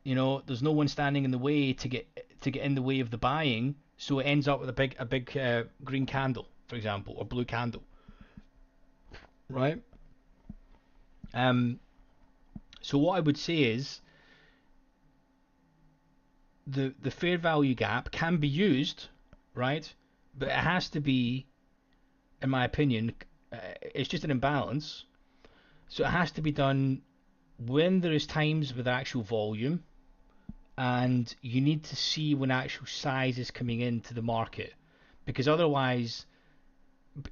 There's no one standing in the way to get in the way of the buying, so it ends up with a big green candle, for example, or blue candle, right? Um, so what I would say is the fair value gap can be used, right? But it has to be, in my opinion, it's just an imbalance. So it has to be done when there is times with actual volume, and you need to see when actual size is coming into the market, because otherwise,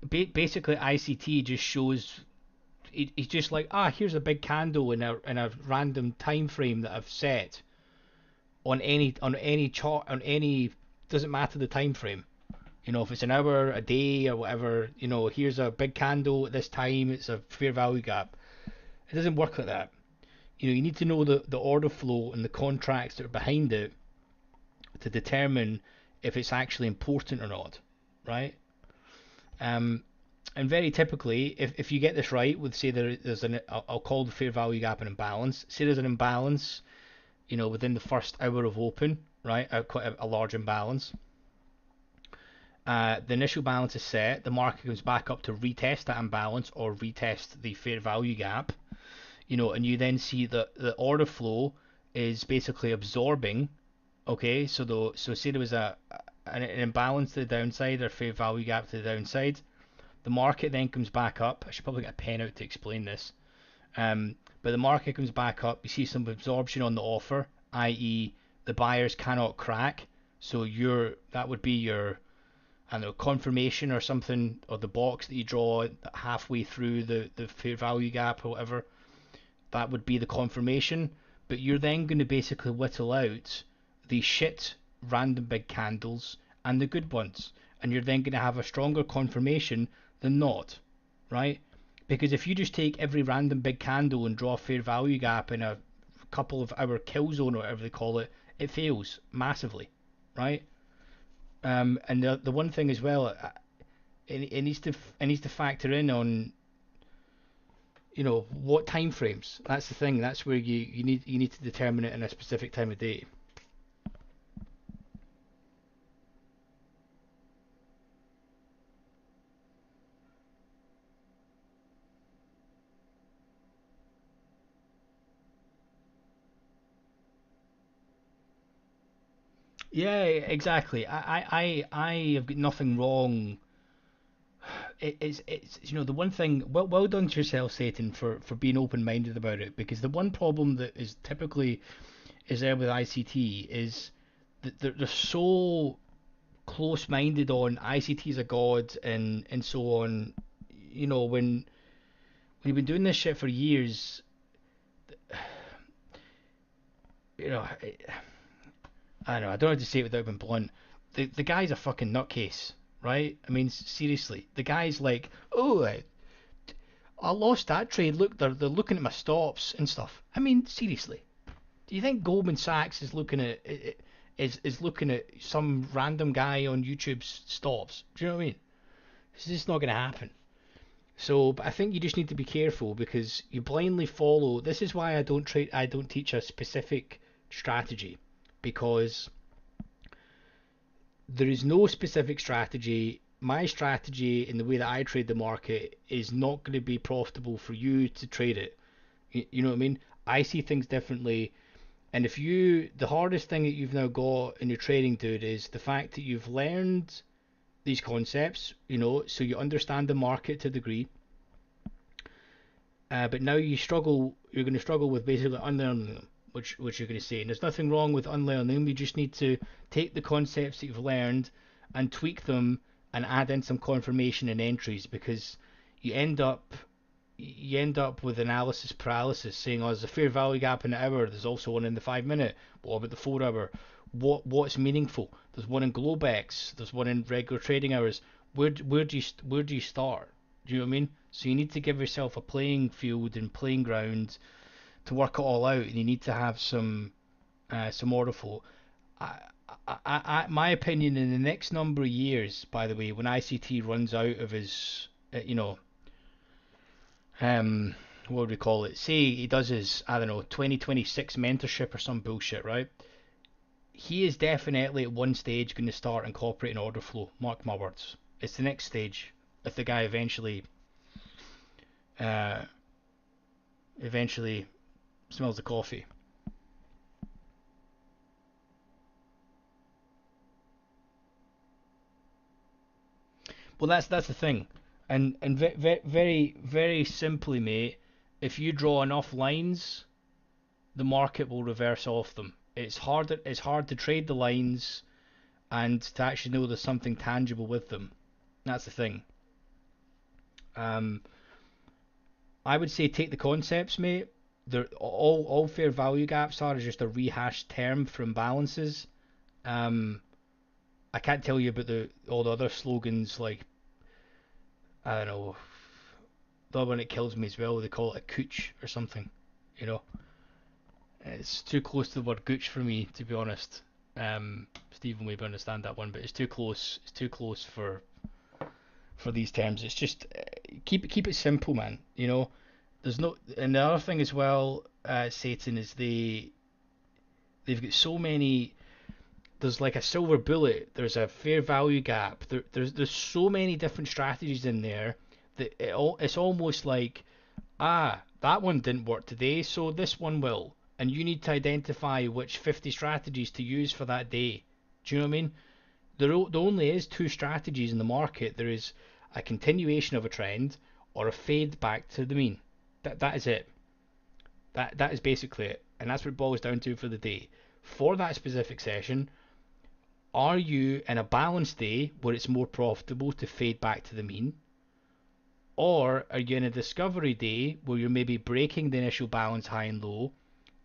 basically ICT just shows it's just like, here's a big candle in a random time frame that I've set on any chart, on any, doesn't matter the time frame. If it's an hour, a day, or whatever, here's a big candle at this time, it's a fair value gap. It doesn't work like that. You need to know the order flow and the contracts that are behind it to determine if it's actually important or not, right? Um, and very typically, if you get this right with, say, there's I'll call the fair value gap an imbalance. Say there's an imbalance, within the first hour of open, right? Quite a large imbalance. The initial balance is set. The market goes back up to retest that imbalance or retest the fair value gap, and you then see that the order flow is basically absorbing. Okay, so say there was an imbalance to the downside or fair value gap to the downside. The market then comes back up. I should probably get a pen out to explain this. But the market comes back up. You see some absorption on the offer, i.e., the buyers cannot crack. So that would be your, I don't know, confirmation or something, or the box that you draw halfway through the fair value gap or whatever. That would be the confirmation. But you're then going to basically whittle out the shit random big candles and the good ones, and you're then going to have a stronger confirmation than not, right? Because if you just take every random big candle and draw a fair value gap in a couple of hour kill zone or whatever they call it, it fails massively, right? And the one thing as well, it needs to factor in on, what time frames. That's the thing. That's where you need to determine it in a specific time of day. Yeah, exactly. I have got nothing wrong. It's the one thing. Well done to yourself, Satan, for being open minded about it. Because the one problem that is typically is there with ICT is that they're so close minded on ICT as a god and so on. When you've been doing this shit for years, you know, I don't know. I don't know how to say it without being blunt. The guy's a fucking nutcase, right? I mean, seriously, the guy's like, oh, I lost that trade. Look, they're looking at my stops and stuff. I mean, seriously, do you think Goldman Sachs is looking at is looking at some random guy on YouTube's stops. Do you know what I mean? It's just not going to happen. So, but I think you just need to be careful because you blindly follow. This is why I don't teach a specific strategy, because there is no specific strategy. My strategy in the way that I trade the market is not going to be profitable for you to trade it. You know what I mean? I see things differently. And if you, the hardest thing that you've now got in your trading, dude, is the fact that you've learned these concepts, so you understand the market to a degree. But now you're going to struggle with basically unlearning them, which you're going to say. And there's nothing wrong with unlearning them. You just need to take the concepts that you've learned and tweak them and add in some confirmation and entries, because you end up with analysis paralysis, saying, oh, there's a fair value gap in the hour, there's also one in the 5 minute, what about the 4 hour? What's meaningful? There's one in Globex, there's one in regular trading hours. Where do you start? Do you know what I mean? So you need to give yourself a playing field and playing ground to work it all out, and you need to have some order flow. My opinion, in the next number of years, by the way, when ICT runs out of his, what would we call it? Say he does his, I don't know, 2026 mentorship or some bullshit, right? He is definitely at one stage going to start incorporating order flow. Mark my words. It's the next stage. If the guy uh, eventually smells the coffee. Well, that's the thing, and very very simply, mate. If you draw enough lines, the market will reverse off them. It's hard to trade the lines and to actually know there's something tangible with them. That's the thing. Um, I would say take the concepts, mate. They're all fair value gaps are just a rehashed term from balances. Um, I can't tell you about the all the other slogans, like, I don't know, the one that kills me as well. They call it a cooch or something. You know, it's too close to the word gooch for me, to be honest. Stephen will maybe understand that one, but it's too close. It's too close for these terms. It's just keep it simple, man. There's no. And the other thing as well, Satan, is they've got so many. There's like a silver bullet. There's a fair value gap. There's so many different strategies in there that it's almost like, that one didn't work today, so this one will. And you need to identify which 50 strategies to use for that day. Do you know what I mean? There only is two strategies in the market. There is a continuation of a trend or a fade back to the mean. That is it. That is basically it. And that's what it boils down to for the day. For that specific session, are you in a balanced day where it's more profitable to fade back to the mean? Or are you in a discovery day where you're maybe breaking the initial balance high and low,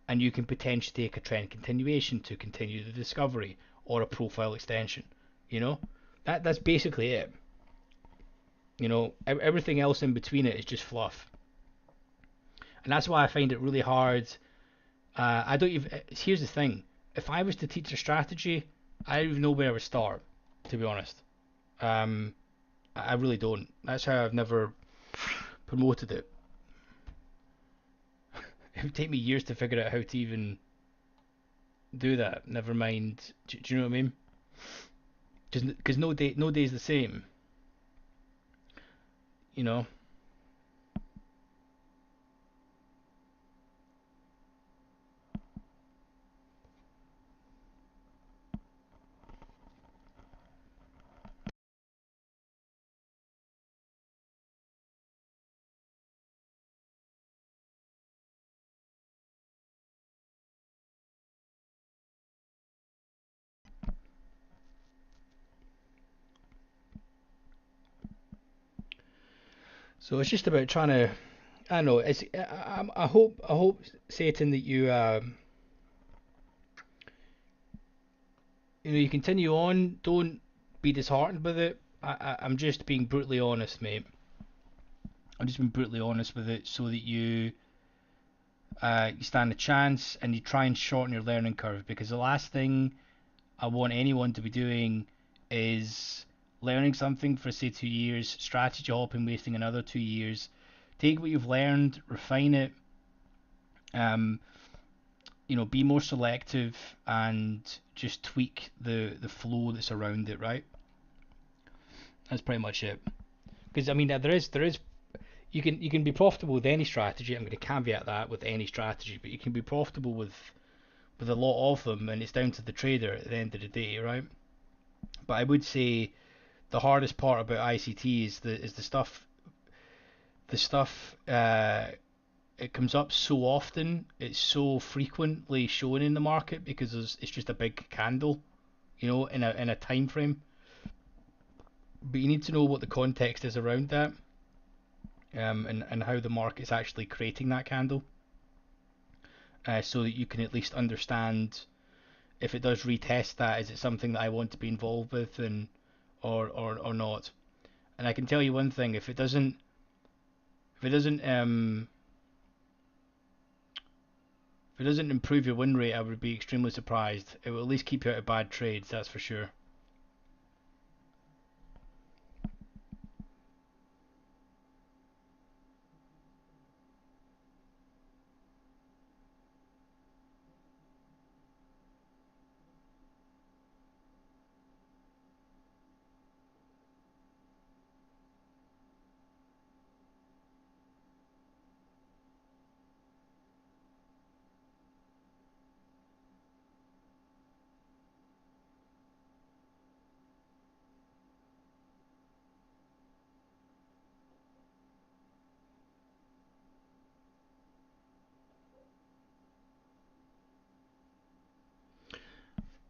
and you can potentially take a trend continuation to continue the discovery or a profile extension? You know, that's basically it. Everything else in between it is just fluff, and that's why I find it really hard. I don't even. Here's the thing: if I was to teach a strategy, I don't even know where I would start. To be honest, um, I really don't. That's how I've never promoted it. It would take me years to figure out how to even do that. Never mind. Do you know what I mean? Because no day is the same. You know. So it's just about trying to. I don't know. I hope Satan, that you continue on. Don't be disheartened with it. I'm just being brutally honest, mate. I'm just being brutally honest with it, so that you stand a chance and you try and shorten your learning curve. Because the last thing I want anyone to be doing is learning something for say 2 years, strategy hopping, wasting another 2 years. Take what you've learned, refine it, um, be more selective and just tweak the flow that's around it, right? That's pretty much it. Because I mean, there is you can be profitable with any strategy. I'm going to caveat that with any strategy, but you can be profitable with a lot of them, and it's down to the trader at the end of the day, right? But I would say the hardest part about ICT is the stuff it comes up so often, it's so frequently shown in the market because it's just a big candle, in a time frame. But you need to know what the context is around that, and how the market's actually creating that candle, so that you can at least understand if it does retest that, is it something that I want to be involved with, and or not. And I can tell you one thing: if it doesn't improve your win rate, I would be extremely surprised. It will at least keep you out of bad trades, that's for sure.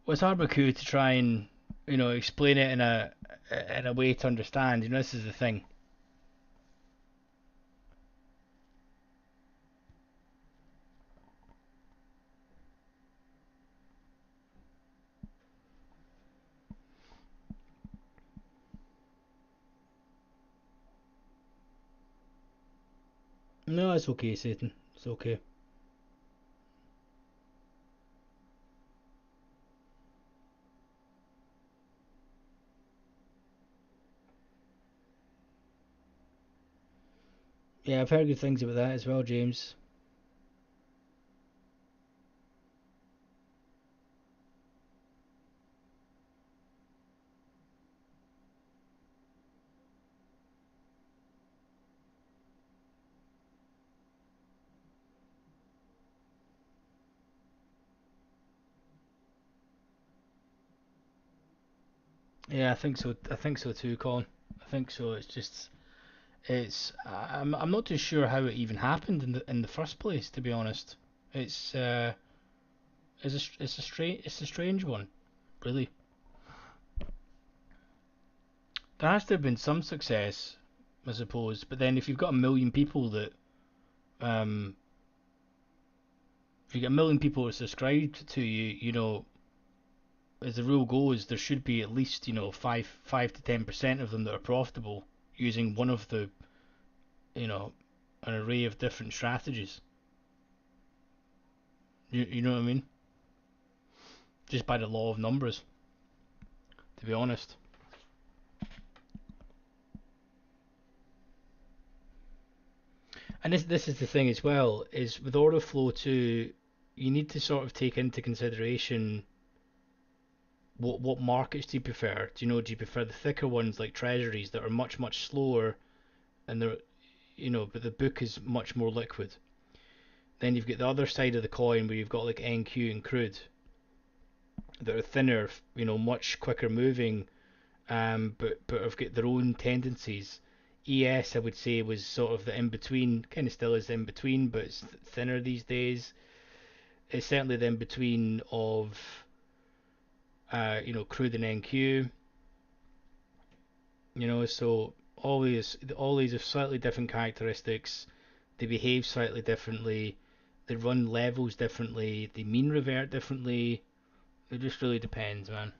Well, it's hard with Q to try and explain it in a way to understand. This is the thing. No, it's okay, Satan. It's okay. Yeah, I've heard good things about that as well, James. Yeah, I think so. I think so too, Colin. I think so. I'm not too sure how it even happened in the first place. To be honest, it's it's a strange one, really. There has to have been some success, I suppose. But then if you've got a million people um, if you get a million people that subscribed to you, as the rule goes, there should be at least 5 to 10% of them that are profitable using one of the you know an array of different strategies. You know what I mean? Just by the law of numbers, to be honest. And this is the thing as well, is with order flow too, you need to sort of take into consideration what markets do you prefer? Do you prefer the thicker ones like treasuries that are much slower, and but the book is much more liquid? Then you've got the other side of the coin where you've got like NQ and crude that are thinner, much quicker moving, but have got their own tendencies. ES, I would say, was sort of the in between, kind of still is in between, but it's thinner these days. It's certainly the in between of crude and NQ. So all these have slightly different characteristics. They behave slightly differently. They run levels differently. They mean revert differently. It just really depends, man.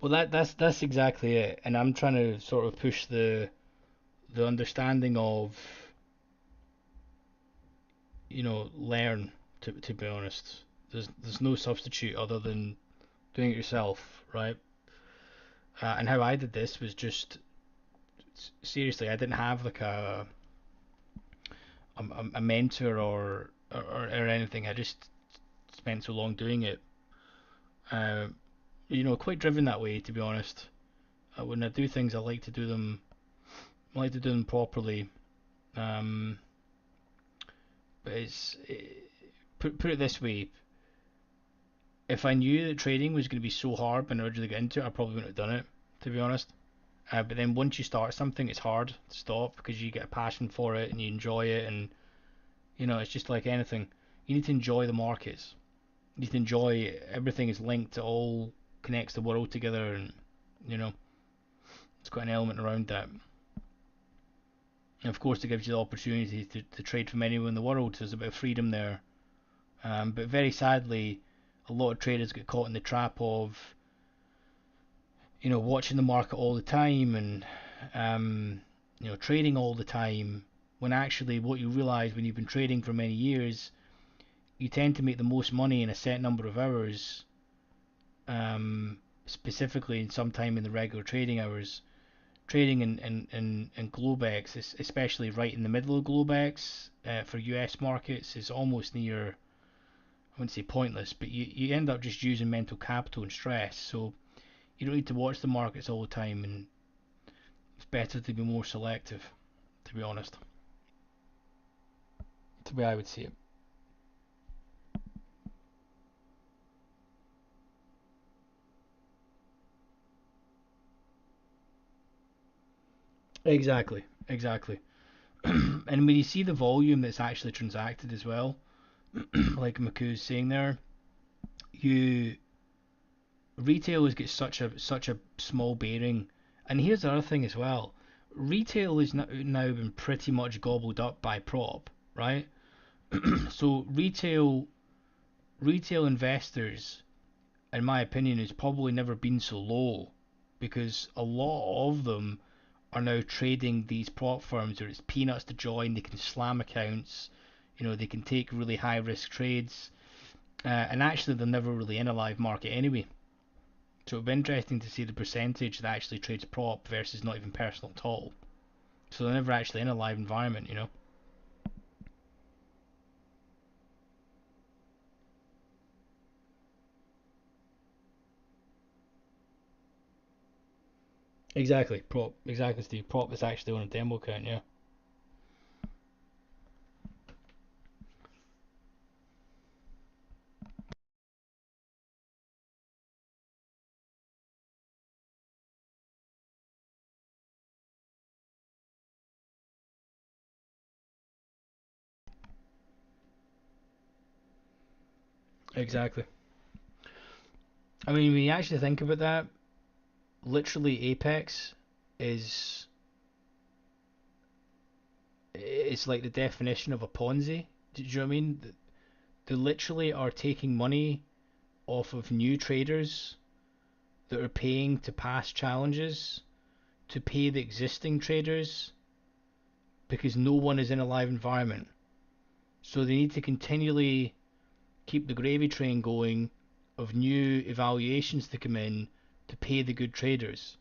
Well, that's exactly it, and I'm trying to sort of push the understanding of, learn, to be honest. There's no substitute other than doing it yourself, right? And how I did this was just, seriously, I didn't have like a mentor or anything. I just spent so long doing it. Uh, quite driven that way, to be honest. When I do things, I like to do them properly. Um, but put it this way: if I knew that trading was going to be so hard when I originally got into it, I probably wouldn't have done it, to be honest. But then once you start something, it's hard to stop because you get a passion for it and you enjoy it, and it's just like anything. You need to enjoy the markets. You need to enjoy everything is linked. It all connects the world together, and you know it's got an element around that. And of course, it gives you the opportunity to trade from anywhere in the world. So there's a bit of freedom there. But very sadly, a lot of traders get caught in the trap of watching the market all the time and trading all the time. When actually, what you realize when you've been trading for many years, you tend to make the most money in a set number of hours, specifically in some time in the regular trading hours. Trading in Globex, especially right in the middle of Globex for US markets, is almost near, I wouldn't say pointless, but you end up just using mental capital and stress. So you don't need to watch the markets all the time, and it's better to be more selective, to be honest. That's the way I would see it. Exactly, exactly. And when you see the volume that's actually transacted as well, like Maku's saying there, you retailers get such a small bearing. And here's the other thing as well: retail is now been pretty much gobbled up by prop, right? So retail investors, in my opinion, has probably never been so low because a lot of them are now trading these prop firms where it's peanuts to join. They can slam accounts, they can take really high risk trades, and actually they're never really in a live market anyway. So it'd be interesting to see the percentage that actually trades prop versus not even personal at all. So they're never actually in a live environment. Exactly, prop. Exactly, Steve. Prop is actually on a demo account, yeah. Exactly. I mean, when you actually think about that, literally Apex is it's like the definition of a Ponzi. Do you know what I mean? They literally are taking money off of new traders that are paying to pass challenges to pay the existing traders because no one is in a live environment. So they need to continually keep the gravy train going of new evaluations to come in to pay the good traders.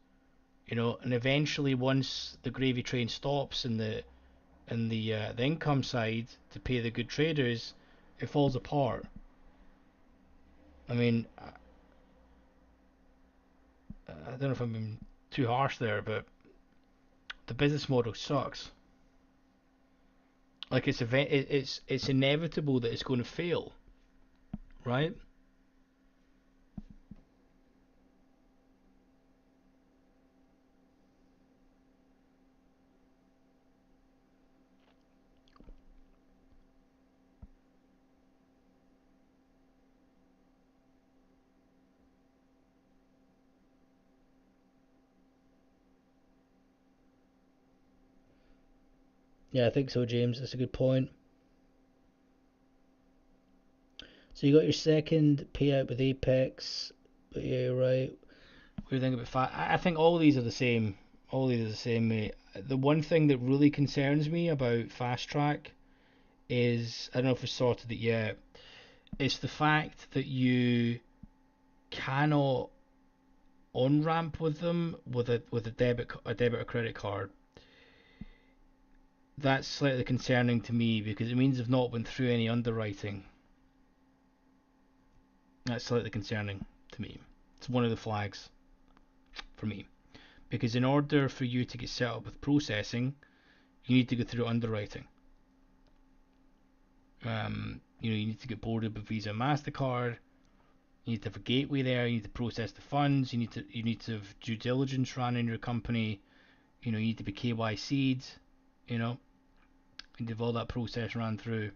And eventually once the gravy train stops and the income side to pay the good traders, it falls apart. I mean, I don't know if I'm being too harsh there, but the business model sucks. Like it's inevitable that it's going to fail, right? Yeah, I think so, James. That's a good point. So you got your second payout with Apex, but yeah, you're right. What do you think about I think all these are the same. All these are the same, mate. The one thing that really concerns me about fast track is, I don't know if we sorted it yet. It's the fact that you cannot on ramp with them with a debit or credit card. That's slightly concerning to me because it means they've not went through any underwriting. That's slightly concerning to me. It's one of the flags for me. Because in order for you to get set up with processing, you need to go through underwriting. You need to get boarded with Visa and MasterCard. You need to have a gateway there. You need to process the funds. You need to have due diligence run in your company. You need to be KYC'd. You need to have all that process run through.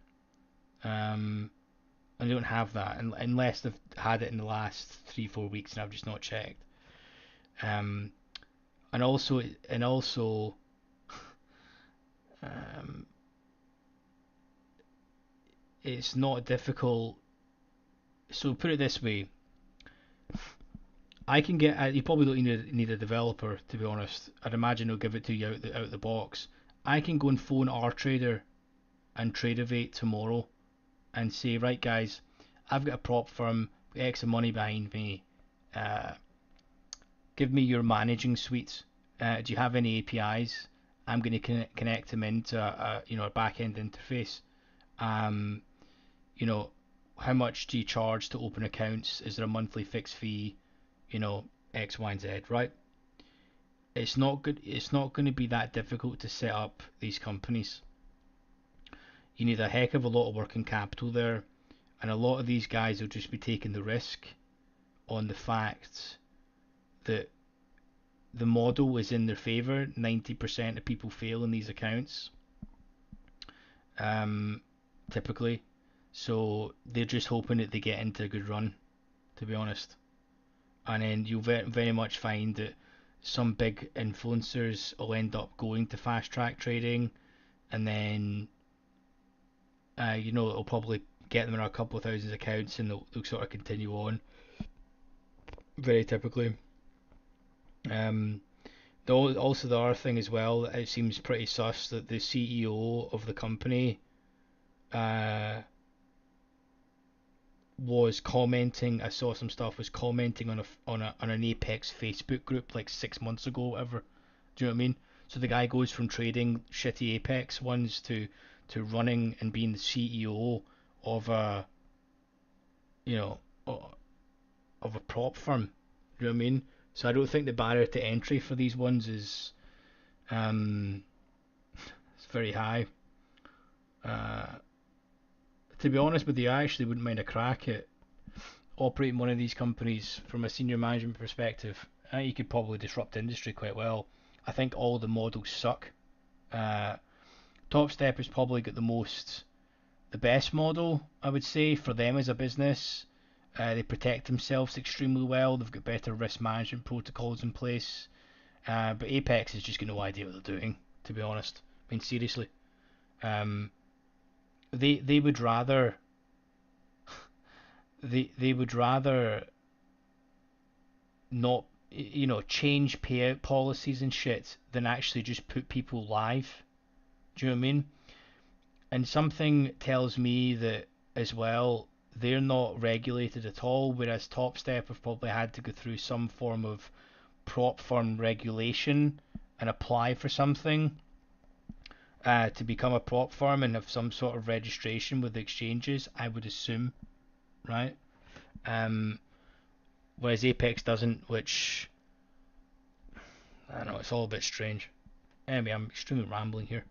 And they don't have that unless they've had it in the last 3-4 weeks, and I've just not checked. And also, it's not difficult. So put it this way, I can get. You probably don't need a developer, to be honest. I'd imagine they'll give it to you out the box. I can go and phone RTrader and Tradeovate tomorrow and say, right guys, I've got a prop firm, X of money behind me. Give me your managing suite. Do you have any APIs? I'm going to connect them into a back-end interface. How much do you charge to open accounts? Is there a monthly fixed fee? X, Y, and Z, right? It's not good. It's not going to be that difficult to set up these companies. You need a heck of a lot of working capital there, and a lot of these guys will just be taking the risk on the fact that the model is in their favor. 90% of people fail in these accounts, typically. So they're just hoping that they get into a good run, to be honest. And then you'll very much find that some big influencers will end up going to fast track trading, and then it'll probably get them in a couple of thousand accounts, and they'll sort of continue on. Very typically. Also the other thing as well, it seems pretty sus that the CEO of the company was commenting. I saw some stuff, was commenting on an Apex Facebook group like 6 months ago, whatever. Do you know what I mean? So the guy goes from trading shitty Apex ones to running and being the CEO of a of a prop firm. Do you know what I mean? So I don't think the barrier to entry for these ones is it's very high. To be honest with you, I actually wouldn't mind a crack at operating one of these companies from a senior management perspective. I think you could probably disrupt industry quite well. I think all the models suck. Top Step has probably got the best model, I would say, for them as a business. They protect themselves extremely well. They've got better risk management protocols in place. But Apex has just got no idea what they're doing, to be honest. I mean, seriously. They would rather they would rather not change payout policies and shit than actually just put people live. Do you know what I mean? And something tells me that as well, they're not regulated at all, whereas Top Step have probably had to go through some form of prop firm regulation and apply for something to become a prop firm and have some sort of registration with the exchanges, I would assume, right? Whereas Apex doesn't, which I don't know, it's all a bit strange. Anyway, I'm extremely rambling here.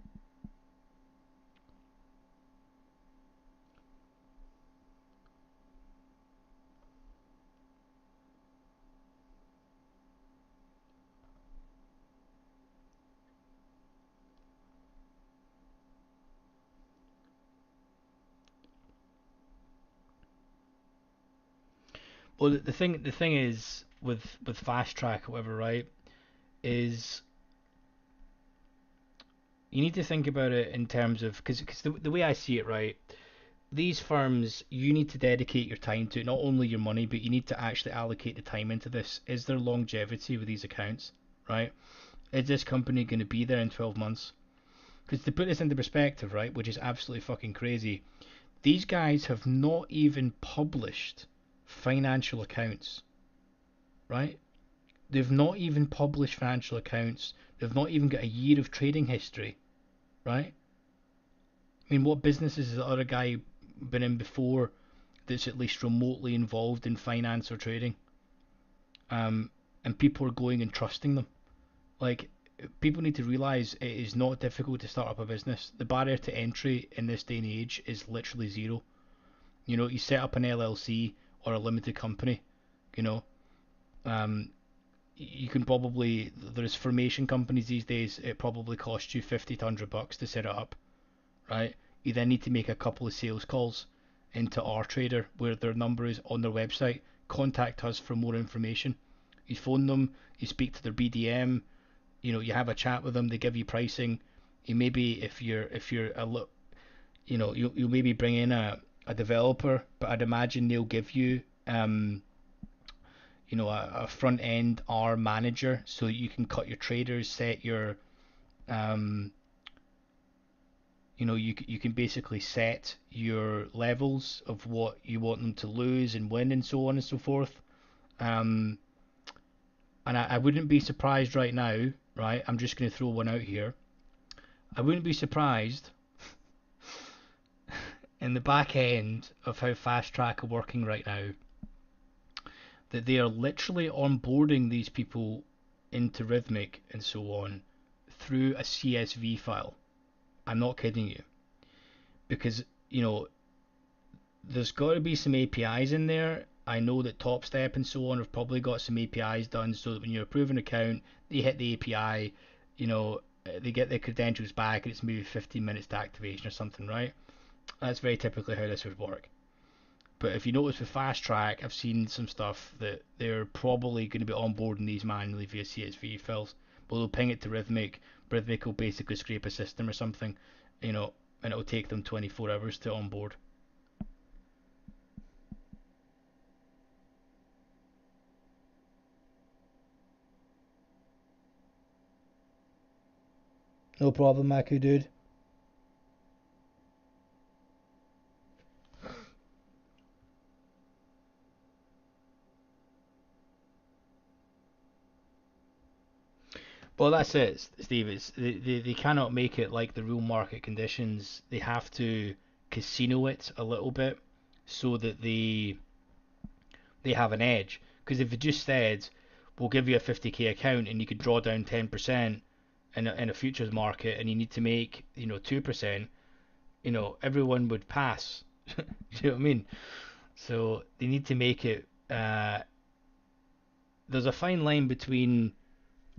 Well, the thing is with fast track or whatever, right? Is you need to think about it in terms of because the way I see it, right? these firms, you need to dedicate your time to, not only your money, but you need to actually allocate the time into this. Is there longevity with these accounts, right? Is this company going to be there in 12 months? Because to put this into perspective, right, which is absolutely fucking crazy, these guys have not even published financial accounts, right? They've not even published financial accounts. They've not even got a year of trading history, right? I mean, what businesses has the other guy been in before that's at least remotely involved in finance or trading? And people are going and trusting them. Like, people need to realize it is not difficult to start up a business. The barrier to entry in this day and age is literally zero. You know, you set up an LLC or a limited company, you know, um, you can probably, there's formation companies these days, it probably costs you 50 to $100 to set it up, right? You then need to make a couple of sales calls into our trader where their number is on their website. Contact us for more information. You phone them, you speak to their BDM, you know, you have a chat with them, they give you pricing. You maybe, if you're a look, you know, you maybe bring in a developer, but I'd imagine they'll give you you know, a front end R manager so that you can cut your traders, set your um, you know, you can basically set your levels of what you want them to lose and win and so on and so forth. Um, and I wouldn't be surprised right now, right? I'm just going to throw one out here. I wouldn't be surprised in the back end of how Fast Track are working right now that they are literally onboarding these people into Rhythmic and so on through a CSV file. I'm not kidding you. Because, you know, there's got to be some APIs in there. I know that TopStep and so on have probably got some APIs done so that when you approve an account, they hit the API, you know, they get their credentials back and it's maybe 15 minutes to activation or something, right? That's very typically how this would work. But if you notice with Fast Track, I've seen some stuff that they're probably going to be onboarding these manually via CSV files. But they'll ping it to Rhythmic. Rhythmic will basically scrape a system or something, you know, and it'll take them 24 hours to onboard. No problem, Maku dude. Well, that's it, Steve. They cannot make it like the real market conditions. They have to casino it a little bit so that they have an edge. Because if it just said, we'll give you a 50k account and you could draw down 10% in a futures market and you need to make, you know, 2%, you know, everyone would pass. Do you know what I mean? So they need to make it. There's a fine line between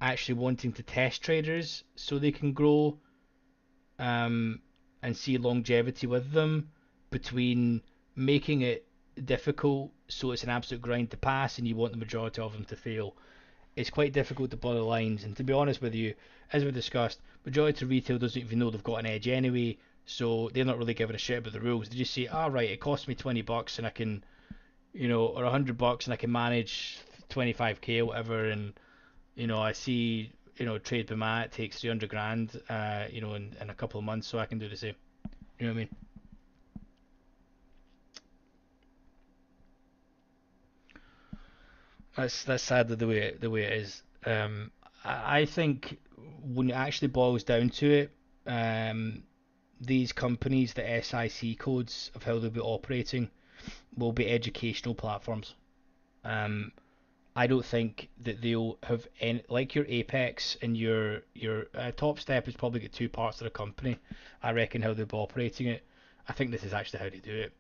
actually wanting to test traders so they can grow um, and see longevity with them, between making it difficult so it's an absolute grind to pass and you want the majority of them to fail. It's quite difficult to blur the lines, and to be honest with you, as we discussed, majority of retail doesn't even know they've got an edge anyway, so they're not really giving a shit about the rules. They just say, "Ah, right, it costs me $20 and I can, you know, or $100 and I can manage 25k or whatever," and you know, I see, you know, trade by mat takes 300 grand, you know, in a couple of months, so I can do the same. You know what I mean? That's sadly the way it is. I think when it actually boils down to it, um, these companies, the SIC codes of how they'll be operating, will be educational platforms. Um, I don't think that they'll have any, like your Apex and your Top Step has probably got two parts of the company. I reckon how they'll be operating it. I think this is actually how they do it.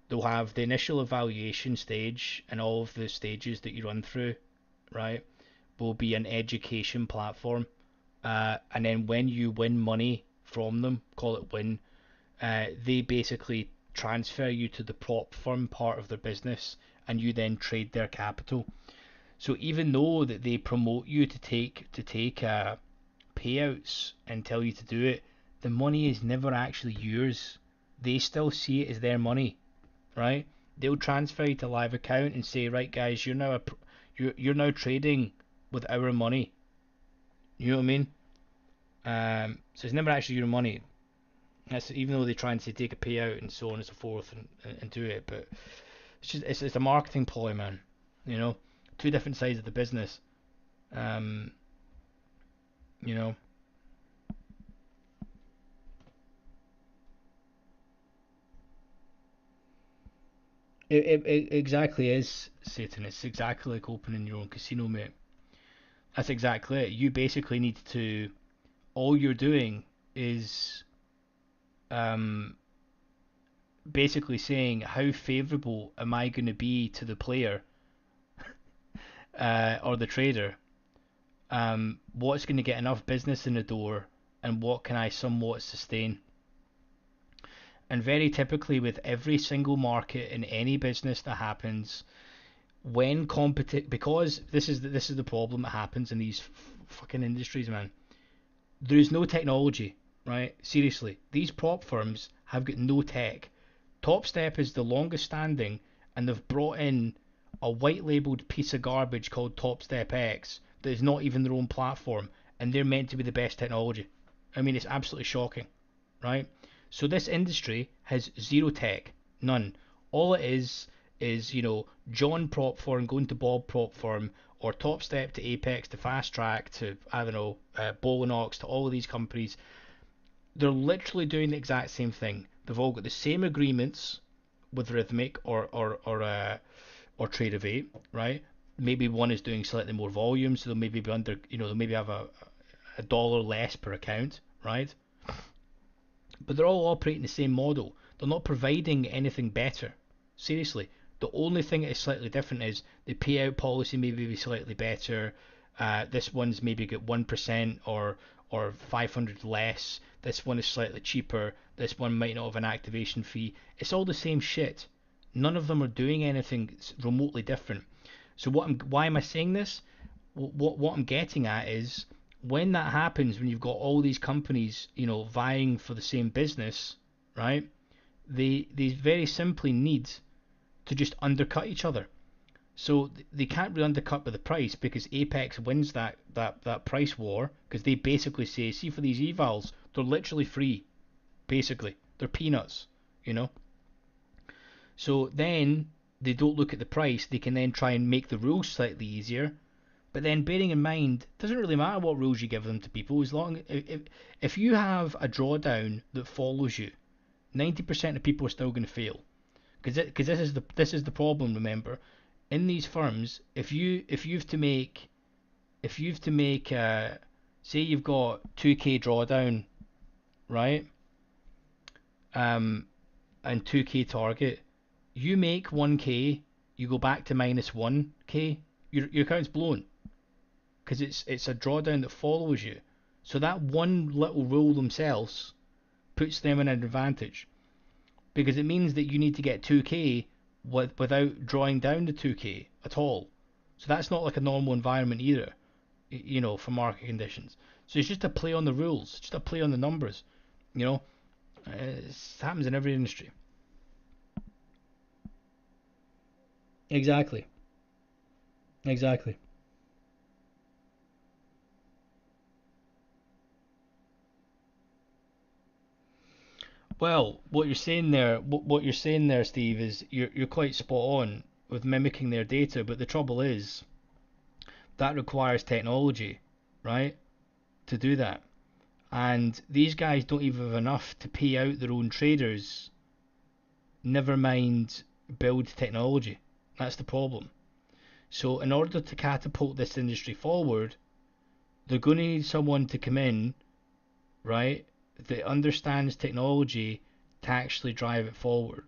They'll have the initial evaluation stage and all of the stages that you run through, right? Will be an education platform, and then when you win money from them, call it win, they basically transfer you to the prop firm part of their business, and you then trade their capital. So even though that they promote you to take payouts and tell you to do it, the money is never actually yours. they still see it as their money, right? They'll transfer you to a live account and say, right guys, you're now trading with our money. You know what I mean? So it's never actually your money. That's even though they try and say take a payout and so on and so forth and do it, but it's a marketing ploy, man. You know, two different sides of the business. Um, you know, it exactly is, Satan. It's exactly like opening your own casino, mate. That's exactly it. You basically need to. All you're doing is um, basically saying how favourable am I going to be to the player or the trader. What's going to get enough business in the door, and what can I somewhat sustain? And very typically, with every single market in any business that happens, when because this is the problem that happens in these fucking industries, man. There is no technology, right? Seriously, these prop firms have got no tech. Top Step is the longest standing, and they've brought in a white labeled piece of garbage called Top Step X that is not even their own platform, and they're meant to be the best technology. I mean, it's absolutely shocking, right? So this industry has zero tech, none. All it is John prop firm going to Bob prop firm, or Top Step to Apex to Fast Track to I don't know Bolinox to all of these companies. They're literally doing the exact same thing. They've all got the same agreements with Rhythmic or Trade of Eight, right? Maybe one is doing slightly more volume, so they'll maybe be under, they'll maybe have a dollar less per account, right? But they're all operating the same model. They're not providing anything better. Seriously, the only thing that is slightly different is the payout policy maybe be slightly better. This one's maybe got 1% or 500 less. This one is slightly cheaper. This one might not have an activation fee. It's all the same shit. None of them are doing anything remotely different. So why am I saying this? What I'm getting at is when that happens, when you've got all these companies, vying for the same business, right? They very simply need to just undercut each other. So they can't really undercut with the price because Apex wins that price war because they basically say, see, for these evals, they're literally free. Basically, they're peanuts, you know. So then they don't look at the price. They can then try and make the rules slightly easier. But then, bearing in mind, it doesn't really matter what rules you give them to people as long if you have a drawdown that follows you, 90% of people are still going to fail because this is the problem. Remember, in these firms, if you've to make say you've got 2k drawdown, right, and 2k target, you make 1k, you go back to minus 1k, your account's blown because it's a drawdown that follows you. So that one little rule themselves puts them in an advantage because it means that you need to get 2k without drawing down the 2k at all. So that's not like a normal environment either, for market conditions. So it's just a play on the rules, just a play on the numbers. You know, it happens in every industry. Exactly. Exactly. Well, what you're saying there, Steve, is you're quite spot on with mimicking their data, but the trouble is that requires technology, right, to do that. And these guys don't even have enough to pay out their own traders, never mind build technology. That's the problem. So in order to catapult this industry forward, they're going to need someone to come in, right, that understands technology to actually drive it forward.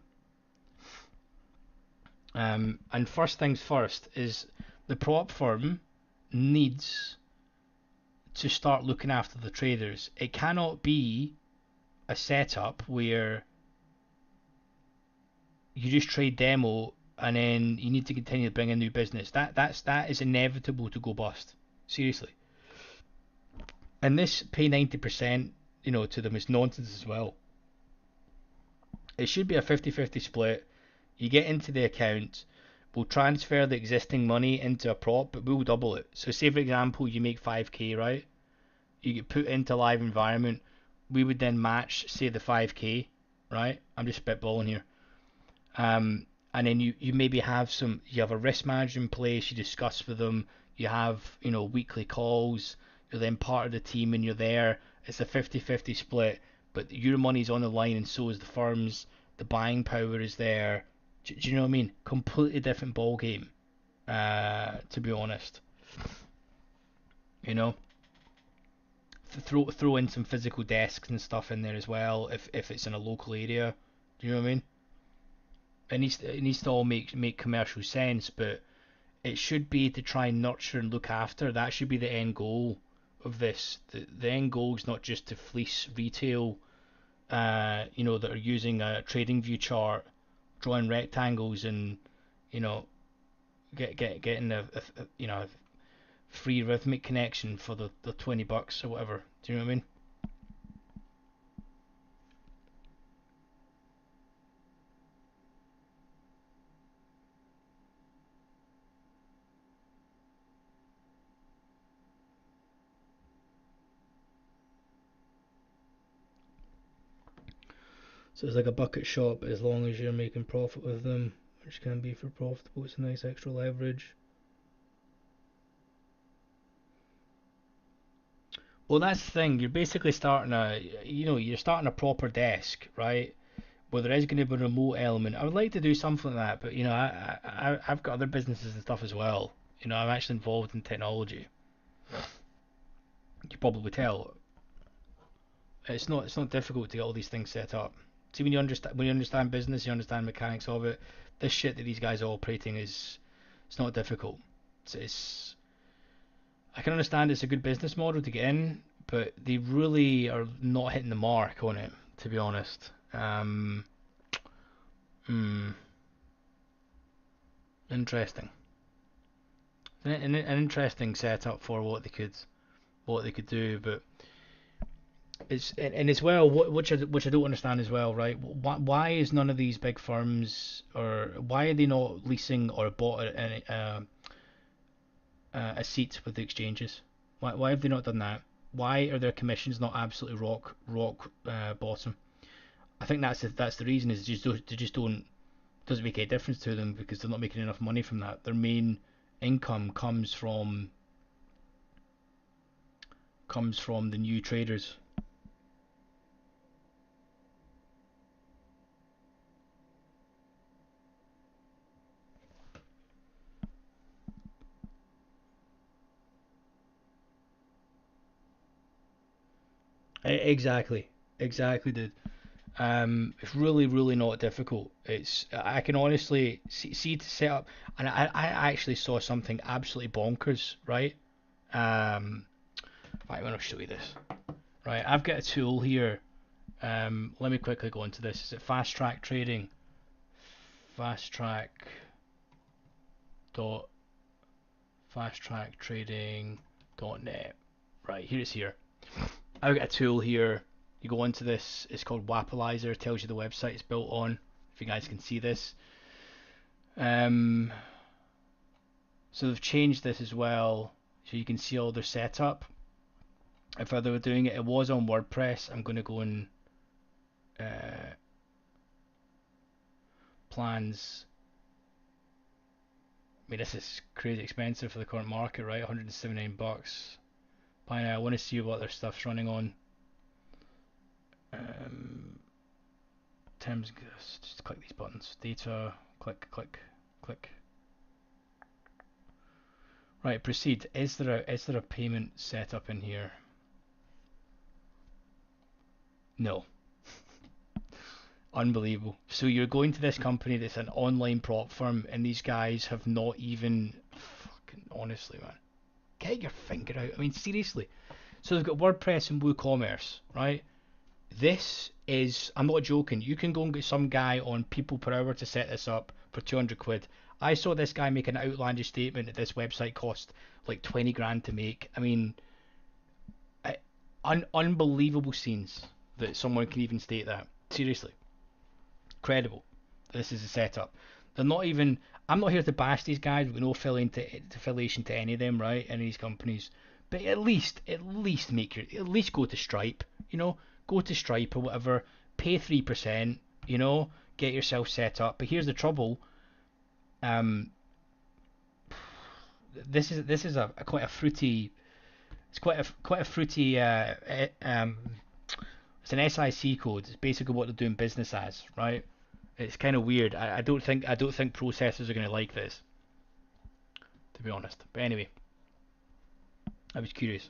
And first things first is the prop firm needs to start looking after the traders. It cannot be a setup where you just trade demo and then you need to continue to bring in new business. That is inevitable to go bust. Seriously. And this pay 90%, to them is nonsense as well. It should be a 50-50 split. You get into the account, we'll transfer the existing money into a prop, but we'll double it. So say for example you make 5k, right? You get put into live environment, we would then match, say, the 5k, right? I'm just spitballing here. And then you maybe have you have a risk manager in place, you discuss with them, you have, weekly calls, you're then part of the team and you're there. It's a 50-50 split, but your money's on the line and so is the firm's. The buying power is there. Do you know what I mean? Completely different ball game, to be honest. You know, throw in some physical desks and stuff in there as well if it's in a local area. Do you know what I mean? It needs to all make commercial sense, but it should be to try and nurture and look after. That should be the end goal of this. The end goal is not just to fleece retail, that are using a trading view chart, drawing rectangles and, you know, getting a free rhythmic connection for the $20 or whatever. Do you know what I mean? So it's like a bucket shop, but as long as you're making profit with them, which can be for profitable, it's a nice extra leverage. Well, that's the thing. You're basically you're starting a proper desk, right? Where there is going to be a remote element. I would like to do something like that, but I've got other businesses and stuff as well. I'm actually involved in technology. You can probably tell it's not difficult to get all these things set up. See, when you understand business, you understand mechanics of it. This shit that these guys are operating is it's not difficult. It's I can understand it's a good business model to get in, but they really are not hitting the mark on it, to be honest. Hmm, interesting. An interesting setup for what they could do, but and as well, which I don't understand as well, right? Why is none of these big firms, or why are they not leasing or bought a seat with the exchanges? Why have they not done that? Why are their commissions not absolutely rock bottom? I think that's the reason is they just don't doesn't make any difference to them because they're not making enough money from that. Their main income comes from the new traders. Exactly, exactly, dude. It's really, really not difficult. I can honestly see to set up, and I actually saw something absolutely bonkers, right? Right, I'm gonna show you this. Right, I've got a tool here. Let me quickly go into this. Is it Fast Track Trading? Fast Track dot fasttracktrading.net. Right, here it's here. I've got a tool here. You go into this. It's called Wapalizer. It tells you the website it's built on. If you guys can see this. Um, so they've changed this as well, so you can see all their setup. If they were doing it, it was on WordPress. I'm going to go in plans. I mean, this is crazy expensive for the current market, right? $179. By now, I want to see what their stuff's running on. Um, terms, just click these buttons. Data, click, click, click. Right, proceed. Is there a payment set up in here? No. Unbelievable. So you're going to this company that's an online prop firm, and these guys have not even fucking honestly, man. Get your finger out. I mean, seriously. So they've got WordPress and WooCommerce, right? This is, I'm not joking. You can go and get some guy on People Per Hour to set this up for 200 quid. I saw this guy make an outlandish statement that this website cost like 20 grand to make. I mean, unbelievable scenes that someone can even state that. Seriously. credible. This is a setup. They're not even. I'm not here to bash these guys with no affiliation to any of them, right? Any of these companies. But at least at least go to Stripe. Go to Stripe or whatever. Pay 3%. Get yourself set up. But here's the trouble. This is a quite a fruity. It's quite a fruity. It's an SIC code. It's basically what they're doing business as, right? It's kind of weird. I don't think processors are going to like this, to be honest. But anyway, I was curious.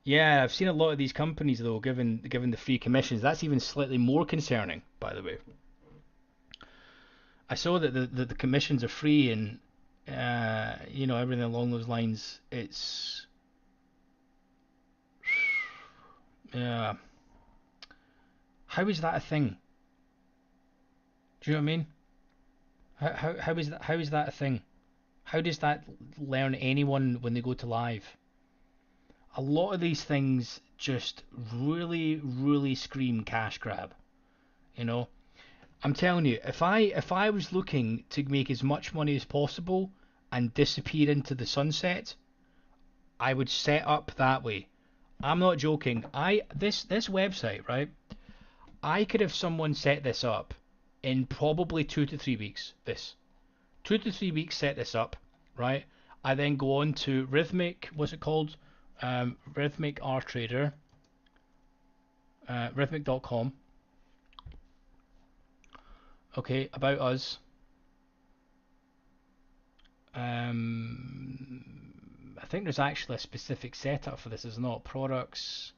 Yeah, I've seen a lot of these companies though given the free commissions. That's even slightly more concerning, by the way. I saw that the commissions are free and everything along those lines. It's how is that a thing? Do you know what I mean? How is that a thing? How does that learn anyone when they go to live? A lot of these things just really, really scream cash grab. You know, I'm telling you, if I was looking to make as much money as possible and disappear into the sunset, I would set up that way. I'm not joking. This website, right? I could have someone set this up in probably 2 to 3 weeks. 2 to 3 weeks set this up, right? I then go on to Rhythmic. What's it called? Rhythmic R Trader. Rhythmic.com. Okay, about us. I think there's actually a specific setup for this. Is not products.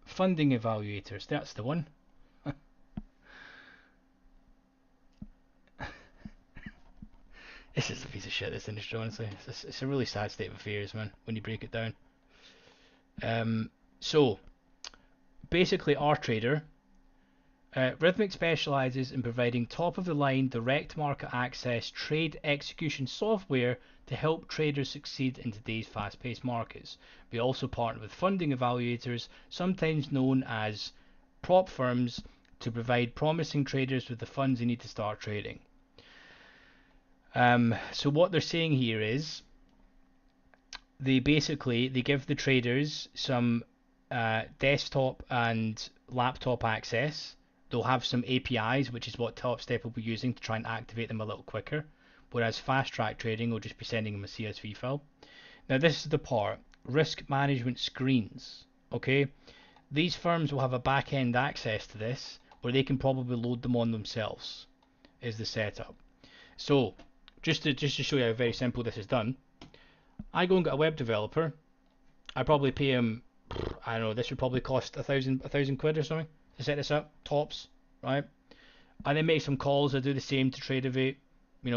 Funding evaluators. That's the one. This is a piece of shit, this industry, honestly. It's a really sad state of affairs, man, when you break it down. So, basically, RTrader, Rhythmic specializes in providing top-of-the-line direct market access trade execution software to help traders succeed in today's fast-paced markets. We also partner with funding evaluators, sometimes known as prop firms, to provide promising traders with the funds they need to start trading. So what they're saying here is they give the traders some desktop and laptop access. They'll have some APIs, which is what TopStep will be using to try and activate them a little quicker, whereas fast track trading will just be sending them a CSV file. Now this is the part, risk management screens. Okay, these firms will have a back-end access to this where they can probably load them on themselves, is the setup. So just to show you how very simple this is done, I go and get a web developer. I probably pay him, I don't know, this would probably cost a thousand quid or something to set this up, tops, right? I then make some calls. I do the same to Tradeovate,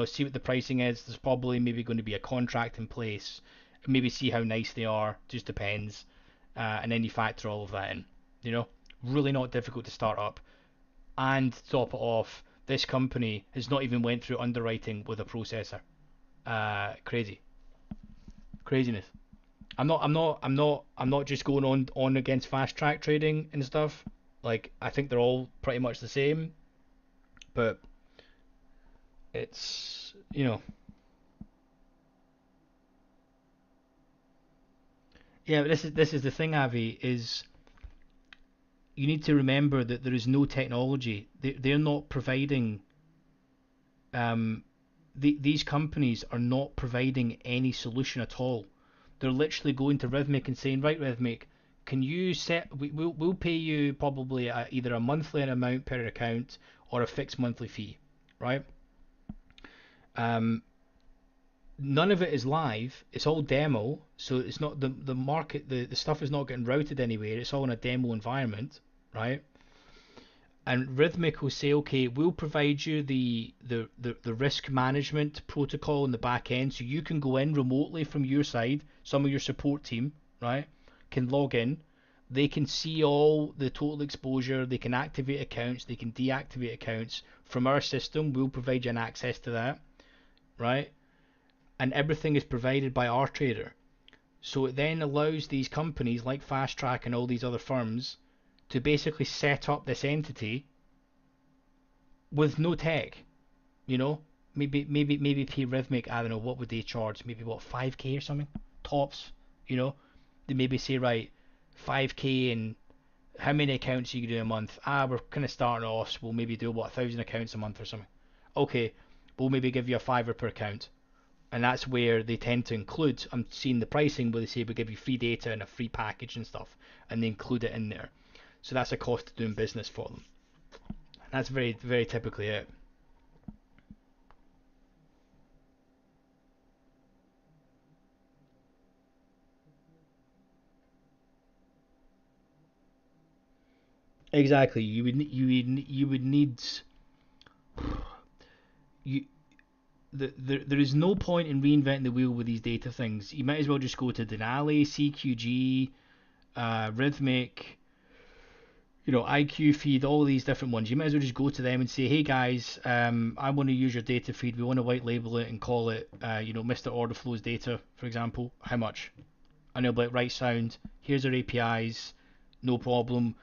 see what the pricing is. There's probably maybe going to be a contract in place, maybe see how nice they are, just depends, and then you factor all of that in. Really not difficult to start up. And to top it off, this company has not even went through underwriting with a processor. Craziness. I'm not just going on against fast track trading and stuff. Like, I think they're all pretty much the same, but it's yeah. But this is the thing, Avi, is you need to remember that there is no technology. They're not providing. These companies are not providing any solution at all. They're literally going to Rhythmic and saying, right, Rhythmic, can you set? We'll pay you probably either a monthly amount per account or a fixed monthly fee, right? None of it is live. It's all demo, so it's not the market. The stuff is not getting routed anywhere. It's all in a demo environment, right? And Rhythmic will say, okay, we'll provide you the risk management protocol in the back end, so you can go in remotely from your side. Some of your support team, right, can log in. They can see all the total exposure, they can activate accounts, they can deactivate accounts. From our system, we'll provide you an access to that, right? And everything is provided by our trader. So it then allows these companies like Fast Track and all these other firms to basically set up this entity with no tech, you know? Maybe pay Rhythmic, I don't know, what would they charge? Maybe what, 5k or something? Tops, you know? They maybe say, right, 5k and how many accounts are you do a month? We're kind of starting off, so we'll maybe do what, 1,000 accounts a month or something. Okay, we'll maybe give you a fiver per account. And that's where they tend to include, I'm seeing the pricing where they say we give you free data and a free package and stuff, and they include it in there. So that's a cost of doing business for them. And that's very, very typically it. Exactly. You would need you there is no point in reinventing the wheel with these data things. You might as well just go to Denali, CQG, Rhythmic, IQ feed, all these different ones. You might as well just go to them and say, hey guys, I want to use your data feed. We want to white label it and call it, Mr. OrderFlow's data, for example. How much? And they'll be like, right, sound. Here's our APIs. No problem.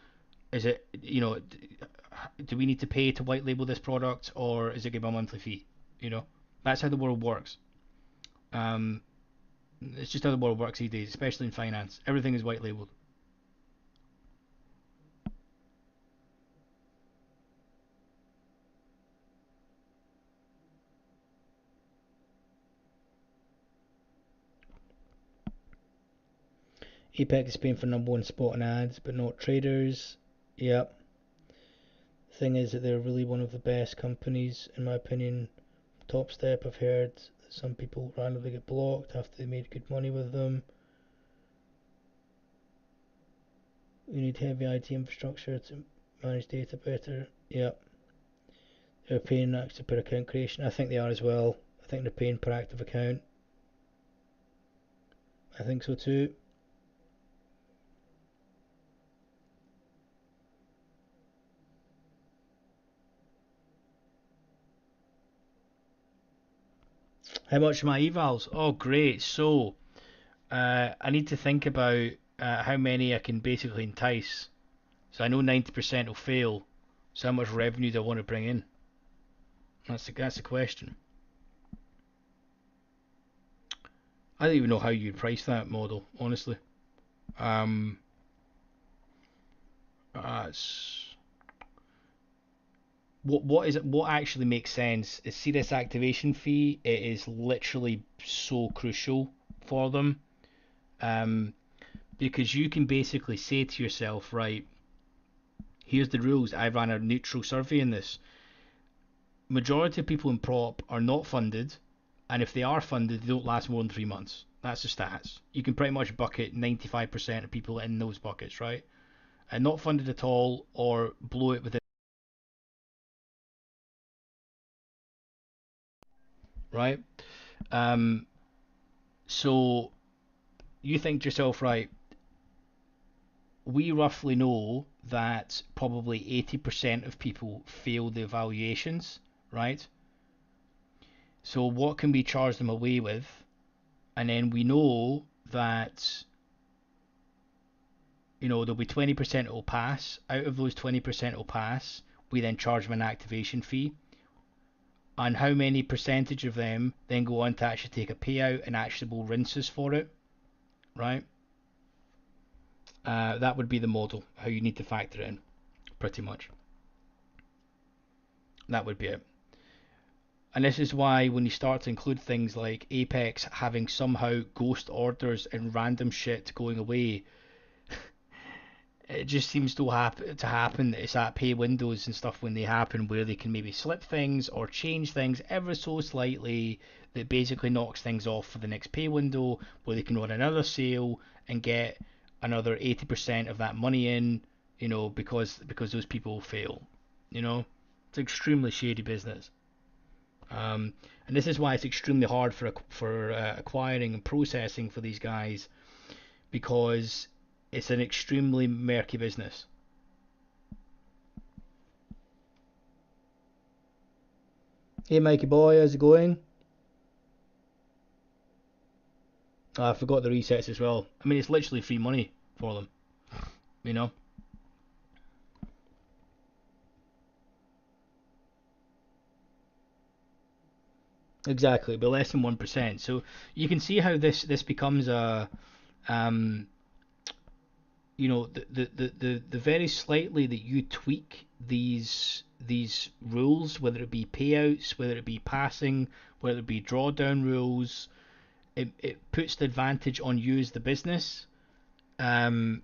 Is it, do we need to pay to white label this product, or is it give a monthly fee? That's how the world works. Um, it's just how the world works these days, especially in finance. Everything is white labeled. Apex is paying for number one spot in ads, but not traders. Yep. The thing is that they're really one of the best companies, in my opinion. Top Step, I've heard some people randomly get blocked after they made good money with them. We need heavy IT infrastructure to manage data better. Yep. They're paying actually per account creation. I think they are as well. I think they're paying per active account. I think so too. How much are my evals? Oh, great. So, I need to think about how many I can basically entice. So I know 90% will fail. So how much revenue do I want to bring in? That's the question. I don't even know how you'd price that model, honestly. Um, it's, what is it? What actually makes sense is, see this activation fee. It is literally so crucial for them, um, because you can basically say to yourself, right, here's the rules. I ran a neutral survey in this. Majority of people in prop are not funded, and if they are funded, they don't last more than 3 months. That's the stats. You can pretty much bucket 95% of people in those buckets, right? And not funded at all, or blow it within, right? Um, so you think to yourself, right? We roughly know that probably 80% of people fail the evaluations, right? So what can we charge them away with? And then we know that there'll be 20% will pass. Out of those 20% will pass, we then charge them an activation fee. And how many percentage of them then go on to actually take a payout and actionable rinses for it, right? That would be the model, how you need to factor it in, pretty much. That would be it. And this is why when you start to include things like Apex having somehow ghost orders and random shit going away, it just seems to happen. It's at pay windows and stuff when they happen, where they can maybe slip things or change things ever so slightly, that basically knocks things off for the next pay window, where they can run another sale and get another 80% of that money in, because those people fail. It's extremely shady business. And this is why it's extremely hard for acquiring and processing for these guys, because it's an extremely murky business. Hey Mikey boy, how's it going? I forgot the resets as well. I mean, it's literally free money for them, you know. Exactly, but less than 1%. So you can see how this becomes a um, the very slightly that you tweak these rules, whether it be payouts, whether it be passing, whether it be drawdown rules, it puts the advantage on you as the business. Um,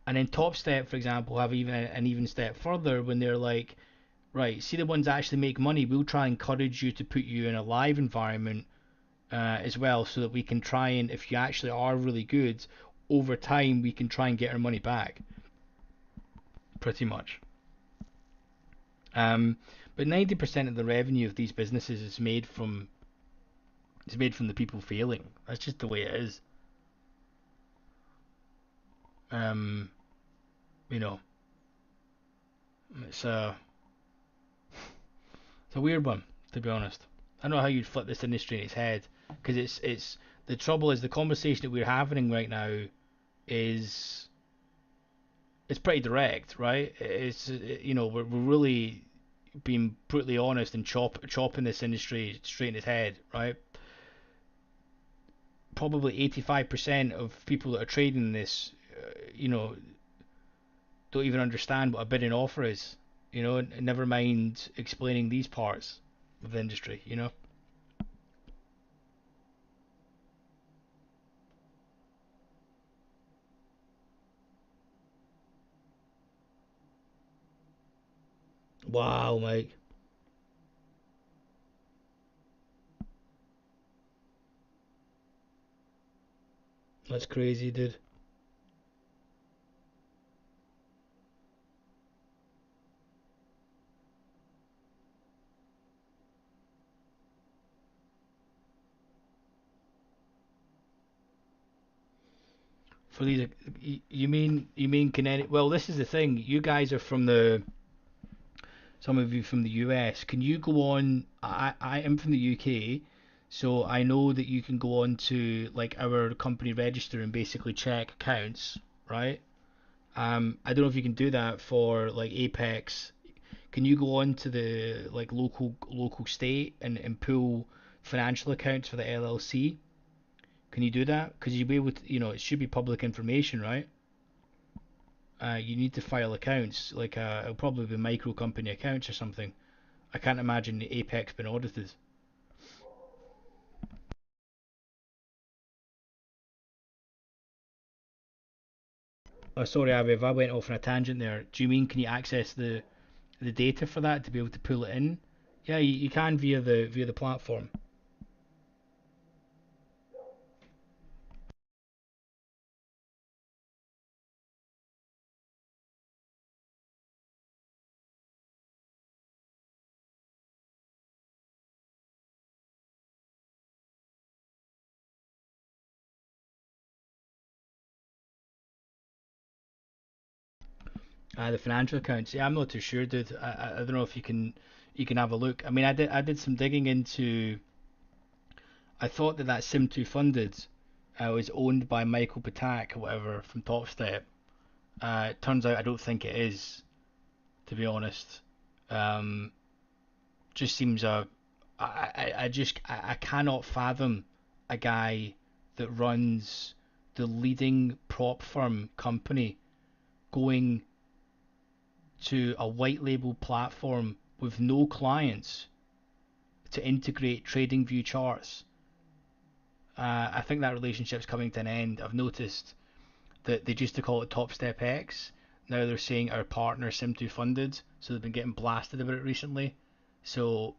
and then Top Step, for example, have even an even step further when they're like, right, see the ones that actually make money, we'll try and encourage you to put you in a live environment as well, so that we can try and, if you actually are really good, over time we can try and get our money back, pretty much. Um, but 90% of the revenue of these businesses is made from the people failing. That's just the way it is. Um, you know, it's a weird one, to be honest. I don't know how you'd flip this industry in its head, because it's the trouble is the conversation that we're having right now is it's pretty direct, right? It's we're really being brutally honest and chopping this industry straight in its head, right? Probably 85% of people that are trading this, don't even understand what a bid and offer is. Never mind explaining these parts of the industry. Wow, Mike, that's crazy, dude. For these, you mean Connecticut? Well, this is the thing. You guys are from some of you from the US. Can you go on? I am from the UK, so I know that you can go on to like our company register and basically check accounts, right? I don't know if you can do that for like Apex. Can you go on to the like local state and pull financial accounts for the LLC? Can you do that? Because you'll be able to, it should be public information, right? You need to file accounts, like it'll probably be micro company accounts or something. I can't imagine the Apex being audited. Oh, sorry, Aviv, I went off on a tangent there. Do you mean can you access the data for that to be able to pull it in? Yeah, you can via the platform. The financial accounts. Yeah, I'm not too sure, dude. I don't know if you can have a look. I mean, I did some digging into. I thought that Sim2 funded was owned by Michael Patak or whatever from TopStep. It turns out I don't think it is, to be honest. Um, just seems I cannot fathom a guy that runs the leading prop firm company going to a white label platform with no clients to integrate trading view charts. I think that relationship's coming to an end. I've noticed that they used to call it Top Step X. Now they're saying our partner Sim2 funded, so they've been getting blasted about it recently. So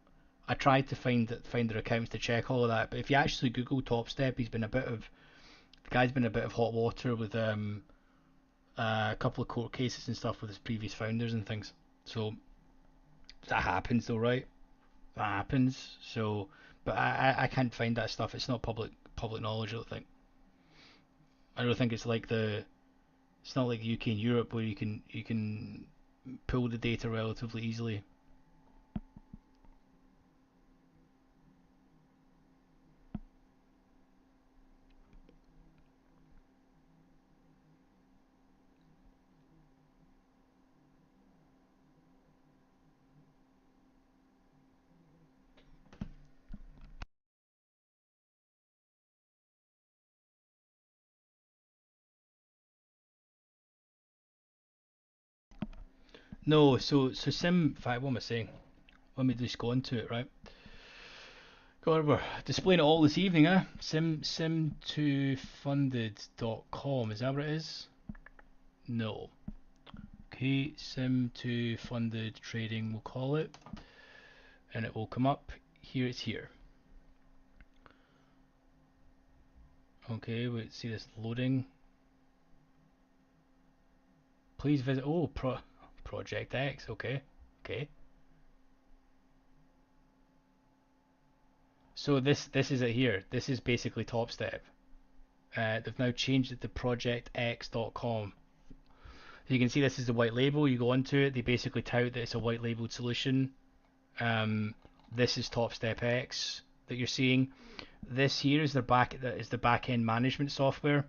I tried to find their accounts to check all of that, but if you actually Google Top Step, the guy's been a bit of hot water with a couple of court cases and stuff with his previous founders and things. So that happens though, right? That happens. So, but I can't find that stuff. It's not public knowledge. I don't think. I don't think it's like the It's not like UK and Europe where you can pull the data relatively easily. No, so sim. In fact, what am I saying? Let me just go into it, right? God, we're displaying it all this evening, eh? Sim2funded.com, is that what it is? No. Okay, sim2funded trading, we'll call it, and it will come up. Here it's here. Okay, we see this loading. Please visit. Oh, Project X. Okay, okay. So this is it here. This is basically Top Step. They've now changed it to projectx.com. So you can see this is the white label. You go onto it. They basically tout that it's a white labeled solution. This is Top Step X that you're seeing. This here is the back end management software.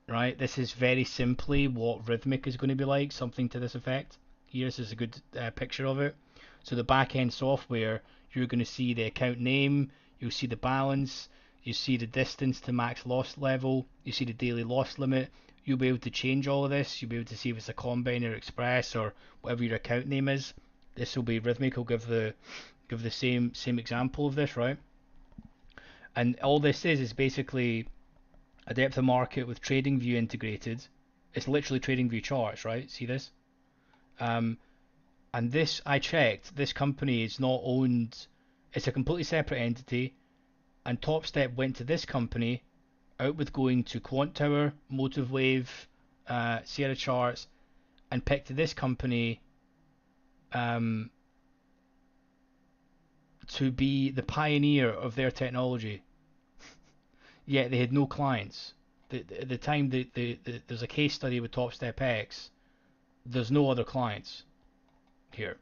Right. This is very simply what Rhythmic is going to be like. Something to this effect. Here, this is a good picture of it. So the back end software, you're going to see the account name. You'll see the balance. You see the distance to max loss level. You see the daily loss limit. You'll be able to change all of this. You'll be able to see if it's a Combine or Express or whatever your account name is. This will be Rhythmic. Will give the same example of this, right? And all this is basically a depth of market with TradingView integrated. It's literally TradingView charts, right? See this? Um, and this, I checked, this company is not owned, it's a completely separate entity. And Top Step went to this company, out with going to Quant Tower, Motive Wave, Sierra Charts, and picked this company um, to be the pioneer of their technology. Yet they had no clients. At the time there's a case study with Top Step X, there's no other clients here.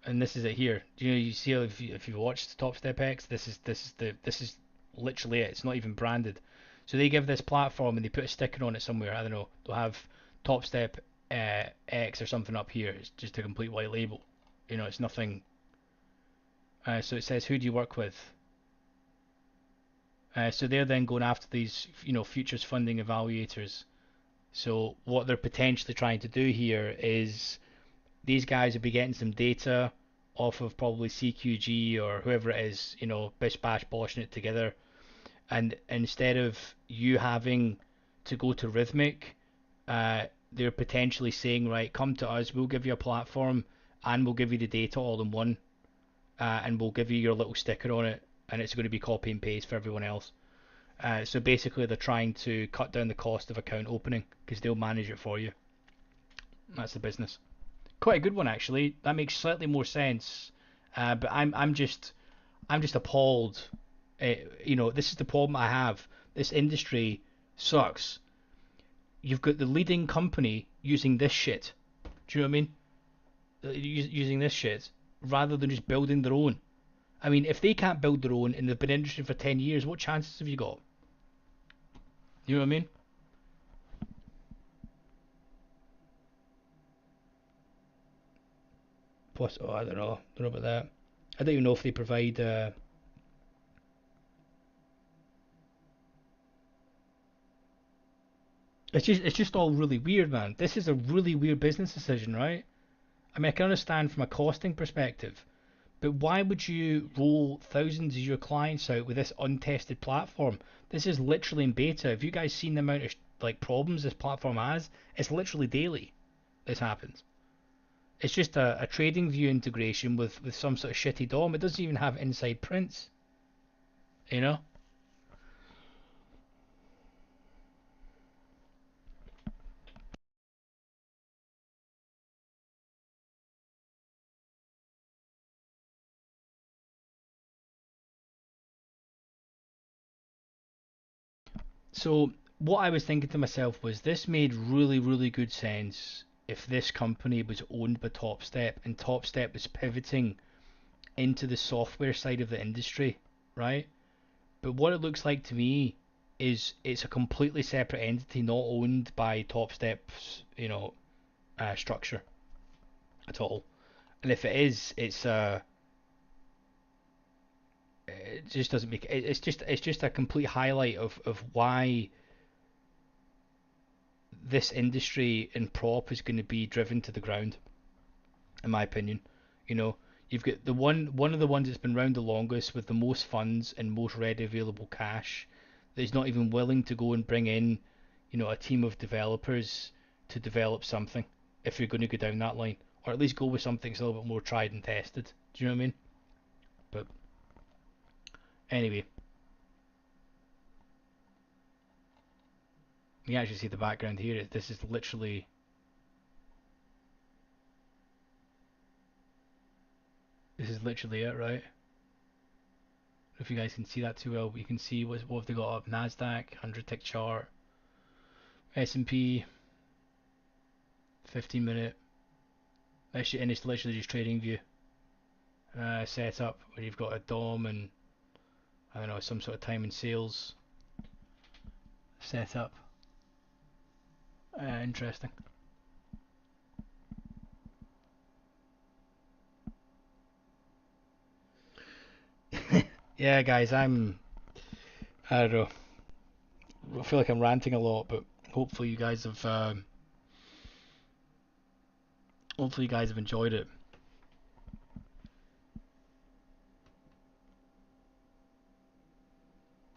And this is it here. You see if you watched Top Step X, this is literally it. It's not even branded. So they give this platform and they put a sticker on it somewhere. I don't know. They'll have Top Step X or something up here. It's just a complete white label. It's nothing. So it says, who do you work with? So they're then going after these, futures funding evaluators. So what they're potentially trying to do here is these guys will be getting some data off of probably CQG or whoever it is, bish bash boshing it together. And instead of you having to go to Rhythmic, they're potentially saying, right, come to us, we'll give you a platform and we'll give you the data all in one, and we'll give you your little sticker on it, and it's going to be copy and paste for everyone else. So basically, they're trying to cut down the cost of account opening because they'll manage it for you. That's the business. Quite a good one actually. That makes slightly more sense. But I'm just appalled. This is the problem I have. This industry sucks. You've got the leading company using this shit. Do you know what I mean? Using this shit rather than just building their own. I mean, if they can't build their own and they've been in the industry for 10 years, what chances have you got? You know what I mean? Plus, oh, I don't know. Don't know about that. I don't even know if they provide. It's just all really weird, man. This is a really weird business decision, right? I mean, I can understand from a costing perspective, but why would you roll thousands of your clients out with this untested platform? This is literally in beta. Have you guys seen the amount of problems this platform has? It's literally daily. This happens. It's just a trading view integration with some sort of shitty DOM. It doesn't even have inside prints. You know. So what I was thinking to myself was this made really, really good sense if this company was owned by TopStep and TopStep was pivoting into the software side of the industry, right? But what it looks like to me is it's a completely separate entity, not owned by TopStep's, structure at all. And if it is, it just doesn't make it. It's just a complete highlight of why this industry in prop is going to be driven to the ground, in my opinion. You know, you've got one of the ones that's been around the longest with the most funds and most ready available cash that is not even willing to go and bring in, a team of developers to develop something if you're going to go down that line, or at least go with something that's a little bit more tried and tested. Do you know what I mean? But anyway, you can actually see the background here. This is literally it, right? If you guys can see that too well, but you can see what have they got up: Nasdaq 100 tick chart, S&P 15-minute, and it's literally just trading view set up where you've got a DOM and I don't know, some sort of time and sales set up. Interesting. Yeah, guys, I don't know. I feel like I'm ranting a lot, but hopefully you guys have enjoyed it.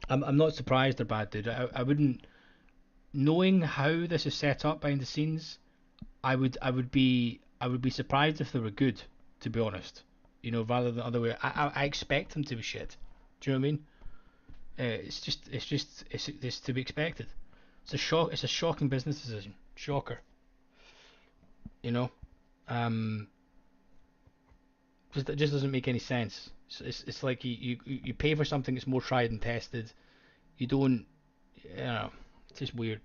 I'm not surprised they're bad, dude. I wouldn't, knowing how this is set up behind the scenes. I would be surprised if they were good, to be honest. Rather than the other way. I expect them to be shit. Do you know what I mean? It's to be expected. It's a shock. It's a shocking business decision. Shocker. You know. Um. It just doesn't make any sense. It's like you pay for something that's more tried and tested. You don't. It's just weird.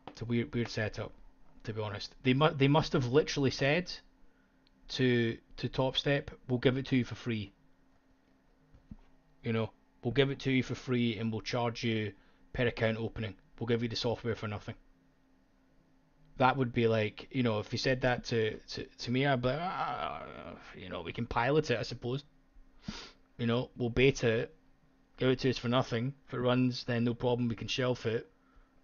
It's a weird setup, to be honest. They must have literally said to TopStep, we'll give it to you for free. You know, we'll give it to you for free and we'll charge you per account opening. We'll give you the software for nothing. That would be like, if you said that to me, I'd be like, we can pilot it, I suppose. We'll beta it, give it to us for nothing. If it runs, then no problem, we can shelf it.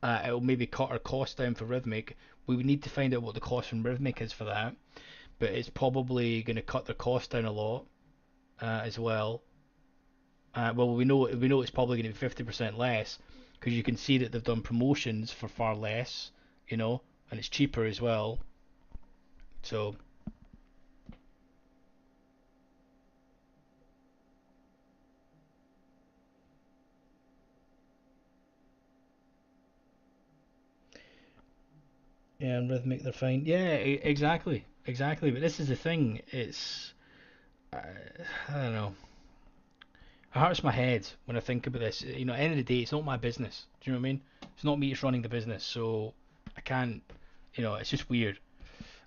It'll maybe cut our cost down for Rhythmic. We would need to find out what the cost from Rhythmic is for that, but it's probably going to cut their cost down a lot as well. Well, we know it's probably going to be 50% less because you can see that they've done promotions for far less, and it's cheaper as well. So yeah, and Rhythmic they're fine. Yeah, exactly. But this is the thing. I, I don't know. It hurts my head when I think about this. At the end of the day, it's not my business. Do you know what I mean? It's not me that's running the business, so I can't. It's just weird.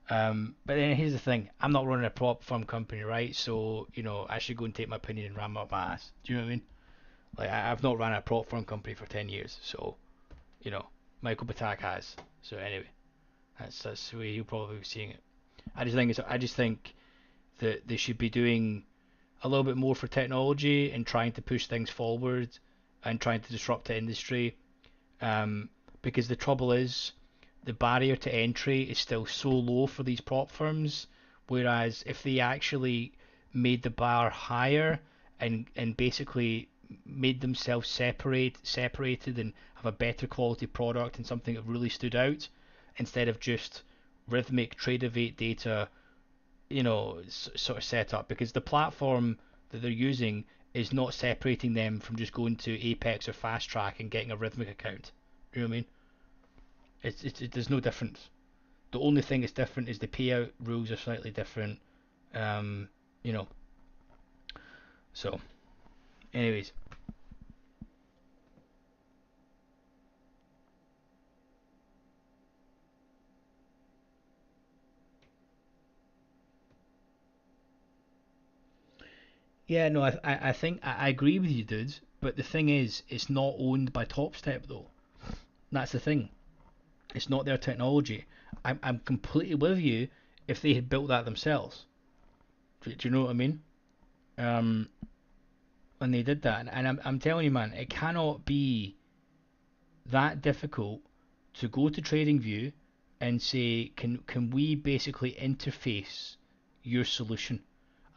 But then here's the thing: I'm not running a prop firm company, right? So I should go and take my opinion and ram up my ass. Do you know what I mean? Like I've not run a prop firm company for 10 years, so you know Michael Batak has. So anyway, that's the way he'll probably be seeing it. I just think that they should be doing a little bit more for technology and trying to push things forward and trying to disrupt the industry. Because the trouble is, the barrier to entry is still so low for these prop firms. Whereas if they actually made the bar higher and basically made themselves separated and have a better quality product and something that really stood out, instead of just Rhythmic Tradeovate data, sort of set up, because the platform that they're using is not separating them from just going to Apex or Fast Track and getting a Rhythmic account. You know what I mean? There's no difference. The only thing that's different is the payout rules are slightly different. Um, you know. So, anyways, Yeah, no, I think I agree with you, dude. But the thing is, it's not owned by Topstep though. That's the thing. It's not their technology. I'm completely with you if they had built that themselves. Do you know what I mean? Um, when they did that, and I'm telling you, man, it cannot be that difficult to go to TradingView and say, can we basically interface your solution?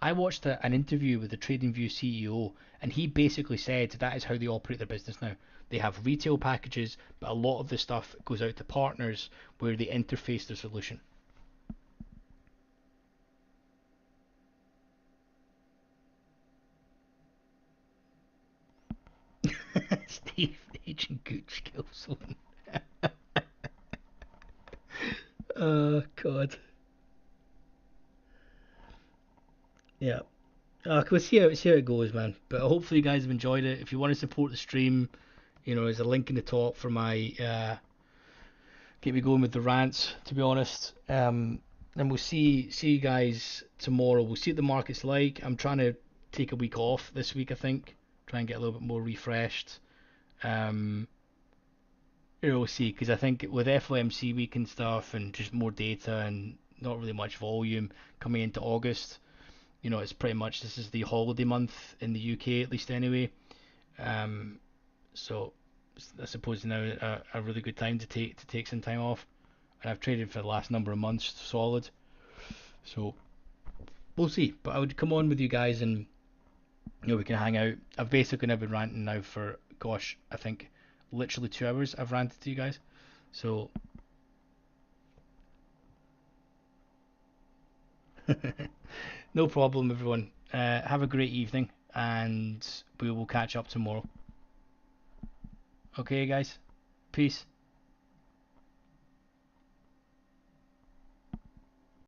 I watched an interview with the TradingView CEO, and he basically said that is how they operate their business now. They have retail packages, but a lot of the stuff goes out to partners where they interface their solution. Steve, Agent Gooch Gilson. Oh God. Yeah. We'll see how it goes, man. But hopefully you guys have enjoyed it. If you want to support the stream, there's a link in the top for my get me going with the rants. To be honest, and we'll see you guys tomorrow. We'll see what the market's like. I'm trying to take a week off this week. I think try and get a little bit more refreshed. Um, we'll see because I think with FOMC week and stuff and just more data and not really much volume coming into August. It's pretty much this is the holiday month in the UK at least anyway. Um, so I suppose now a really good time to take some time off. And I've traded for the last number of months solid. So we'll see. But I would come on with you guys and we can hang out. I've basically now been ranting now for gosh, I think literally 2 hours I've ranted to you guys. So no problem everyone. Have a great evening and we will catch up tomorrow. Okay guys. Peace.